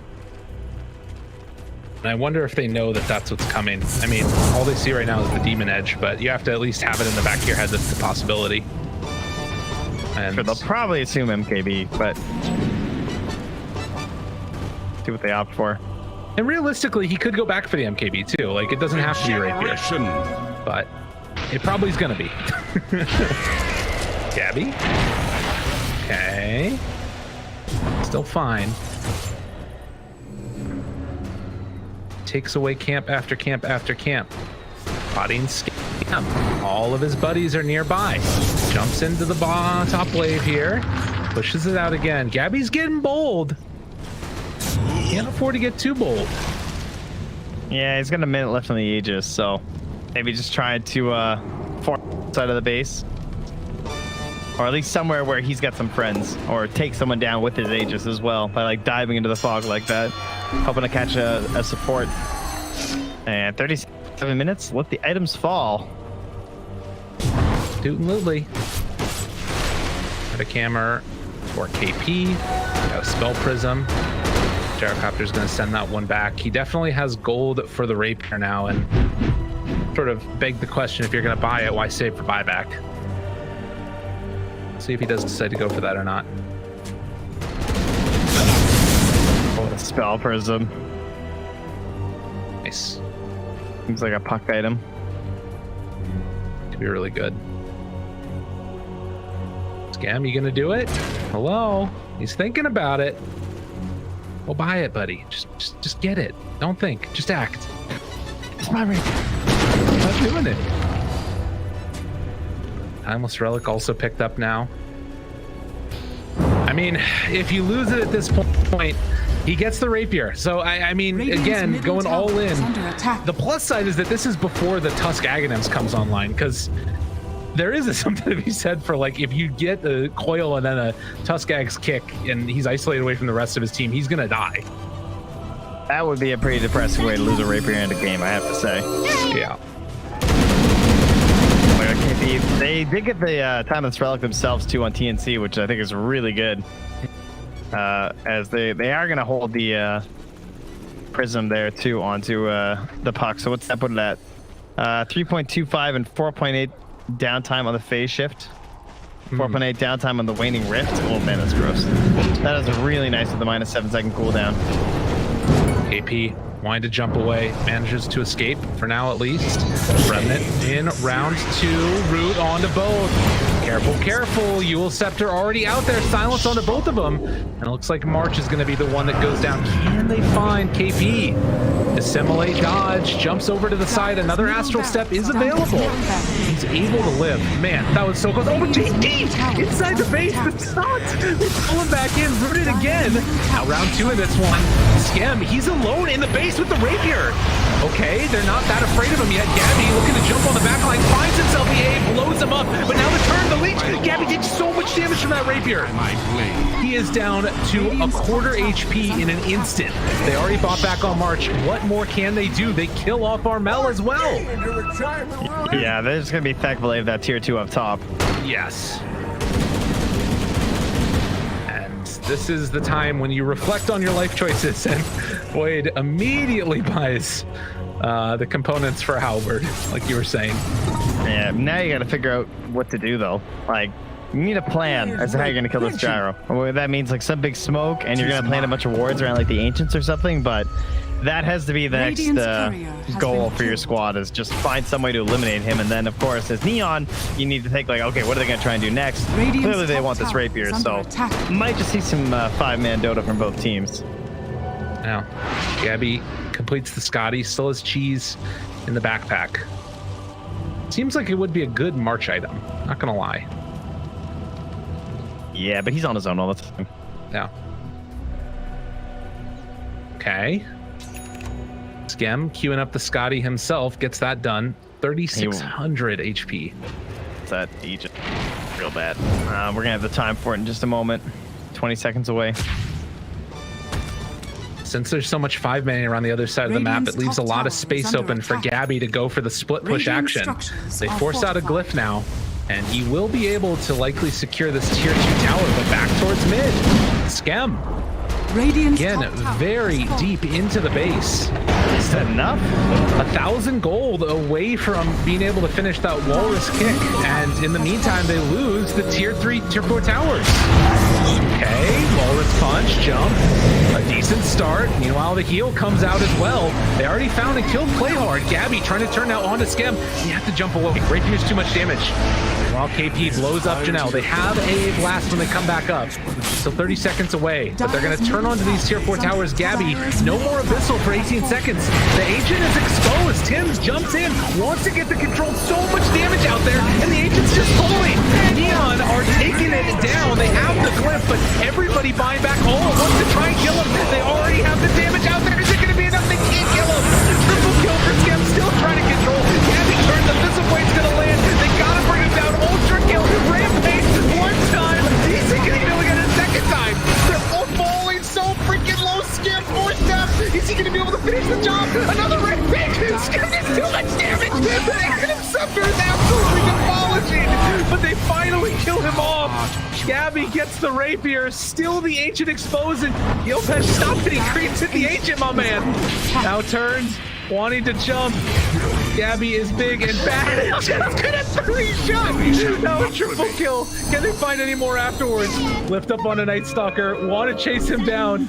And I wonder if they know that that's what's coming. I mean, all they see right now is the Demon Edge, but you have to at least have it in the back of your head that it's a possibility. And Sure, they'll probably assume MKB, but see what they opt for. And realistically, he could go back for the MKB too. Like, it doesn't have to be Rapier, but it probably is going to be. Gabby. Okay. Still fine. Takes away camp after camp after camp. Spotting Scam. All of his buddies are nearby. Jumps into the top wave here. Pushes it out again. Gabby's getting bold. Can't afford to get too bold. Yeah, he's got a minute left on the Aegis, so maybe just try to form side of the base. Or at least somewhere where he's got some friends. Or take someone down with his Aegis as well by like diving into the fog like that. Hoping to catch a support. And 37 minutes, let the items fall. Doot and Lily. Got a camera for KP. Got a spell prism. Gyrocopter's going to send that one back. He definitely has gold for the Rapier now, and sort of beg the question, if you're going to buy it, why save for buyback? See if he does decide to go for that or not. Oh, the spell prism. Nice. Seems like a puck item. Could be really good. Scam, you gonna do it? Hello? He's thinking about it. Well, buy it, buddy. Just get it. Don't think. Just act. It's my Rapier. I'm not doing it. Timeless Relic also picked up now. I mean, if you lose it at this point, he gets the Rapier. So, I mean, Radiant's again, middle going all tower in. is under attack. The plus side is that this is before the Tusk Aghanims comes online, because there is something to be said for, like, if you get a coil and then a Tusk Agh's kick and he's isolated away from the rest of his team, he's going to die. That would be a pretty depressing way to lose a Rapier in a game, I have to say. Yeah. They did get the Timeless Relic themselves too on TNC, which I think is really good. As they are going to hold the prism there too onto the puck. So what's that put it at? 3.25 and 4.8 downtime on the phase shift. 4.8 downtime on the waning rift. Oh man, that's gross. That is really nice with the minus 7 second cooldown. AP wanting to jump away, manages to escape for now at least. Remnant in round 2, root onto both. Careful, careful. Yule Scepter already out there. Silence onto both of them. And it looks like March is going to be the one that goes down. Can they find KP? Assimilate, dodge, jumps over to the side. Another Astral Step is available. He's able to live. Man, that was so close. Oh, but JD inside the base. The taunt. They pull him back in. Rooted again. Now round 2 in this one. Skem, he's alone in the base with the Rapier. Okay, they're not that afraid of him yet. Gabby looking to jump on the back line, finds himself the A, blows him up. But now the turn, the leech. Gabby did so much damage from that Rapier. He is down to a quarter HP in an instant. They already bought back on March. What more can they do? They kill off Armel as well. Yeah, they're just going to be thankful they have that tier 2 up top. Yes. This is the time when you reflect on your life choices, and Boyd immediately buys the components for Halberd, like you were saying. Yeah, now you got to figure out what to do, though. Like, you need a plan as to how you're going to kill this gyro. Well, that means like some big smoke, and you're going to plant a bunch of wards around like the Ancients or something, but that has to be the next goal for your squad, is just find some way to eliminate him. And then, of course, as Neon, you need to think like, okay, what are they going to try and do next? Clearly, they want this rapier, so might just see some 5-man Dota from both teams. Now, Gabby completes the Scotty, still has cheese in the backpack. Seems like it would be a good March item, not going to lie. Yeah, but he's on his own all the time. Yeah. Okay. Skem queuing up the Scotty himself, gets that done. 3,600 HP. That Egypt real bad. We're gonna have the time for it in just a moment. 20 seconds away. Since there's so much 5-man around the other side of the map, it leaves a lot of space open for Gabby to go for the split push action. They force out a glyph now, and he will be able to likely secure this tier 2 tower, but back towards mid. Skem. Again, very deep into the base. Is that enough? 1,000 gold away from being able to finish that walrus kick, and in the meantime, they lose the tier 3, tier 4 towers. Okay, walrus punch, jump, a decent start. Meanwhile, the heal comes out as well. They already found and killed Play Hard. Gabby trying to turn now onto Skem. You have to jump away. Rapier's too much damage. While KP blows up Janelle, they have a blast when they come back up. So 30 seconds away, but they're going to turn onto these tier 4 towers. Gabby, no more Abyssal for 18 seconds. The Ancient is exposed. Tim's jumps in, wants to get the control. So much damage out there, and the Ancient's just pulling. Neon are taking it down. They have the glyph, but everybody buying back all wants to try and kill him. They already have the damage out there. Is it going to be enough? They can't kill him. Triple kill for Skem, still trying to control. Gabby turns, the Abyssal Blade's going to land. They got to bring him down. Ultra kill, Rampage, one time. He's going to kill again a second time. They're all falling so freaking low. Skem forced up. Is he going to be able to finish the job? Another Rampage. Skem did too much damage. The Ancient Scepter is absolutely demolishing, but they finally kill him off. Gabby gets the rapier, still the Ancient exposed, and Yopesh stops it. He creeps at the Ancient, my man. Now turns, wanting to jump. Gabby is big and bad. Just gonna 3-shot. Now a triple kill. Can they find any more afterwards? Lift up on a Night Stalker. Want to chase him down.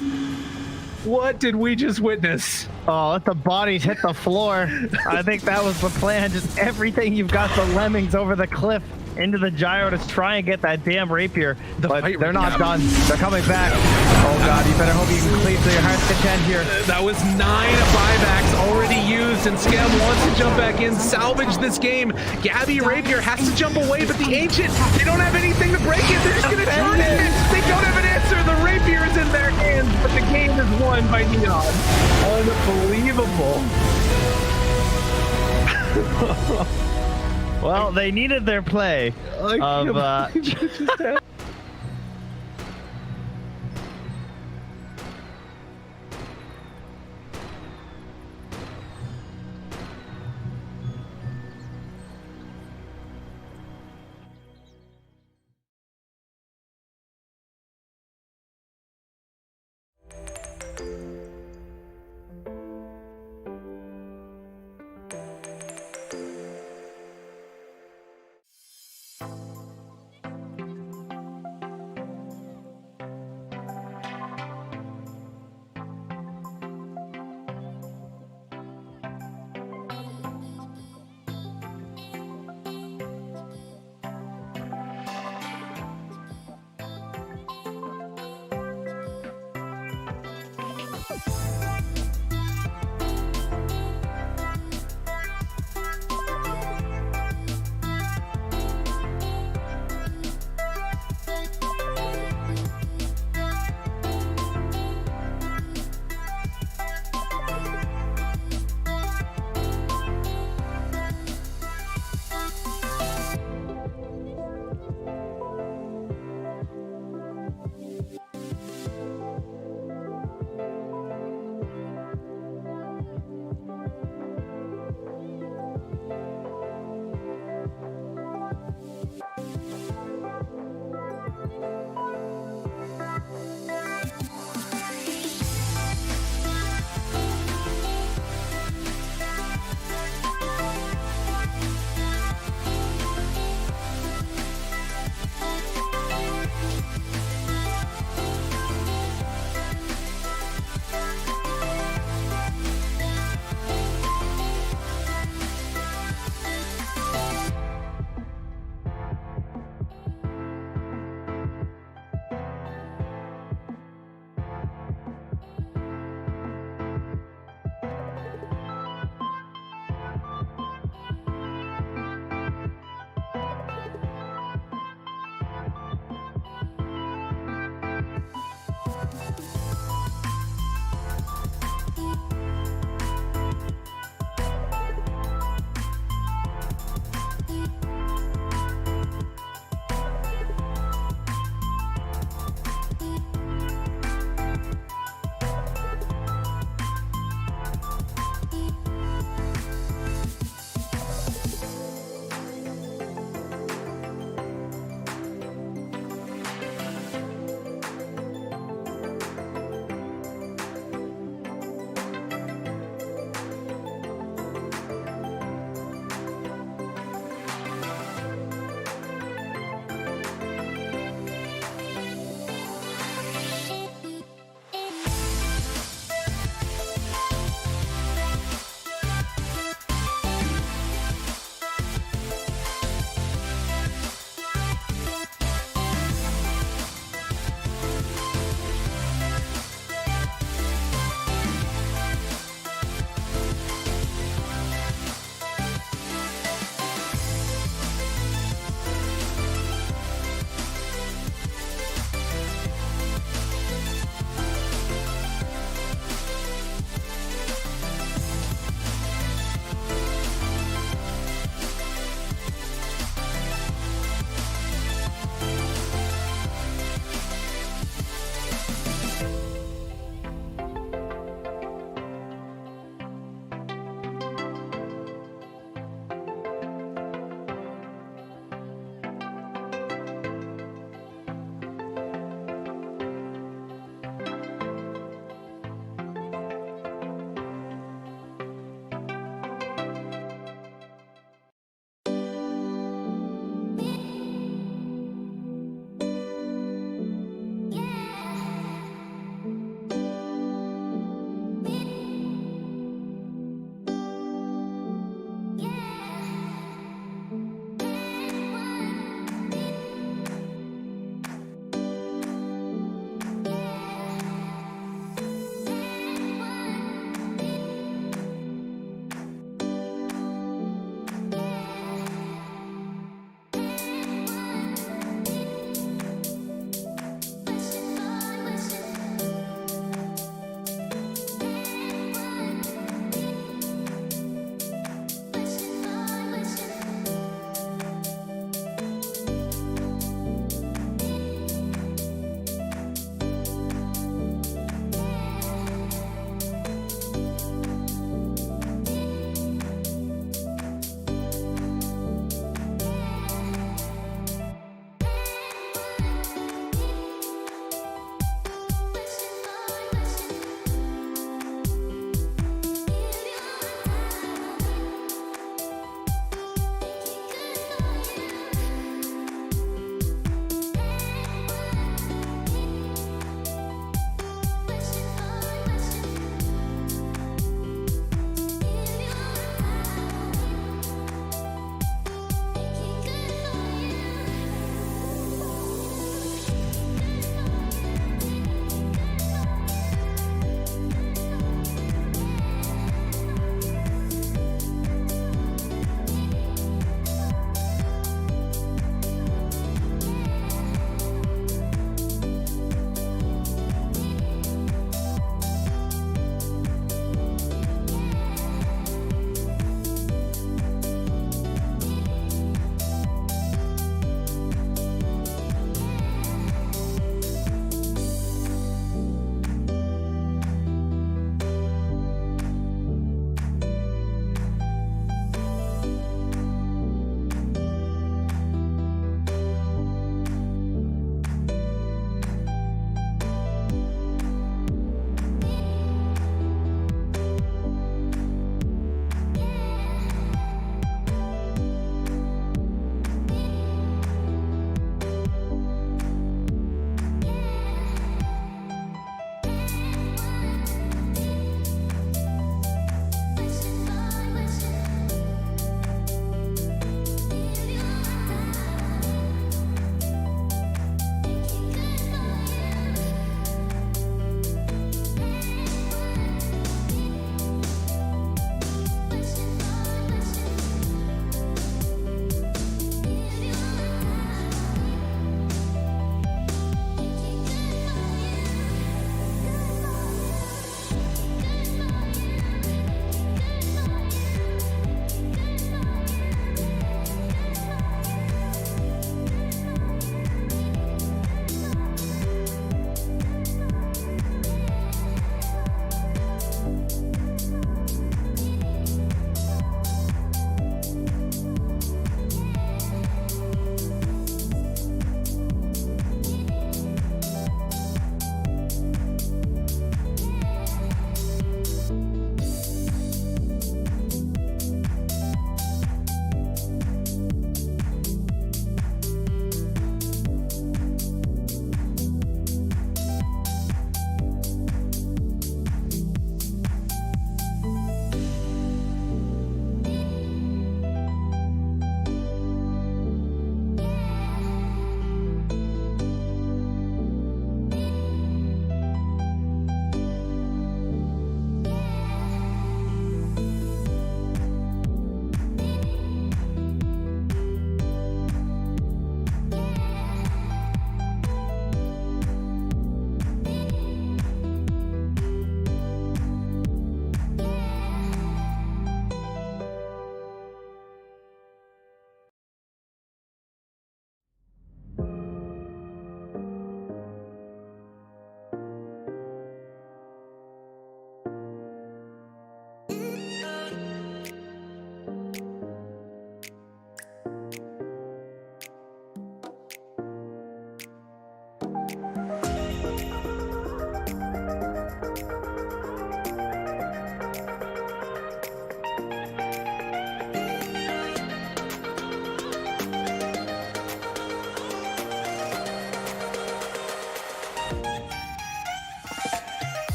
What did we just witness? Oh, let the bodies hit the floor. I think that was the plan. Just everything you've got, the lemmings over the cliff into the gyro to try and get that damn rapier. But they're not done. They're coming back. Oh god, you better hope you can cleave to your heart's content here. That was 9 buybacks already used, and Skem wants to jump back in, salvage this game. Gabby rapier has to jump away, but the Ancient, they don't have anything to break it. They're just gonna turn it. They don't have an answer. The rapier is in their hands, but the game is won by Neon. Unbelievable. Well, they needed their play of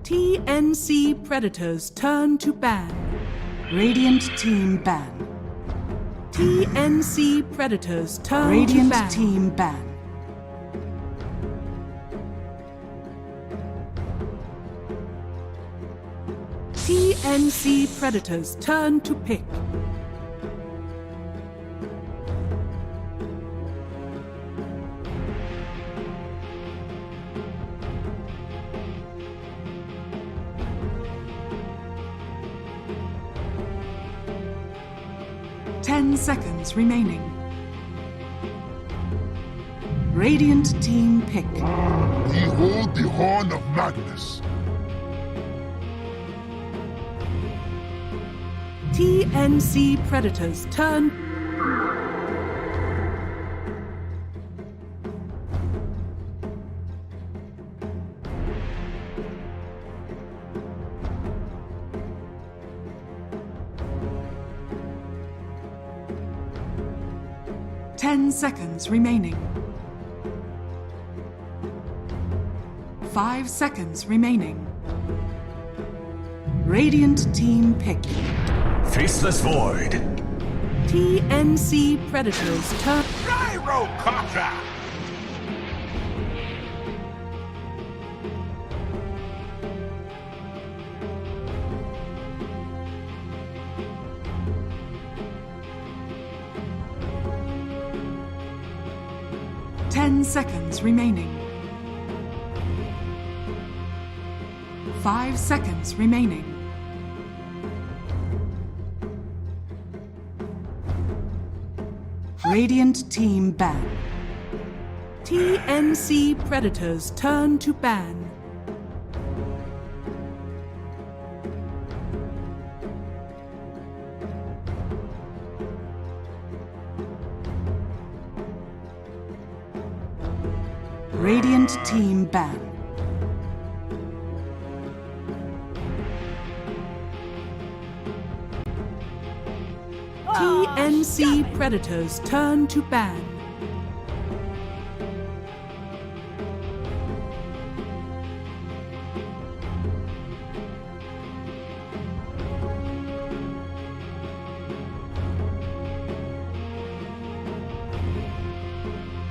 TNC.Predator's turn to ban. Radiant team ban. TNC.Predator's turn to Radiant ban. team ban. TNC.Predator's turn to pick. Ten seconds remaining. Radiant team pick. Behold the horn of Magnus. TNC.Predator's turn. 10 seconds remaining. 5 seconds remaining. Radiant team pick. Faceless Void. TNC.Predator's turn. Gyrocopter. 10 seconds remaining. 5 seconds remaining. Radiant team ban. TNC.Predator's turn to ban. Radiant team ban. TNC.Predator's turn to ban.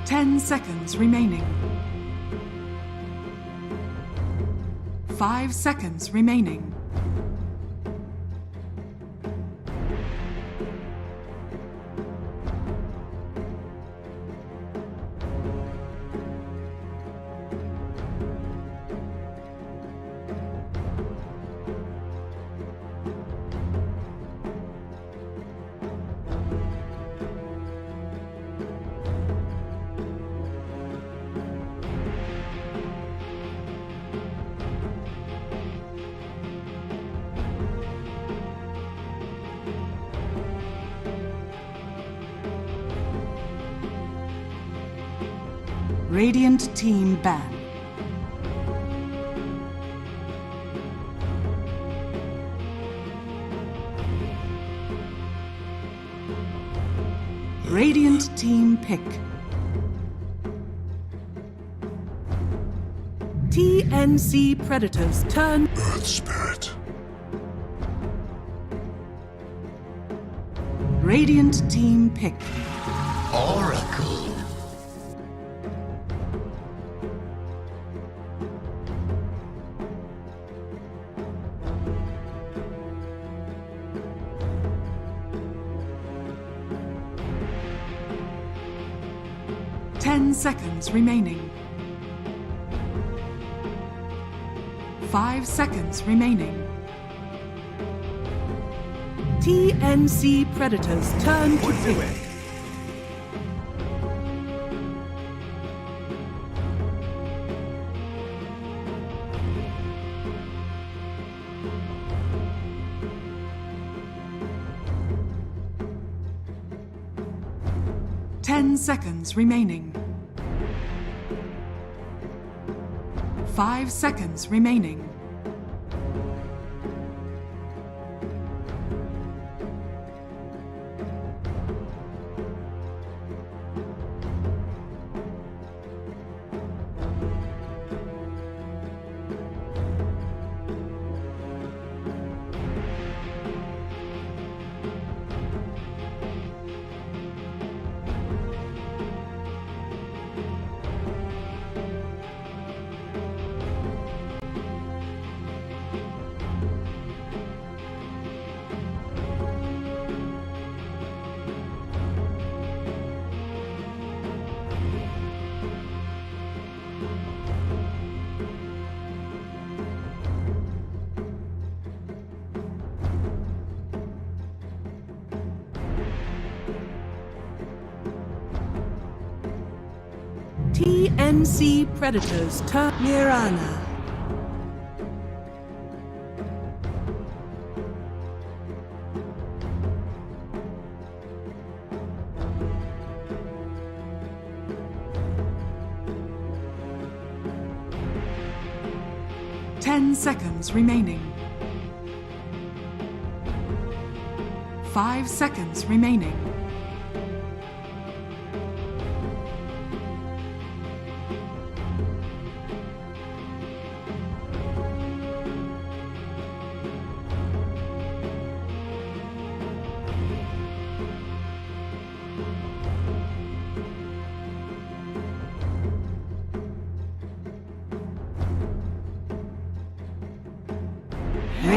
Ten seconds remaining. 5 seconds remaining. Radiant team ban. Radiant team pick. TNC.Predator's turn. Earth Spirit. Radiant team pick. Oracle. Ten seconds remaining. 5 seconds remaining. TNC.Predator's turn to pick. Ten seconds remaining. 5 seconds remaining. TNC.Predator's turn. Mirana. Ten seconds remaining. 5 seconds remaining.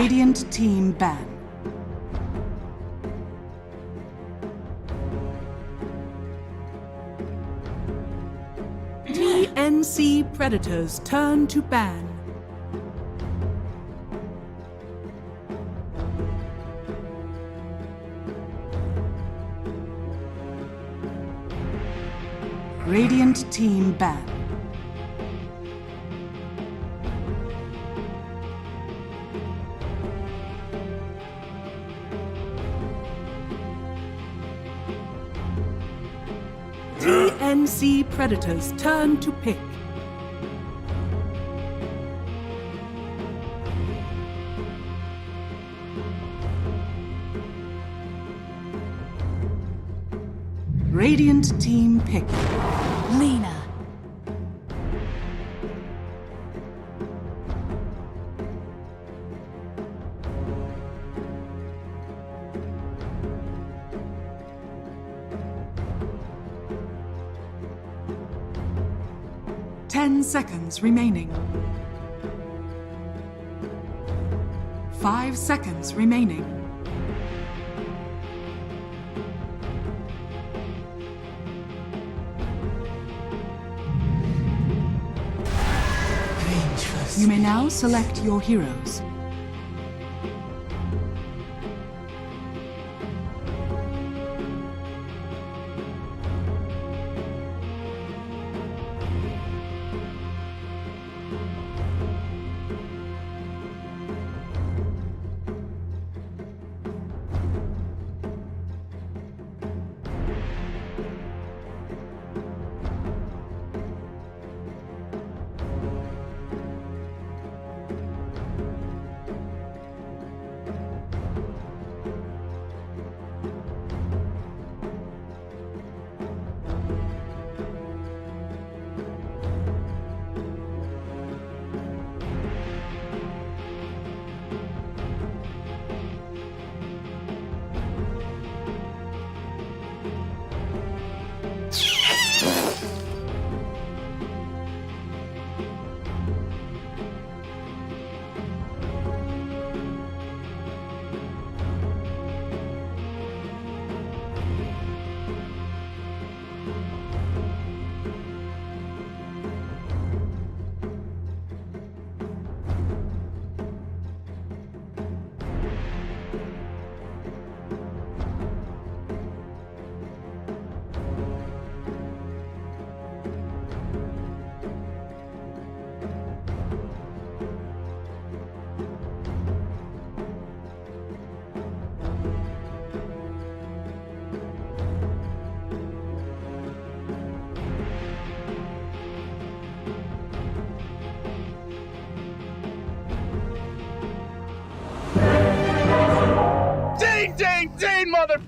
Radiant team ban. TNC.Predator's turn to ban. Radiant team ban. TNC.Predator's turn to pick. Radiant team pick. Lena. Ten seconds remaining. 5 seconds remaining. You may now select your heroes. Ding, mother...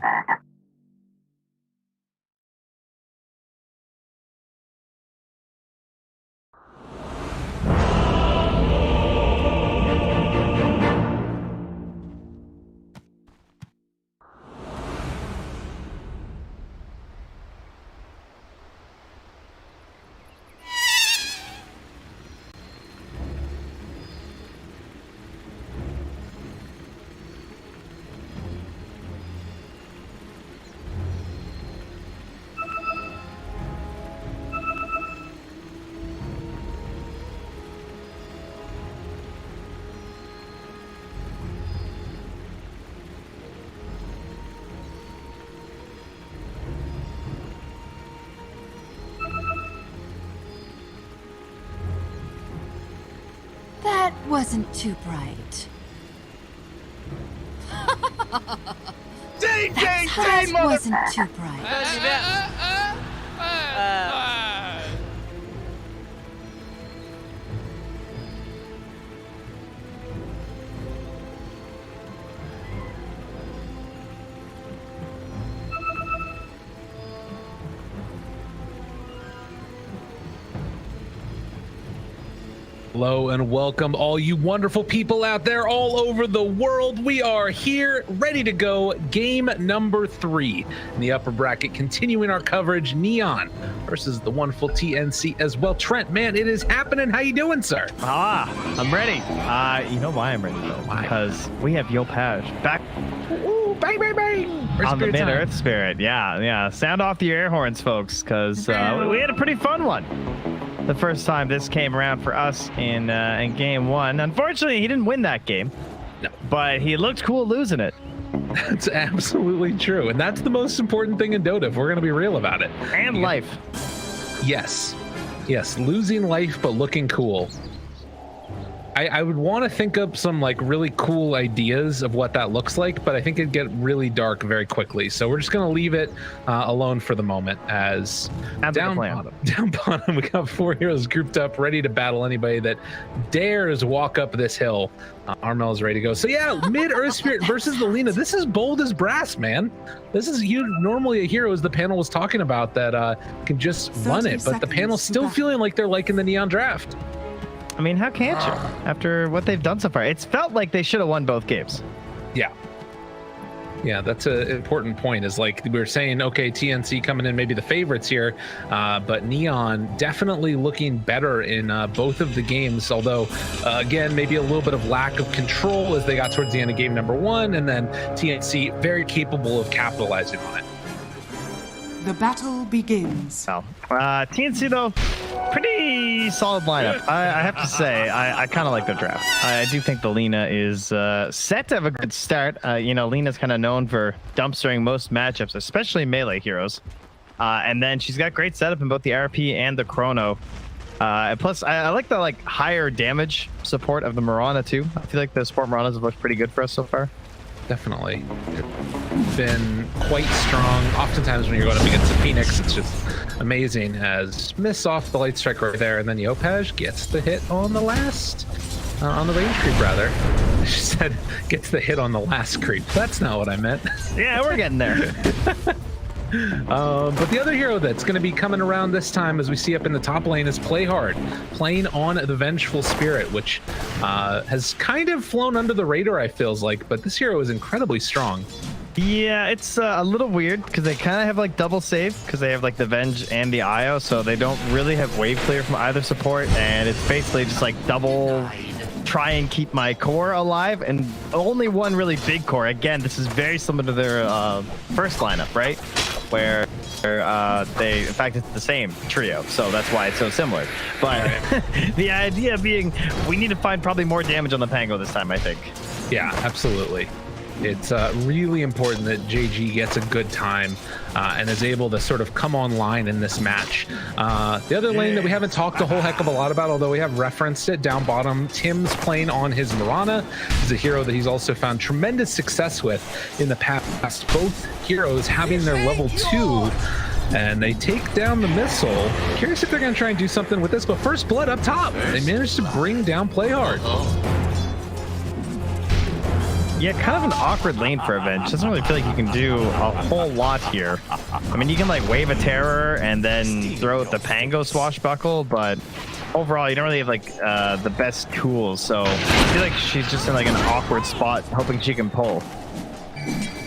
That wasn't too bright. Ding, That mother... wasn't too bright. Hello and welcome all you wonderful people out there all over the world. We are here ready to go. Game number 3 in the upper bracket, continuing our coverage. Neon versus the wonderful TNC as well. Trent, man, it is happening. How you doing, sir? I'm ready. You know why I'm ready though? Because we have Yopaj back. Ooh, bang, bang, bang. On the mid-Earth Spirit. Yeah. Sound off the air horns, folks, because we had a pretty fun one. The first time this came around for us in game 1. Unfortunately, he didn't win that game. No. But he looked cool losing it. That's absolutely true. And that's the most important thing in Dota, if we're going to be real about it. And life. Yes. Losing life, but looking cool. I would want to think up some like really cool ideas of what that looks like, but I think it'd get really dark very quickly. So we're just going to leave it alone for the moment. As down bottom, we got 4 heroes grouped up, ready to battle anybody that dares walk up this hill. Armel is ready to go. So yeah, mid-Earth Spirit versus the Lina. This is bold as brass, man. This is normally a hero, as the panel was talking about, that can just run it, but the panel's still feeling like they're liking the Neon draft. I mean, how can't you? After what they've done so far, it's felt like they should have won both games. Yeah, that's an important point. Is like we were saying, okay, TNC coming in maybe the favorites here, but Neon definitely looking better in both of the games. Although, again, maybe a little bit of lack of control as they got towards the end of game number 1, and then TNC very capable of capitalizing on it. The battle begins. TNC though, pretty solid lineup. I have to say, I kind of like their draft. I do think the Lina is set to have a good start. Lina's kind of known for dumpstering most matchups, especially melee heroes. And then she's got great setup in both the RP and the Chrono. And plus, I like the higher damage support of the Mirana too. I feel like the support Miranas have looked pretty good for us so far. Definitely. Been quite strong. Oftentimes when you're going up against a Phoenix, it's just amazing as miss off the light strike right there, and then Yopaj gets the hit on the last, on the range creep rather. She said gets the hit on the last creep. That's not what I meant. Yeah, we're getting there. But the other hero that's going to be coming around this time, as we see up in the top lane, is Playhard, playing on the Vengeful Spirit, which has kind of flown under the radar, I feels like, but this hero is incredibly strong. Yeah, it's a little weird because they kind of have double save because they have the Venge and the IO, so they don't really have wave clear from either support, and it's basically just double try and keep my core alive, and only one really big core. Again, this is very similar to their first lineup, right? Where in fact, it's the same trio, so that's why it's so similar. But the idea being, we need to find probably more damage on the Pango this time, I think. Yeah, absolutely. It's really important that JG gets a good time and is able to sort of come online in this match. The other lane that we haven't talked a whole heck of a lot about, although we have referenced it down bottom, Tim's playing on his Mirana. He's a hero that he's also found tremendous success with in the past. Both heroes having their level 2. And they take down the missile. Curious if they're going to try and do something with this, but first blood up top. They managed to bring down Playhard. Yeah, kind of an awkward lane for Avenge. Doesn't really feel like you can do a whole lot here. I mean, you can wave a terror and then throw out the Pango swashbuckle, but overall, you don't really have the best tools. So I feel like she's just in an awkward spot, hoping she can pull.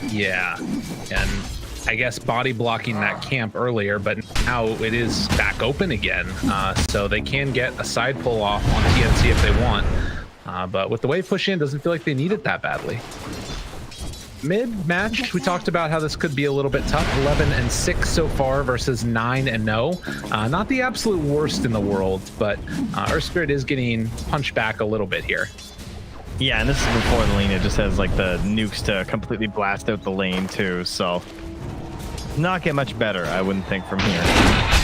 Yeah, and I guess body blocking that camp earlier, but now it is back open again. So they can get a side pull off on TNC if they want. But with the wave push in, doesn't feel like they need it that badly. Mid-match, we talked about how this could be a little bit tough. 11-6 so far versus 9-0. Not the absolute worst in the world, but Earth Spirit is getting punched back a little bit here. Yeah, and this is before the lane. It just has the nukes to completely blast out the lane too, so not get much better, I wouldn't think, from here.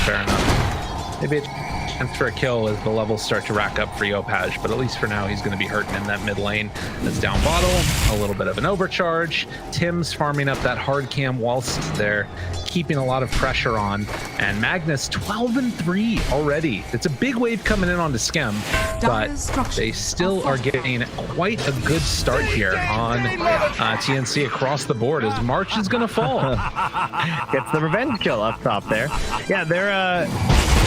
Fair enough. Maybe it's chance for a kill as the levels start to rack up for Yopaj, but at least for now he's going to be hurting in that mid lane. That's down bottle, a little bit of an overcharge. Tim's farming up that hard cam whilst they're keeping a lot of pressure on, and Magnus 12-3 already. It's a big wave coming in onto Skem, but they still are getting quite a good start here on TNC across the board as March is going to fall. Gets the revenge kill up top there. Yeah, they're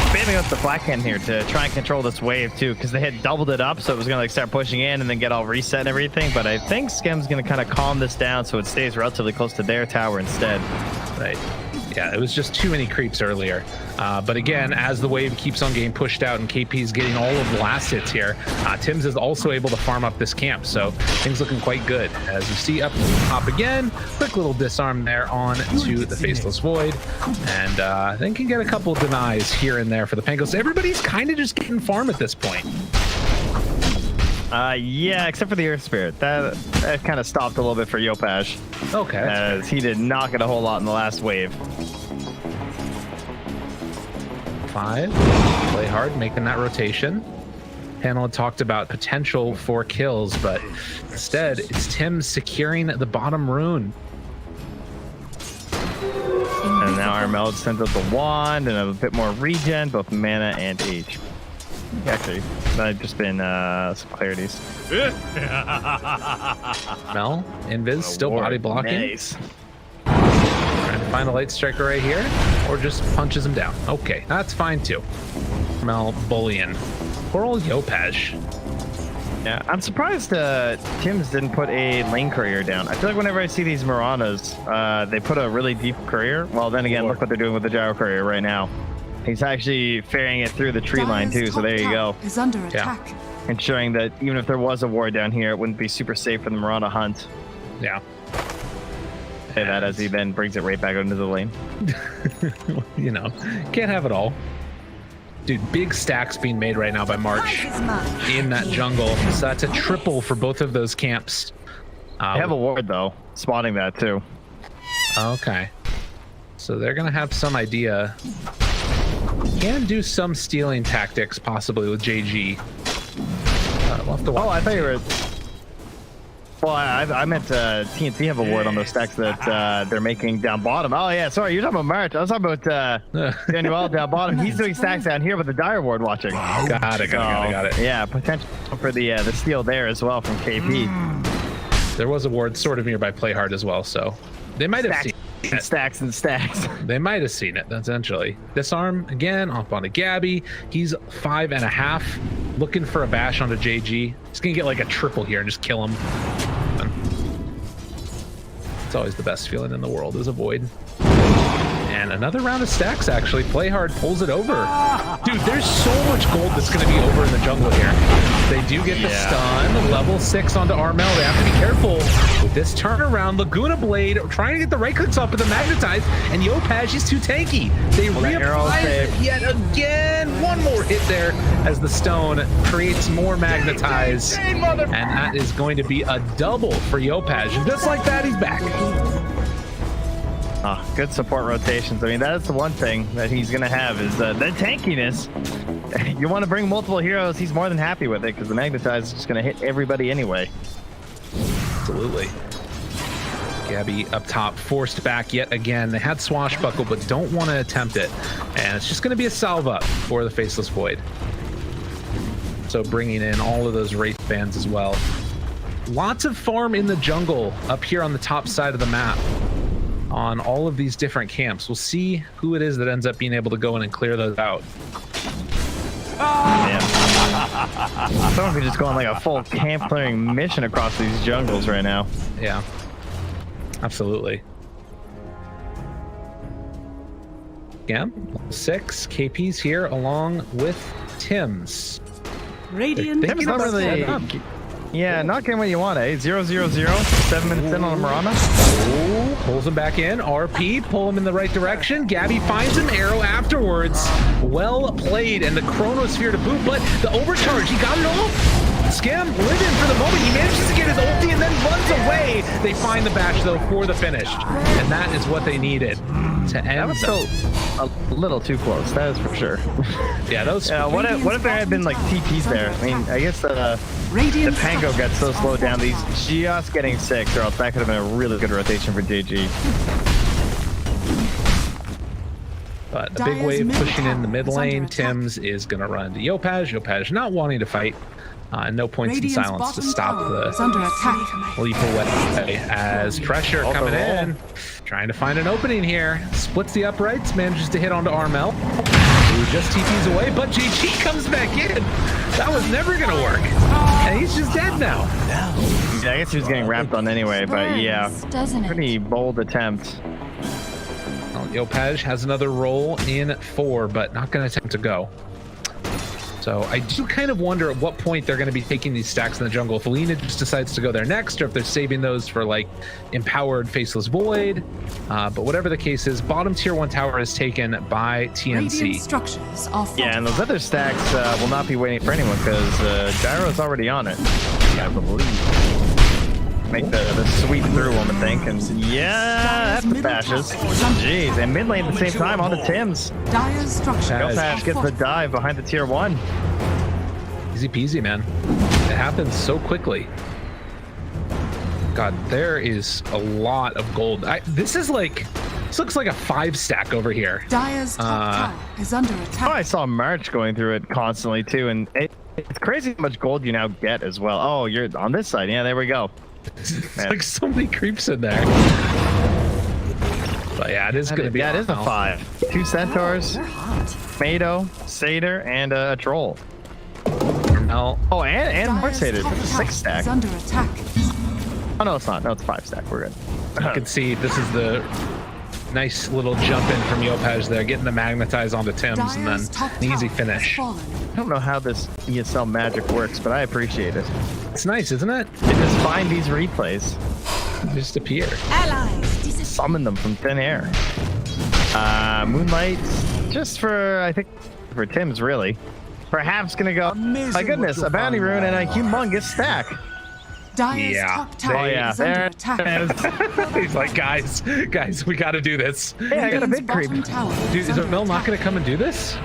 spamming up the flat cannon here to try and control this wave too, because they had doubled it up, so it was gonna like start pushing in and then get all reset and everything. But I think Skim's gonna kind of calm this down so it stays relatively close to their tower instead. Right. Yeah, it was just too many creeps earlier. But again, as the wave keeps on getting pushed out and KP's getting all of the last hits here, Tim's is also able to farm up this camp. So things looking quite good. As you see up top again, quick little disarm there on to the Faceless Void. And then can get a couple of denies here and there for the Pangos. Everybody's kind of just getting farm at this point. Yeah, except for the Earth Spirit. That kind of stopped a little bit for Yopaj. Okay. As he did not get a whole lot in the last wave. 5. Play hard, making that rotation. Panel had talked about potential for kills, but instead it's Tim securing the bottom rune. And now Armel sends out the wand and a bit more regen, both mana and HP. Actually, that had just been some clarities. Mel, Invis, still body blocking. Nice. Trying to find a light striker right here, or just punches him down. Okay, that's fine too. Mel bullying. Poor old Yopaj. Yeah, I'm surprised Tim's didn't put a lane courier down. I feel like whenever I see these Miranas, they put a really deep courier. Well, then again, look what they're doing with the gyro courier right now. He's actually ferrying it through the tree line too, so there you go. Is under attack. Ensuring that even if there was a ward down here, it wouldn't be super safe for the Mirana hunt. Yeah. Say that as he then brings it right back into the lane. You know, can't have it all. Dude, big stacks being made right now by March in that jungle. So that's a triple for both of those camps. They have a ward though, spotting that too. Okay. So they're gonna have some idea. Can do some stealing tactics possibly with JG. We'll have to watch. Oh, I thought you were. Well, I meant TNC have a ward on those stacks that they're making down bottom. Oh yeah, sorry, you're talking about March. I was talking about Daniel down bottom. He's doing stacks down here with the Dire ward watching. Got it. Yeah, potential for the steal there as well from KP. There was a ward sort of nearby Play Hard as well, so they might have seen it. Stacks and stacks. They might have seen it, essentially. Disarm again, off onto Gabby. He's 5.5, looking for a bash onto JG. He's gonna get like a triple here and just kill him. It's always the best feeling in the world is a void. And another round of stacks, actually. Play Hard pulls it over. Dude, there's so much gold that's going to be over in the jungle here. They do get the stun. Level 6 onto Armel. They have to be careful with this turnaround. Laguna Blade trying to get the right clicks off with the Magnetize. And Yopaj is too tanky. They reapply it yet again. One more hit there as the stone creates more Magnetize. And that is going to be a double for Yopaj. And just like that, he's back. Good support rotations. I mean, that is the one thing that he's going to have is the tankiness. You want to bring multiple heroes, he's more than happy with it because the Magnetize is just going to hit everybody anyway. Absolutely. Gabby up top, forced back yet again. They had Swashbuckle, but don't want to attempt it. And it's just going to be a salve up for the Faceless Void. So bringing in all of those Wraith bands as well. Lots of farm in the jungle up here on the top side of the map. On all of these different camps. We'll see who it is that ends up being able to go in and clear those out. Someone could just go on like a full camp clearing mission across these jungles right now. Yeah, absolutely. Yeah, 6 KPs here along with Tim's. Radiant Tim's not really... Yeah, not getting what you want, eh? 0-0-0, 7 minutes in on a Mirana. Oh, pulls him back in. RP, pull him in the right direction. Gabby finds him, arrow afterwards. Well played, and the Chronosphere to boot, but the overcharge, he got it all. Skim living for the moment. He manages to get his ulti and then runs away. They find the bash, though, for the finish. And that is what they needed to end. That was still a little too close, that is for sure. Yeah, those. What if there had been like TPs there? I mean, I guess the Pango got so slowed down, he's just getting sick, or else that could have been a really good rotation for JG. But a big wave pushing in the mid lane. Tim's is going to run to Yopaj. Yopaj not wanting to fight. No points in Radiant's silence to bottom stop tower is the under attack. lethal way as pressure coming in, trying to find an opening here. Splits the uprights, manages to hit onto Armel, who just TPs away, but GG comes back in. That was never gonna work, and he's just dead now. Yeah, I guess he was getting wrapped on anyway, but yeah, pretty bold attempt. Well, Yopaj has another roll in 4, but not gonna attempt to go. So I do kind of wonder at what point they're going to be taking these stacks in the jungle. If Alina just decides to go there next, or if they're saving those for like empowered Faceless Void. But whatever the case is, bottom tier 1 tower is taken by TNC. Structures are Yeah, and those other stacks will not be waiting for anyone because Gyro's already on it, I believe. Make the sweep through them, I think, and yeah, that's the bashes. Jeez, and mid lane at the same time on the Tims. Dire's structures. Yopaj gets the dive behind the tier 1. Easy peasy, man. It happens so quickly. God, there is a lot of gold. This looks like a 5 stack over here. Dire's top tower is under attack. Oh, I saw March going through it constantly too, and it's crazy how much gold you now get as well. Oh, you're on this side. Yeah, there we go. It's like so many creeps in there. But yeah, it is going to be. Yeah, it is a 5. 2 centaurs, Mado, Satyr, and a troll. Oh, and more Satyrs. That's a 6 stack. Is under attack. Oh no, it's not. No, it's 5 stack. We're good. You can see this is the nice little jump in from Yopaj there, getting the magnetize onto Tims, and then an easy finish. I don't know how this ESL magic works, but I appreciate it. It's nice, isn't it? They just find these replays. They just appear. Summon them from thin air. Moonlight, just for, I think, for Tims, really. Perhaps gonna go, my goodness, a bounty rune and a humongous stack. Dire's top tower is under attack. He's like, guys, we gotta do this. Hey, I got a big creep. Dude, is Mel not gonna come and do this?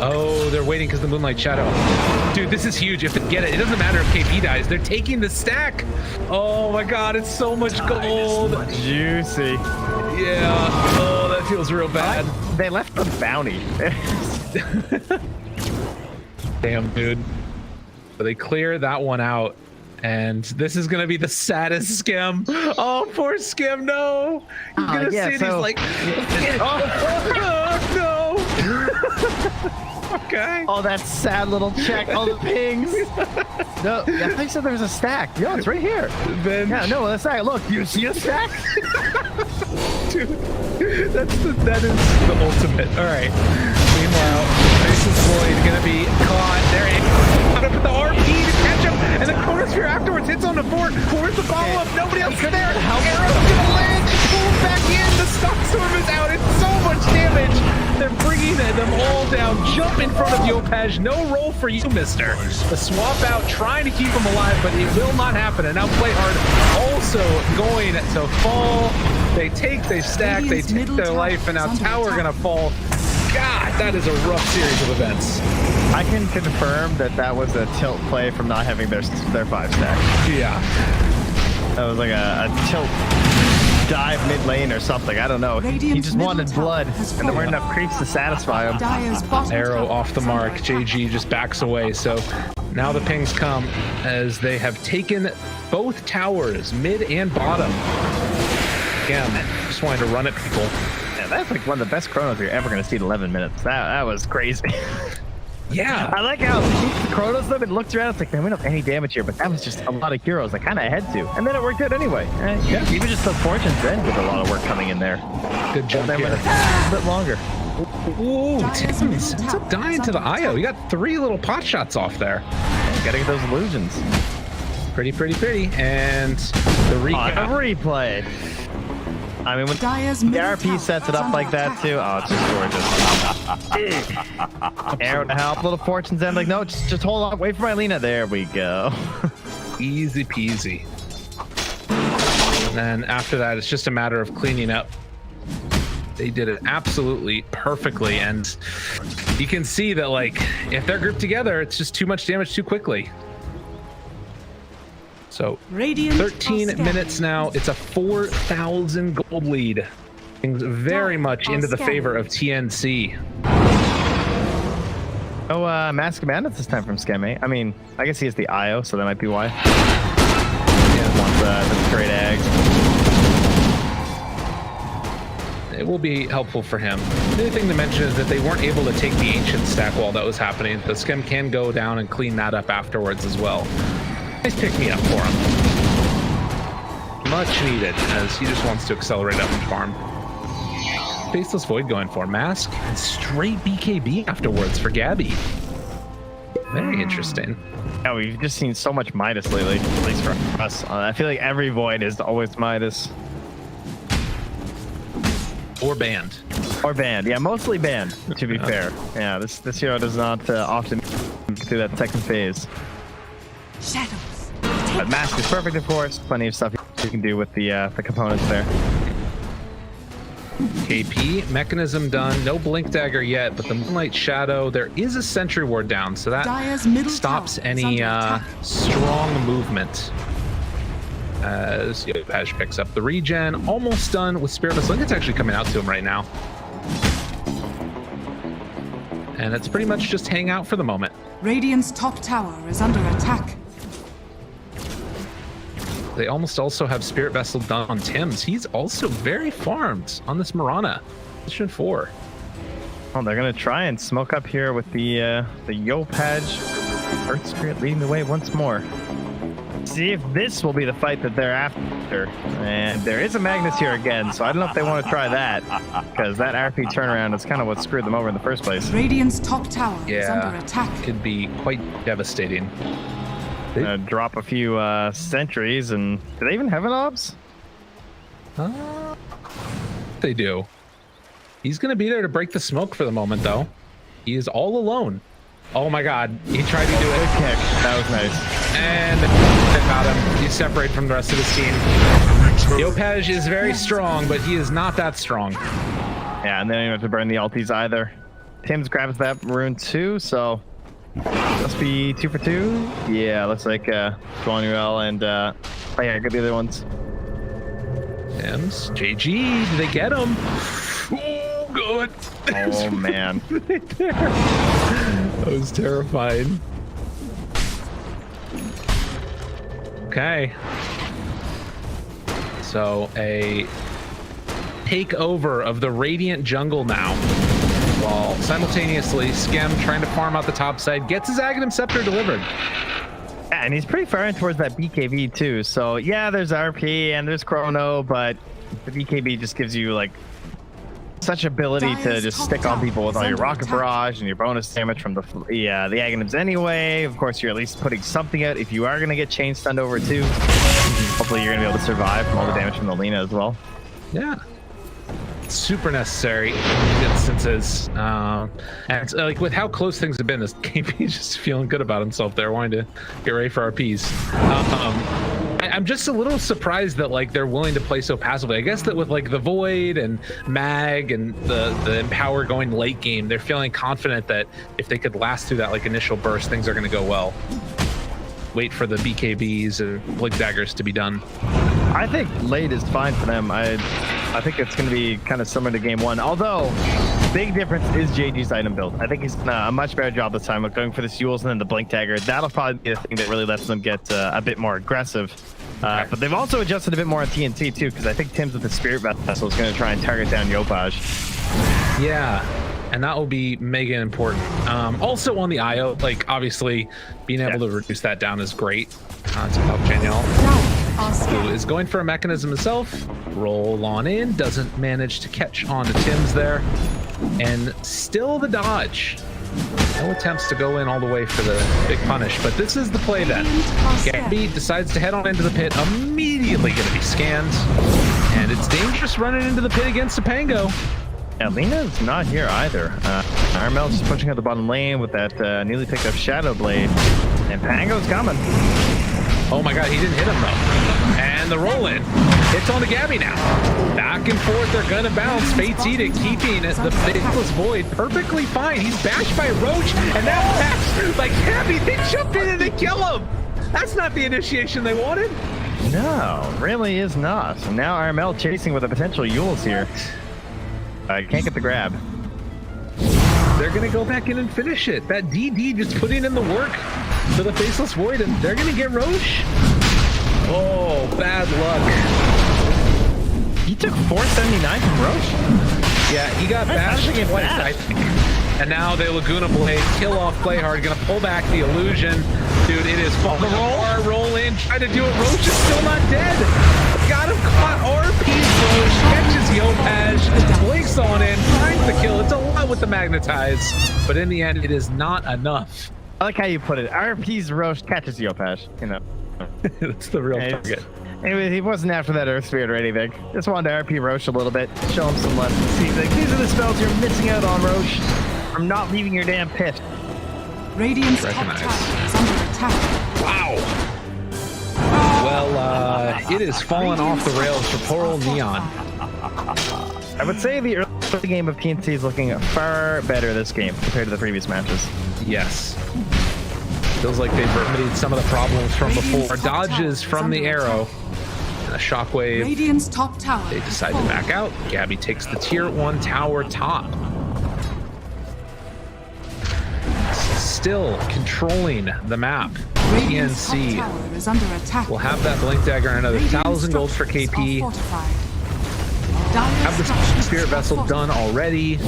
Oh, they're waiting because the Moonlight Shadow. Dude, this is huge. If they get it, it doesn't matter if KP dies. They're taking the stack. Oh my God, it's so much gold. Juicy. Yeah. Oh, that feels real bad. They left the bounty. Damn, dude. But they clear that one out. And this is gonna be the saddest Skim. Oh, poor Skim, no. He's gonna see it, he's like, oh, no. Okay. Oh, that sad little check. All the pings. No, I think so. There's a stack. No, it's right here. Yeah, no, that's stack. Look, you see a stack? Dude, that is the ultimate. All right. Meanwhile, Faceless Void gonna be caught. There it is. Up with the RP to catch him, and the Chronosphere afterwards hits on the fort. Where's the follow-up? Nobody else is there. Arrow's gonna land. It pulls back in. The Stock Storm is out. It's so much damage. They're bringing them all down. Jump in front of Yopaj. No roll for you, mister. The swap out, trying to keep him alive, but it will not happen. And now Play Hard also going to fall. They stack, they take their life, and now Tower gonna fall. God, that is a rough series of events. I can confirm that was a tilt play from not having their 5 stack. Yeah. That was like a tilt dive mid lane or something. I don't know. He just wanted blood, and there weren't enough creeps to satisfy him. Arrow off the mark. JG just backs away. So now the pings come as they have taken both towers, mid and bottom. Again, just wanted to run at people. Yeah, that's like one of the best chronos you're ever going to see in 11 minutes. That was crazy. Yeah. I like how the chronos them and looked around. It's like, man, we don't have any damage here, but that was just a lot of heroes I kind of had to. And then it worked out anyway. Yeah. Even just the fortunes then with a lot of work coming in there. Good job there. A bit longer. Ooh, Tims ends up dying to the IO. You got 3 little pot shots off there. Gotta get those illusions. Pretty. And the replay. I mean, when the RP sets it up like that too, oh, it's just gorgeous. Arrow to help, little fortunes end. Like, no, just hold on, wait for my Lena. There we go. Easy peasy. And then after that, it's just a matter of cleaning up. They did it absolutely perfectly, and you can see that, like, if they're grouped together, it's just too much damage too quickly. So 13 minutes now. It's a 4,000 gold lead. Things very much into the favor of TNC. Oh, Mask of Madness this time from Scam. I mean, I guess he has the IO, so that might be why. Yeah, wants the great eggs. It will be helpful for him. The other thing to mention is that they weren't able to take the ancient stack wall that was happening. The Scam can go down and clean that up afterwards as well. Nice pick me up for him. Much needed, as he just wants to accelerate up and farm. Faceless Void going for Mask and straight BKB afterwards for Gabby. Very interesting. Yeah, we've just seen so much Midas lately, at least for us. I feel like every Void is always Midas. Or banned. Or banned. Yeah, mostly banned, to be fair. Yeah, this hero does not often go through that second phase. Shadows. But Mask is perfect, of course. Plenty of stuff you can do with the components there. KP, Mechanism done. No Blink Dagger yet, but the Moonlight Shadow, there is a Sentry Ward down, so that stops any strong movement. As Yopaj picks up the regen, almost done with Spirit Vessel. I think it's actually coming out to him right now. And it's pretty much just hang out for the moment. Radiant's top tower is under attack. They almost also have Spirit Vessel done on Tim's. He's also very farmed on this Mirana. Position 4. Oh, they're gonna try and smoke up here with the Yopaj. Earth Spirit leading the way once more. See if this will be the fight that they're after. And there is a Magnus here again, so I don't know if they want to try that, because that RP turnaround is kind of what screwed them over in the first place. Radiant's top tower is under attack. Could be quite devastating. Drop a few sentries, and do they even have an obs? They do. He's going to be there to break the smoke for the moment, though. He is all alone. Oh my god, he tried to do it. Good kick. That was nice. And they got him. He's separated from the rest of his team. Yopaj is very strong, but he is not that strong. Yeah, and then you don't have to burn the ultis either. Tim's grabs that rune too, so must be 2 for 2. Yeah, looks like Juanuel and oh yeah, get the other ones. Tim's, JG, did they get him? Oh god. Oh man. That was terrifying. Okay. So a takeover of the Radiant jungle now. While simultaneously Scam trying to farm out the top side, gets his Aghanim Scepter delivered. Yeah, and he's pretty far in towards that BKB too. So yeah, there's RP and there's Chrono, but the BKB just gives you like such ability to just stick on people with all your rocket barrage and your bonus damage from the Aghanims anyway. Of course, you're at least putting something out if you are going to get chain stunned over too. Hopefully you're going to be able to survive from all the damage from the Lina as well. Yeah. Super necessary instances. And like with how close things have been, this KP is just feeling good about himself there, wanting to get ready for RPs. I'm just a little surprised that like they're willing to play so passively. I guess that with like the Void and Mag and the Empower going late game, they're feeling confident that if they could last through that like initial burst, things are going to go well. Wait for the BKBs or Blink Daggers to be done. I think late is fine for them. I think it's going to be kind of similar to game 1. Although, big difference is JG's item build. I think he's done a much better job this time of going for the Yules and then the Blink Dagger. That'll probably be the thing that really lets them get a bit more aggressive. But they've also adjusted a bit more on TNC too, because I think Tim's with the Spirit Vessel is going to try and target down Yopaj. Yeah. And that will be mega important. Also on the IO, like obviously being able to reduce that down is great. To help Janiel, who is going for a mechanism himself. Roll on in, doesn't manage to catch on to Tim's there. And still the dodge. No attempts to go in all the way for the big punish, but this is the play then. Gabby decides to head on into the pit, immediately going to be scanned. And it's dangerous running into the pit against Topango. Yeah, Lina's not here either. Armel's just pushing out the bottom lane with that newly picked up Shadow Blade. And Pango's coming. Oh my god, he didn't hit him though. And the roll-in. It's on to Gabby now. Back and forth, they're gonna bounce. Fate's Edict keeping the Faithless Void perfectly fine. He's bashed by Roach, and now Max, like Gabby, they jumped in and they kill him. That's not the initiation they wanted. No, really is not. So now Armel chasing with a potential Yules here. Can't get the grab. they're going to go back in and finish it. That DD just putting in the work for the Faceless Void, and they're going to get Roche. Oh, bad luck. He took 479 from Roche? Yeah, he got bashed twice, I think. And now the Laguna Blade, kill off, play hard, gonna pull back the illusion. Dude, it is falling apart, roll in, try to do it. Roche is still not dead. Got him caught, RP's Roche, catches Yopaj, blinks on in, finds the kill. It's a lot with the magnetize, but in the end, it is not enough. I like how you put it. RP's Roche catches Yopaj, you know. That's the real target. Anyway, he wasn't after that Earth Spirit or anything. Just wanted to RP Roche a little bit, show him some lessons. See, like, these are the spells you're missing out on, Roche. From not leaving your damn pit. Radiant's top tower is under attack. Wow. Well, it is falling off the rails for poor old Neon. I would say the early game of TNC is looking far better this game compared to the previous matches. Yes. Feels like they've remedied some of the problems from before. Dodges from the arrow. And a shockwave. Radiant's top tower. They decide to back out. Gabby takes the tier 1 tower top. Still controlling the map. TNC will have that Blink Dagger and another 1,000 gold for KP. Have the Spirit Vessel done already.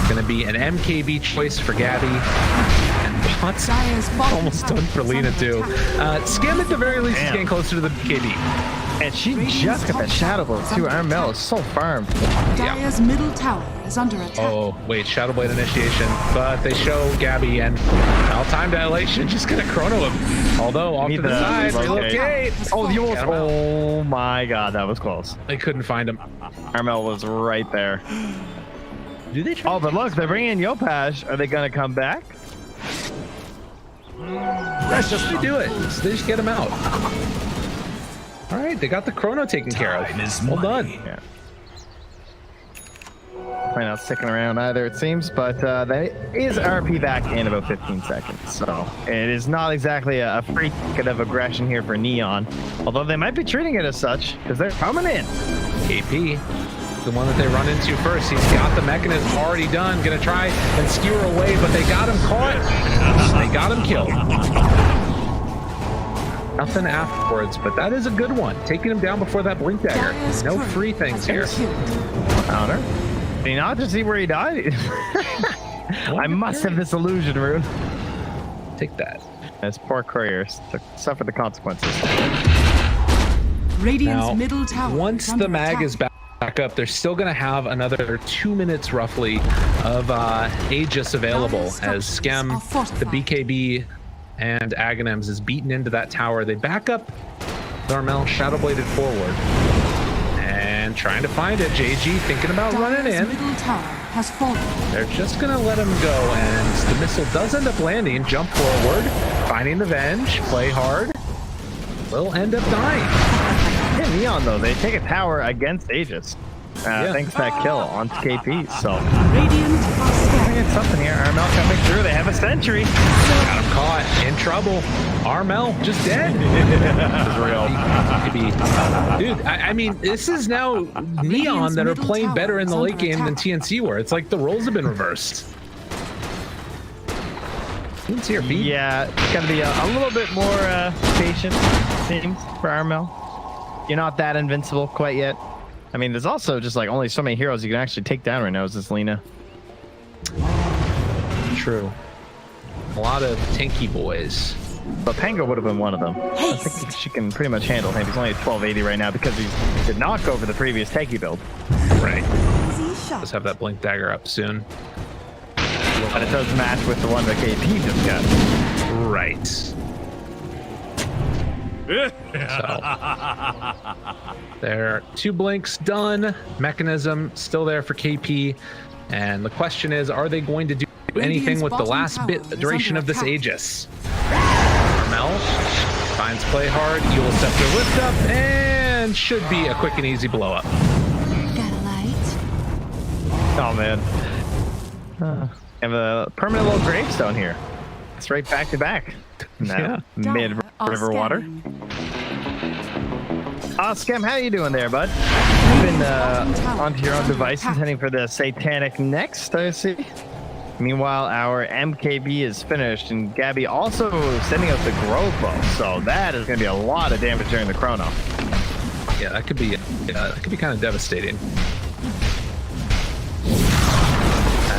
Gonna be an MKB choice for Gabby. And Bot's almost done for Lena too. Skim at the very least is getting closer to the BKB. And she just got that Shadow Blade too. Armel is so farmed. Dire's middle tower is under attack. Oh, wait, Shadow Blade initiation. But they show Gabby and time dilation just gonna chrono him. Although off to the side, relocate. Oh, you almost. Oh my god, that was close. They couldn't find him. Armel was right there. Do they try? Oh, but look, they're bringing in Yopaj. Are they gonna come back? That's just to do it. So they just get him out. All right, they got the chrono taken care of. Well done. Yeah. Probably not sticking around either, it seems, but they is RP back in about 15 seconds. So it is not exactly a free ticket of aggression here for Neon, although they might be treating it as such because they're coming in. KP, the one that they run into first. He's got the mechanism already done. Gonna try and skewer away, but they got him caught. They got him killed. Nothing afterwards, but that is a good one. Taking him down before that Blink Dagger. No free things here. Counter. Did he not just see where he died? I must have this illusion, Rune. Take that. As poor couriers suffer the consequences. Radiant's Now, middle tower. once the mag is back up, they're still going to have another 2 minutes roughly of Aegis available as Skem, the BKB, and Aghanems is beaten into that tower. They back up. Darmel Shadow Bladed forward. And trying to find it. JG thinking about running in. Middle tower has fallen. They're just going to let him go. And the missile does end up landing. Jump forward. Finding the Venge. Play hard. Will end up dying. Yeah, Neon, though, they take a tower against Aegis. Thanks to that kill on KP. So, Radiant are scared. something here. Armel coming through. They have a sentry. Got him caught. In trouble. Armel just dead. This is real. Dude, I mean, this is now Neon that are playing better in the late game than TNC were. It's like the roles have been reversed. TNC are beat. Yeah, it's going to be a little bit more patient, seems, for Armel. You're not that invincible quite yet. I mean, there's also just like only so many heroes you can actually take down right now. Is this Lena? True. A lot of tanky boys. But Pango would have been one of them. I think she can pretty much handle him. He's only at 1280 right now because he did not go for the previous tanky build. Right. Let's have that Blink Dagger up soon. But it does match with the one that KP just got. Right. So, there are 2 blinks done. Mechanism still there for KP. And the question is, are they going to do anything with the last bit duration of this Aegis? Carmel finds play hard. Eul Scepter lift up and should be a quick and easy blow up. Got a light? Oh, man. Have a permanent little gravestone here. It's right back to back. Now, mid-river water. Skem, how you doing there, bud? You've been onto your own devices, heading for the Satanic next, I see. Meanwhile, our MKB is finished, and Gabby also sending out the Grove Bow, so that is going to be a lot of damage during the chrono. Yeah, that could be kind of devastating.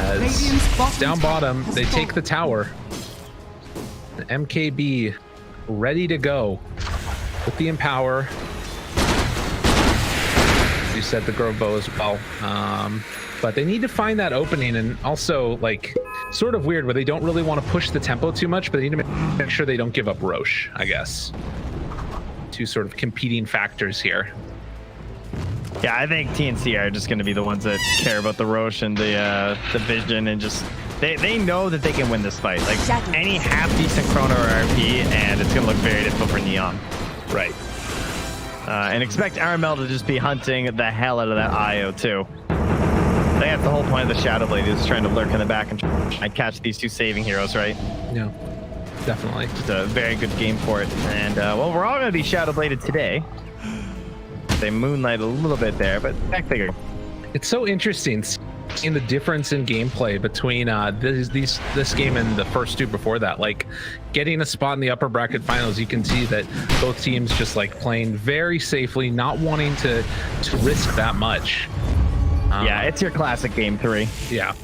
As down bottom, they take the tower. The MKB ready to go with the Empower. You said the Grove Bow as well. But they need to find that opening, and also like sort of weird where they don't really want to push the tempo too much, but they need to make sure they don't give up Roche, I guess. Two sort of competing factors here. Yeah, I think TNC are just going to be the ones that care about the Roche and the Vision, and just they know that they can win this fight. Like any half decent chrono or RP, and it's going to look very difficult for Neon. Right. And expect Aramel to just be hunting the hell out of that IO too. I think that's the whole point of the Shadow Blade, is trying to lurk in the back and catch these two saving heroes, right? Yeah, definitely. Just a very good game for it. And well, we're all going to be Shadow Bladed today. They moonlight a little bit there, but back figure. It's so interesting seeing the difference in gameplay between this game and the first two before that. Like getting a spot in the upper bracket finals, you can see that both teams just like playing very safely, not wanting to risk that much. Yeah, it's your classic game 3. Yeah.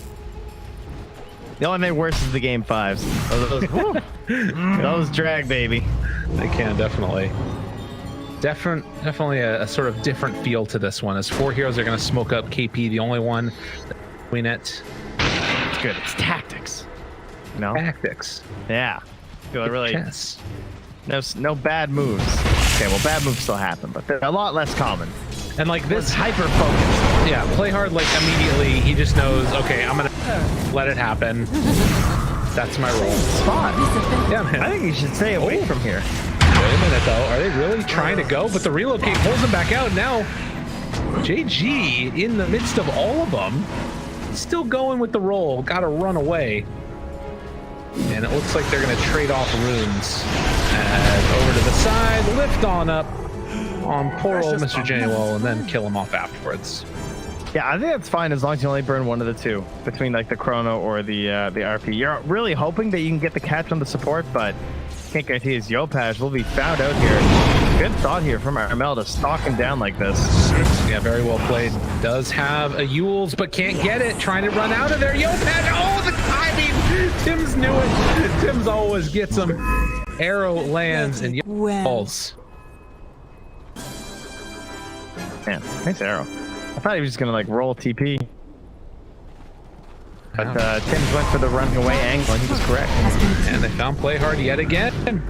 The only thing worse is the game 5s. Those drag, baby. They can definitely. Definitely a sort of different feel to this one, as 4 heroes are going to smoke up KP, the only one between it. It's good. It's tactics. You know? Tactics. Yeah. Feel really. Chess. No bad moves. Okay, well, bad moves still happen, but they're a lot less common. And like this hyper focus. Yeah, play hard. Like immediately, he just knows. Okay, I'm gonna let it happen. That's my role. Spot. Yeah, man. I think you should stay away from here. Wait a minute, though. Are they really trying to go? But the relocate pulls him back out. Now, JG, in the midst of all of them, still going with the roll. Got to run away. And it looks like they're going to trade off runes. And over to the side, lift on up on poor old Mr. Januel, and then kill him off afterwards. Yeah, I think that's fine as long as you only burn one of the two between like the chrono or the RP. You're really hoping that you can get the catch on the support, but can't guarantee his Yopaj will be found out here. Good thought here from Armel to stalk him down like this. Yeah, very well played. Does have a Yules, but can't get it. Trying to run out of there. Yopaj, oh, the timing! Tim's knew it. Tim's always gets him. Arrow lands and falls. Man, nice arrow. I thought he was just gonna like roll TP. But Tim's went for the running away angle, and he was correct. And they found play hard yet again.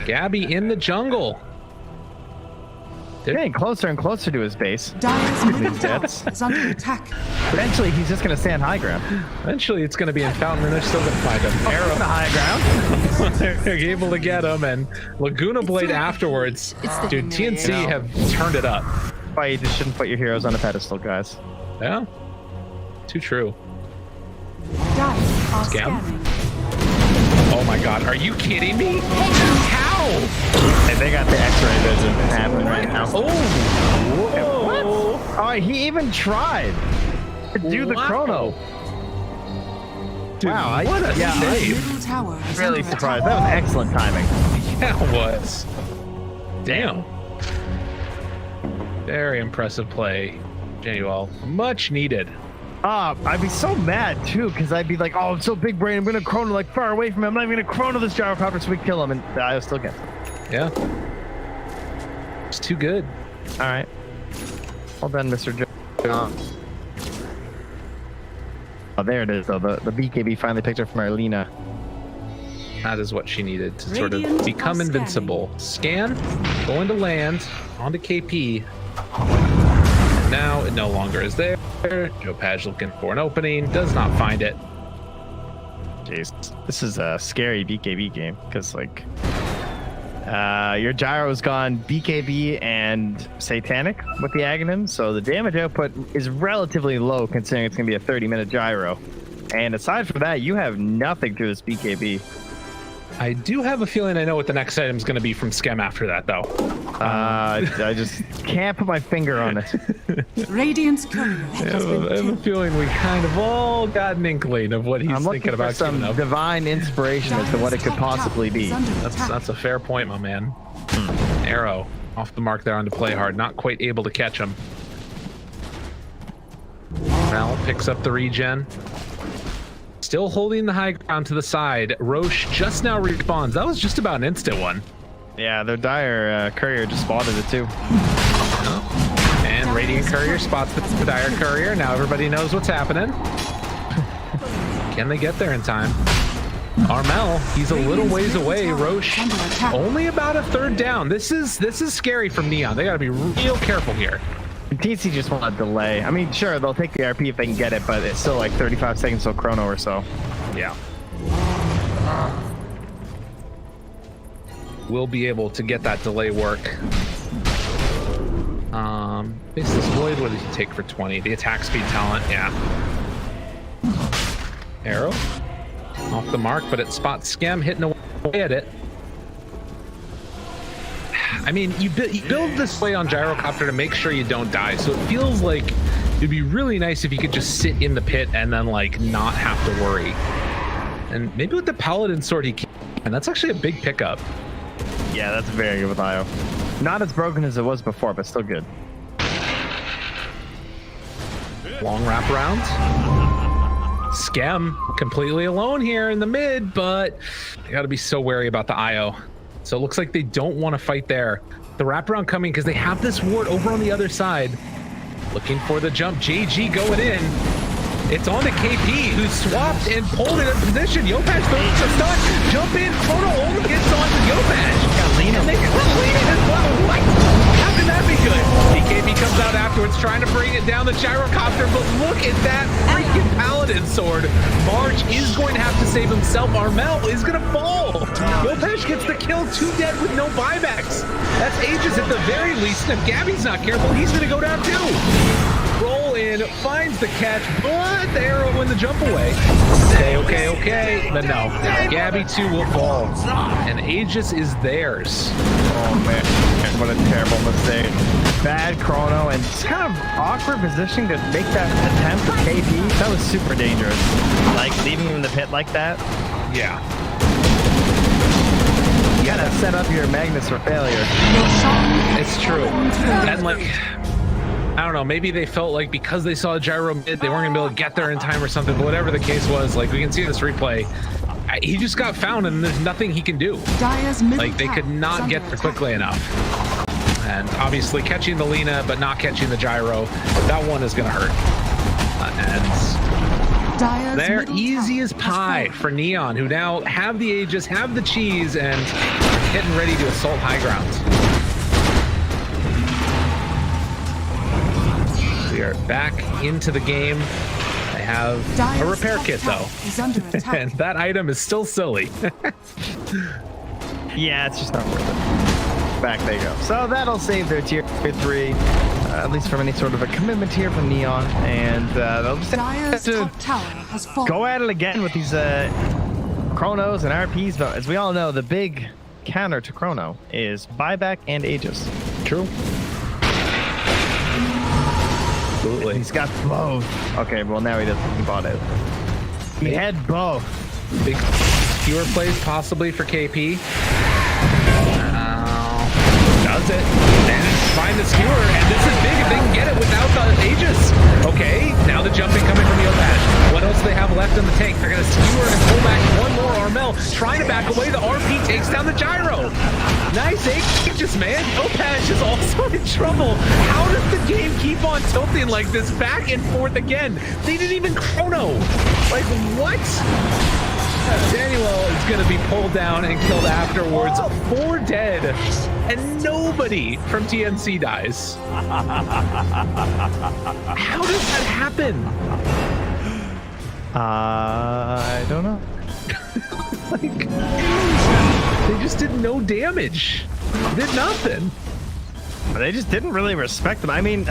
Gabby in the jungle. They're getting closer and closer to his base. Dire's middle tower is under attack. Eventually, he's just going to stand high ground. Eventually, it's going to be in Fountain, and they're still going to find him. Arrow on the high ground. They're able to get him, and Laguna Blade afterwards. Dude, TNC have turned it up. Why you just shouldn't put your heroes on a pedestal, guys. Yeah, too true. Scanning. Oh my god, are you kidding me? How? Hey, they got the X-ray vision happening right now. Oh! What? Oh, he even tried to do the chrono. Dude, wow, what a save. Middle tower is Really under surprised. attack. That was excellent timing. Yeah, it was. Damn. Very impressive play, Januel. Much needed. I'd be so mad too, because I'd be like, oh, I'm so big brain, I'm gonna chrono like far away from him. I'm not even gonna chrono this gyrocopter so we kill him, and I still get him. Yeah. It's too good. All right. Well done, Mr. Joe. Oh, there it is, though. The BKB finally picked her from Arlena. That is what she needed to sort of become invincible. Scan, go into land, onto KP. And now it no longer is there. Joe Paj looking for an opening, does not find it. Jeez, this is a scary BKB game because like your gyro's gone BKB and Satanic with the Aghanim, so the damage output is relatively low considering it's gonna be a 30-minute gyro. And aside from that, you have nothing through this BKB. I do have a feeling I know what the next item is going to be from Skem after that, though. I just can't put my finger on it. Radiant's courier has been I have a killed. feeling we kind of all got an inkling of what he's I'm thinking looking for about. some divine inspiration as to what it could possibly be. That's a fair point, my man. Arrow off the mark there on to play hard. Not quite able to catch him. Mel picks up the regen. Still holding the high ground to the side. Roche just now respawns. That was just about an instant one. Yeah, their Dire courier just spotted it too. And Radiant Courier spots the Dire Courier. Now everybody knows what's happening. Can they get there in time? Armel, he's a little ways away. Roche, only about a third down. This is scary from Neon. They got to be real careful here. TNC just want a delay. I mean, sure, they'll take the RP if they can get it, but it's still like 35 seconds till chrono or so. Yeah. We'll be able to get that delay work. Faceless Void, what did he take for 20? The attack speed talent, yeah. Arrow. Off the mark, but it spots Skem hitting away at it. I mean, you build this play on Gyrocopter to make sure you don't die, so it feels like it'd be really nice if you could just sit in the pit and then, like, not have to worry. And maybe with the Paladin Sword he can, and that's actually a big pickup. Yeah, that's very good with Io. Not as broken as it was before, but still good. Long wraparound. Skem completely alone here in the mid, but they got to be so wary about the IO. So it looks like they don't want to fight there. The wraparound coming because they have this ward over on the other side. Looking for the jump. JG going in. It's on to KP, who's swapped and pulled in a position. Yopash throws the stun. Jump in. Chrono only gets on to Yopash. And they got Lena as well. What? How can that be good? BKB comes out afterwards trying to bring it down the Gyrocopter, but look at that freaking Paladin Sword. March is going to have to save himself. Armel is going to fall. Yopash gets the kill, 2 dead with no buybacks. That's Aegis at the very least. And if Gabby's not careful, he's going to go down too. Roll in, finds the catch, but the arrow in the jump away. Okay. But no, Gabby too will fall. And Aegis is theirs. Oh man, what a terrible mistake. Bad chrono and it's kind of awkward positioning to make that attempt for KP. That was super dangerous. Like leaving him in the pit like that. Yeah. You gotta set up your magnets for failure. It's true. And like, I don't know, maybe they felt like because they saw Gyro mid, they weren't gonna be able to get there in time or something, but whatever the case was, like we can see this replay, he just got found and there's nothing he can do. Like they could not get there quickly enough. And obviously catching the Lina, but not catching the Gyro, that one is gonna hurt. And they're easy as pie for Neon, who now have the Aegis, have the cheese, and getting ready to assault high ground. We are back into the game. I have a repair kit though, and that item is still silly. Yeah, it's just not worth it. Back they go. So that'll save their tier 3, at least from any sort of a commitment here from Neon, and they'll just have to go at it again with these chronos and RPs. But as we all know, the big counter to chrono is buyback and Aegis. True. Absolutely. He's got both. Okay, well now he doesn't. He bought it. He had both. Big skewer plays possibly for KP. Does it. And find the skewer. And this is big if they can get it without the Aegis. Okay, now the jumping coming from Yopash. What else do they have left in the tank? They're going to skewer and pull back one more. Armel trying to back away. The RP takes down the Gyro. Nice Aegis, man. Yopash is also in trouble. How does the game keep on tilting like this back and forth again? They didn't even chrono. Like, what? Daniel is going to be pulled down and killed afterwards. 4 dead, and nobody from TNC dies. How does that happen? I don't know. Like, they just did no damage. Did nothing. They just didn't really respect them. I mean,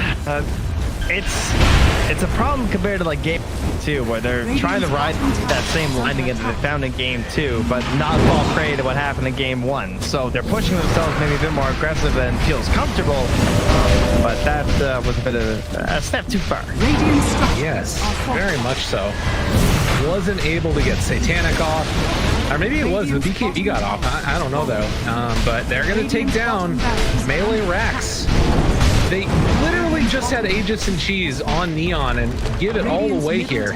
it's a problem compared to like game too, where they're trying to ride that same landing into the found in game 2, but not fall prey to what happened in game 1. So they're pushing themselves maybe a bit more aggressive and feels comfortable, but that was a bit of a step too far. Yes, very much so. Wasn't able to get Satanic off, or maybe it was the BKB got off. I don't know though. But they're gonna take down Melee Rex. They literally just had Aegis and Cheese on Neon and give it all away here,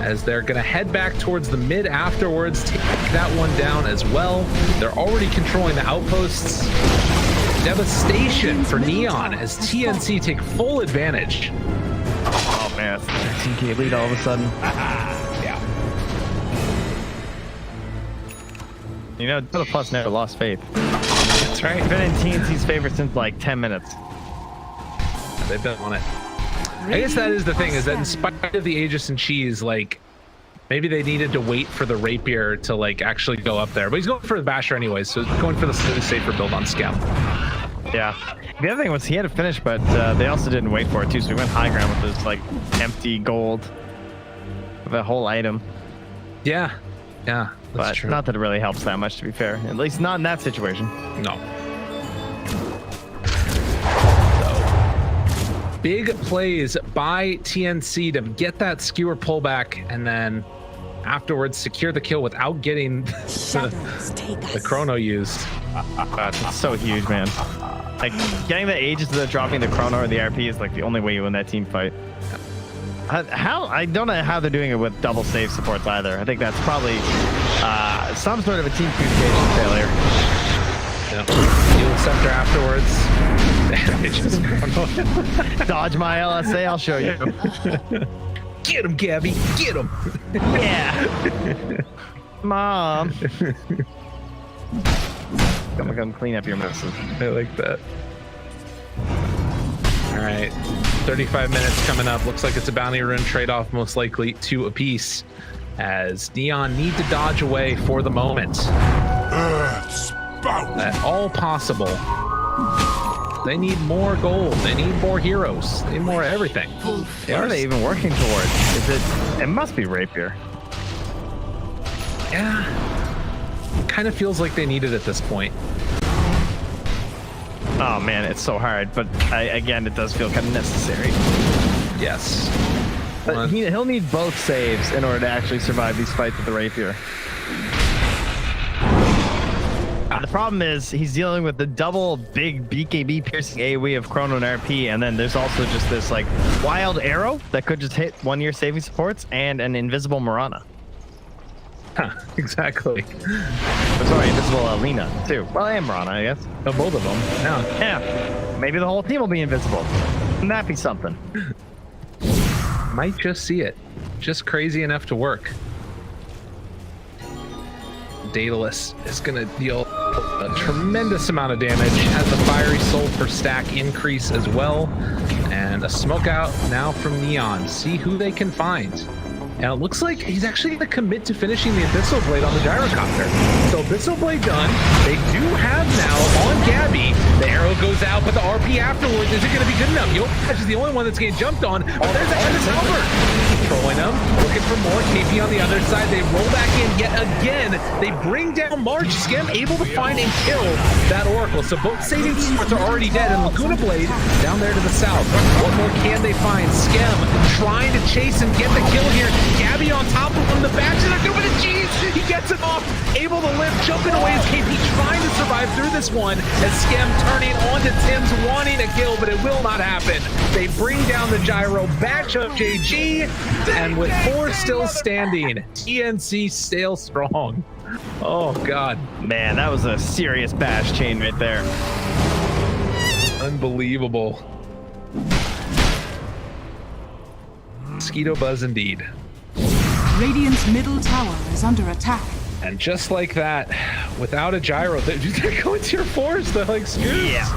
as they're gonna head back towards the mid afterwards, take that one down as well. They're already controlling the outposts. Devastation for Neon as TNC take full advantage. Oh man, 13k lead all of a sudden. Yeah. You know, Total Plus never lost faith. That's right. It's been in TNC's favor since like 10 minutes. They've been on it. I guess that is the thing, is that in spite of the Aegis and Cheese, like, maybe they needed to wait for the Rapier to like actually go up there. But he's going for the Basher anyways, so going for the safer build on Scam. Yeah. The other thing was he had to finish, but they also didn't wait for it too, so we went high ground with this like empty gold of a whole item. Yeah. Yeah, that's but true. Not that it really helps that much, to be fair. At least not in that situation. No. Big plays by TNC to get that skewer pullback and then afterwards secure the kill without getting the chrono used. It's so huge, man. Like getting the Aegis to dropping the chrono or the RP is like the only way you win that team fight. How I don't know how they're doing it with double save supports either. I think that's probably some sort of a team communication failure. Heal center afterwards. Dodge my LSA, I'll show you. Get him, Gabby, get him. Yeah. Mom. I'm gonna clean up your messes. I like that. All right, 35 minutes coming up. Looks like it's a bounty rune trade-off, most likely 2 apiece, as Neon need to dodge away for the moment. At all possible. They need more gold. They need more heroes. They need more everything. What are they even working towards? Is it? It must be Rapier. Yeah. Kind of feels like they need it at this point. Oh man, it's so hard. But again, it does feel kind of necessary. Yes. But he'll need both saves in order to actually survive these fights with the Rapier. The problem is he's dealing with the double big BKB piercing AoE of Chrono and RP, and then there's also just this like wild arrow that could just hit 1-year saving supports and an invisible Mirana. Huh, exactly. Oh, sorry, invisible Alina too. Well, and Mirana, I guess. Oh, both of them. Yeah. Maybe the whole team will be invisible. Wouldn't that be something? Might just see it. Just crazy enough to work. Daedalus is going to deal a tremendous amount of damage as the Fiery Soul per stack increase as well. And a smoke out now from Neon. See who they can find. And it looks like he's actually going to commit to finishing the Abyssal Blade on the Gyrocopter. So Abyssal Blade done. They do have now on Gabby. The arrow goes out, but the RP afterwards isn't going to be good enough. Yokash is the only one that's getting jumped on. But there's a Ennis Albert. Controlling him, looking for more. KP on the other side. They roll back in yet again. They bring down March. Skem able to find and kill that Oracle. So both saving supports are already dead. And Laguna Blade down there to the south. What more can they find? Skem trying to chase and get the kill here. Gabby on top of him, the batches are doing a cheese. He gets it off, able to live, jumping away as KP trying to survive through this one as Skem turning onto Tim's wanting a kill, but it will not happen. They bring down the gyro, batch up JG, and with 4 still standing, TNC still strong. Oh God. Man, that was a serious bash chain right there. Unbelievable. Mosquito buzz indeed. Radiant's middle tower is under attack. And just like that, without a gyro, they're going to your force. They're like, screw. Yeah.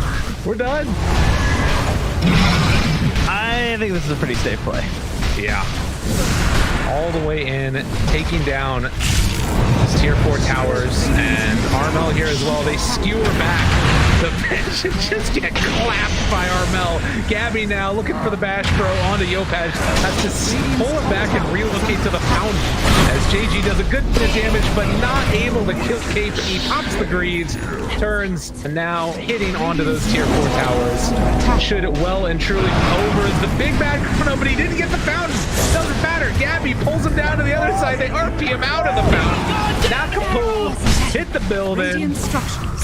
We're done. I think this is a pretty safe play. Yeah. All the way in, taking down his tier 4 towers, and Armel here as well. They skewer back the bench and just get clapped by Armel. Gabby now looking for the bash throw onto Yopaj. Has to pull it back and relocate to the fountain as JG does a good bit of damage, but not able to kill Cape. He pops the greaves, turns, and now hitting onto those tier 4 towers. Should well and truly over as the big bad Chrono, but he didn't get the fountain. Doesn't matter. Gabby pulls him down to the other side. They RP him out of the fountain. Nakapool hit the building.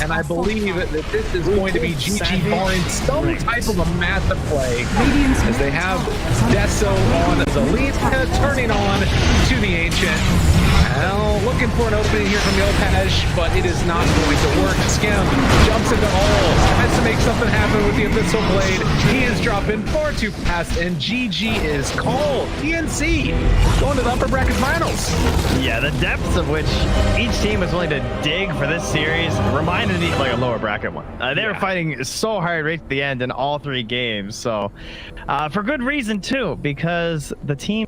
And I believe that this is going to be GG barring some type of a massive play as they have Deso on the lead, turning on to the Ancient. Well, looking for an opening here from Yopaj, but it is not going to work. Skim jumps into all, tries to make something happen with the Abyssal Blade. He is dropping far too fast, and GG is called. TNC going to the upper bracket finals. Yeah, the depths of which each team was willing to dig for this series reminded me like a lower bracket one. They were fighting so hard right at the end in all 3 games. So for good reason too, because the team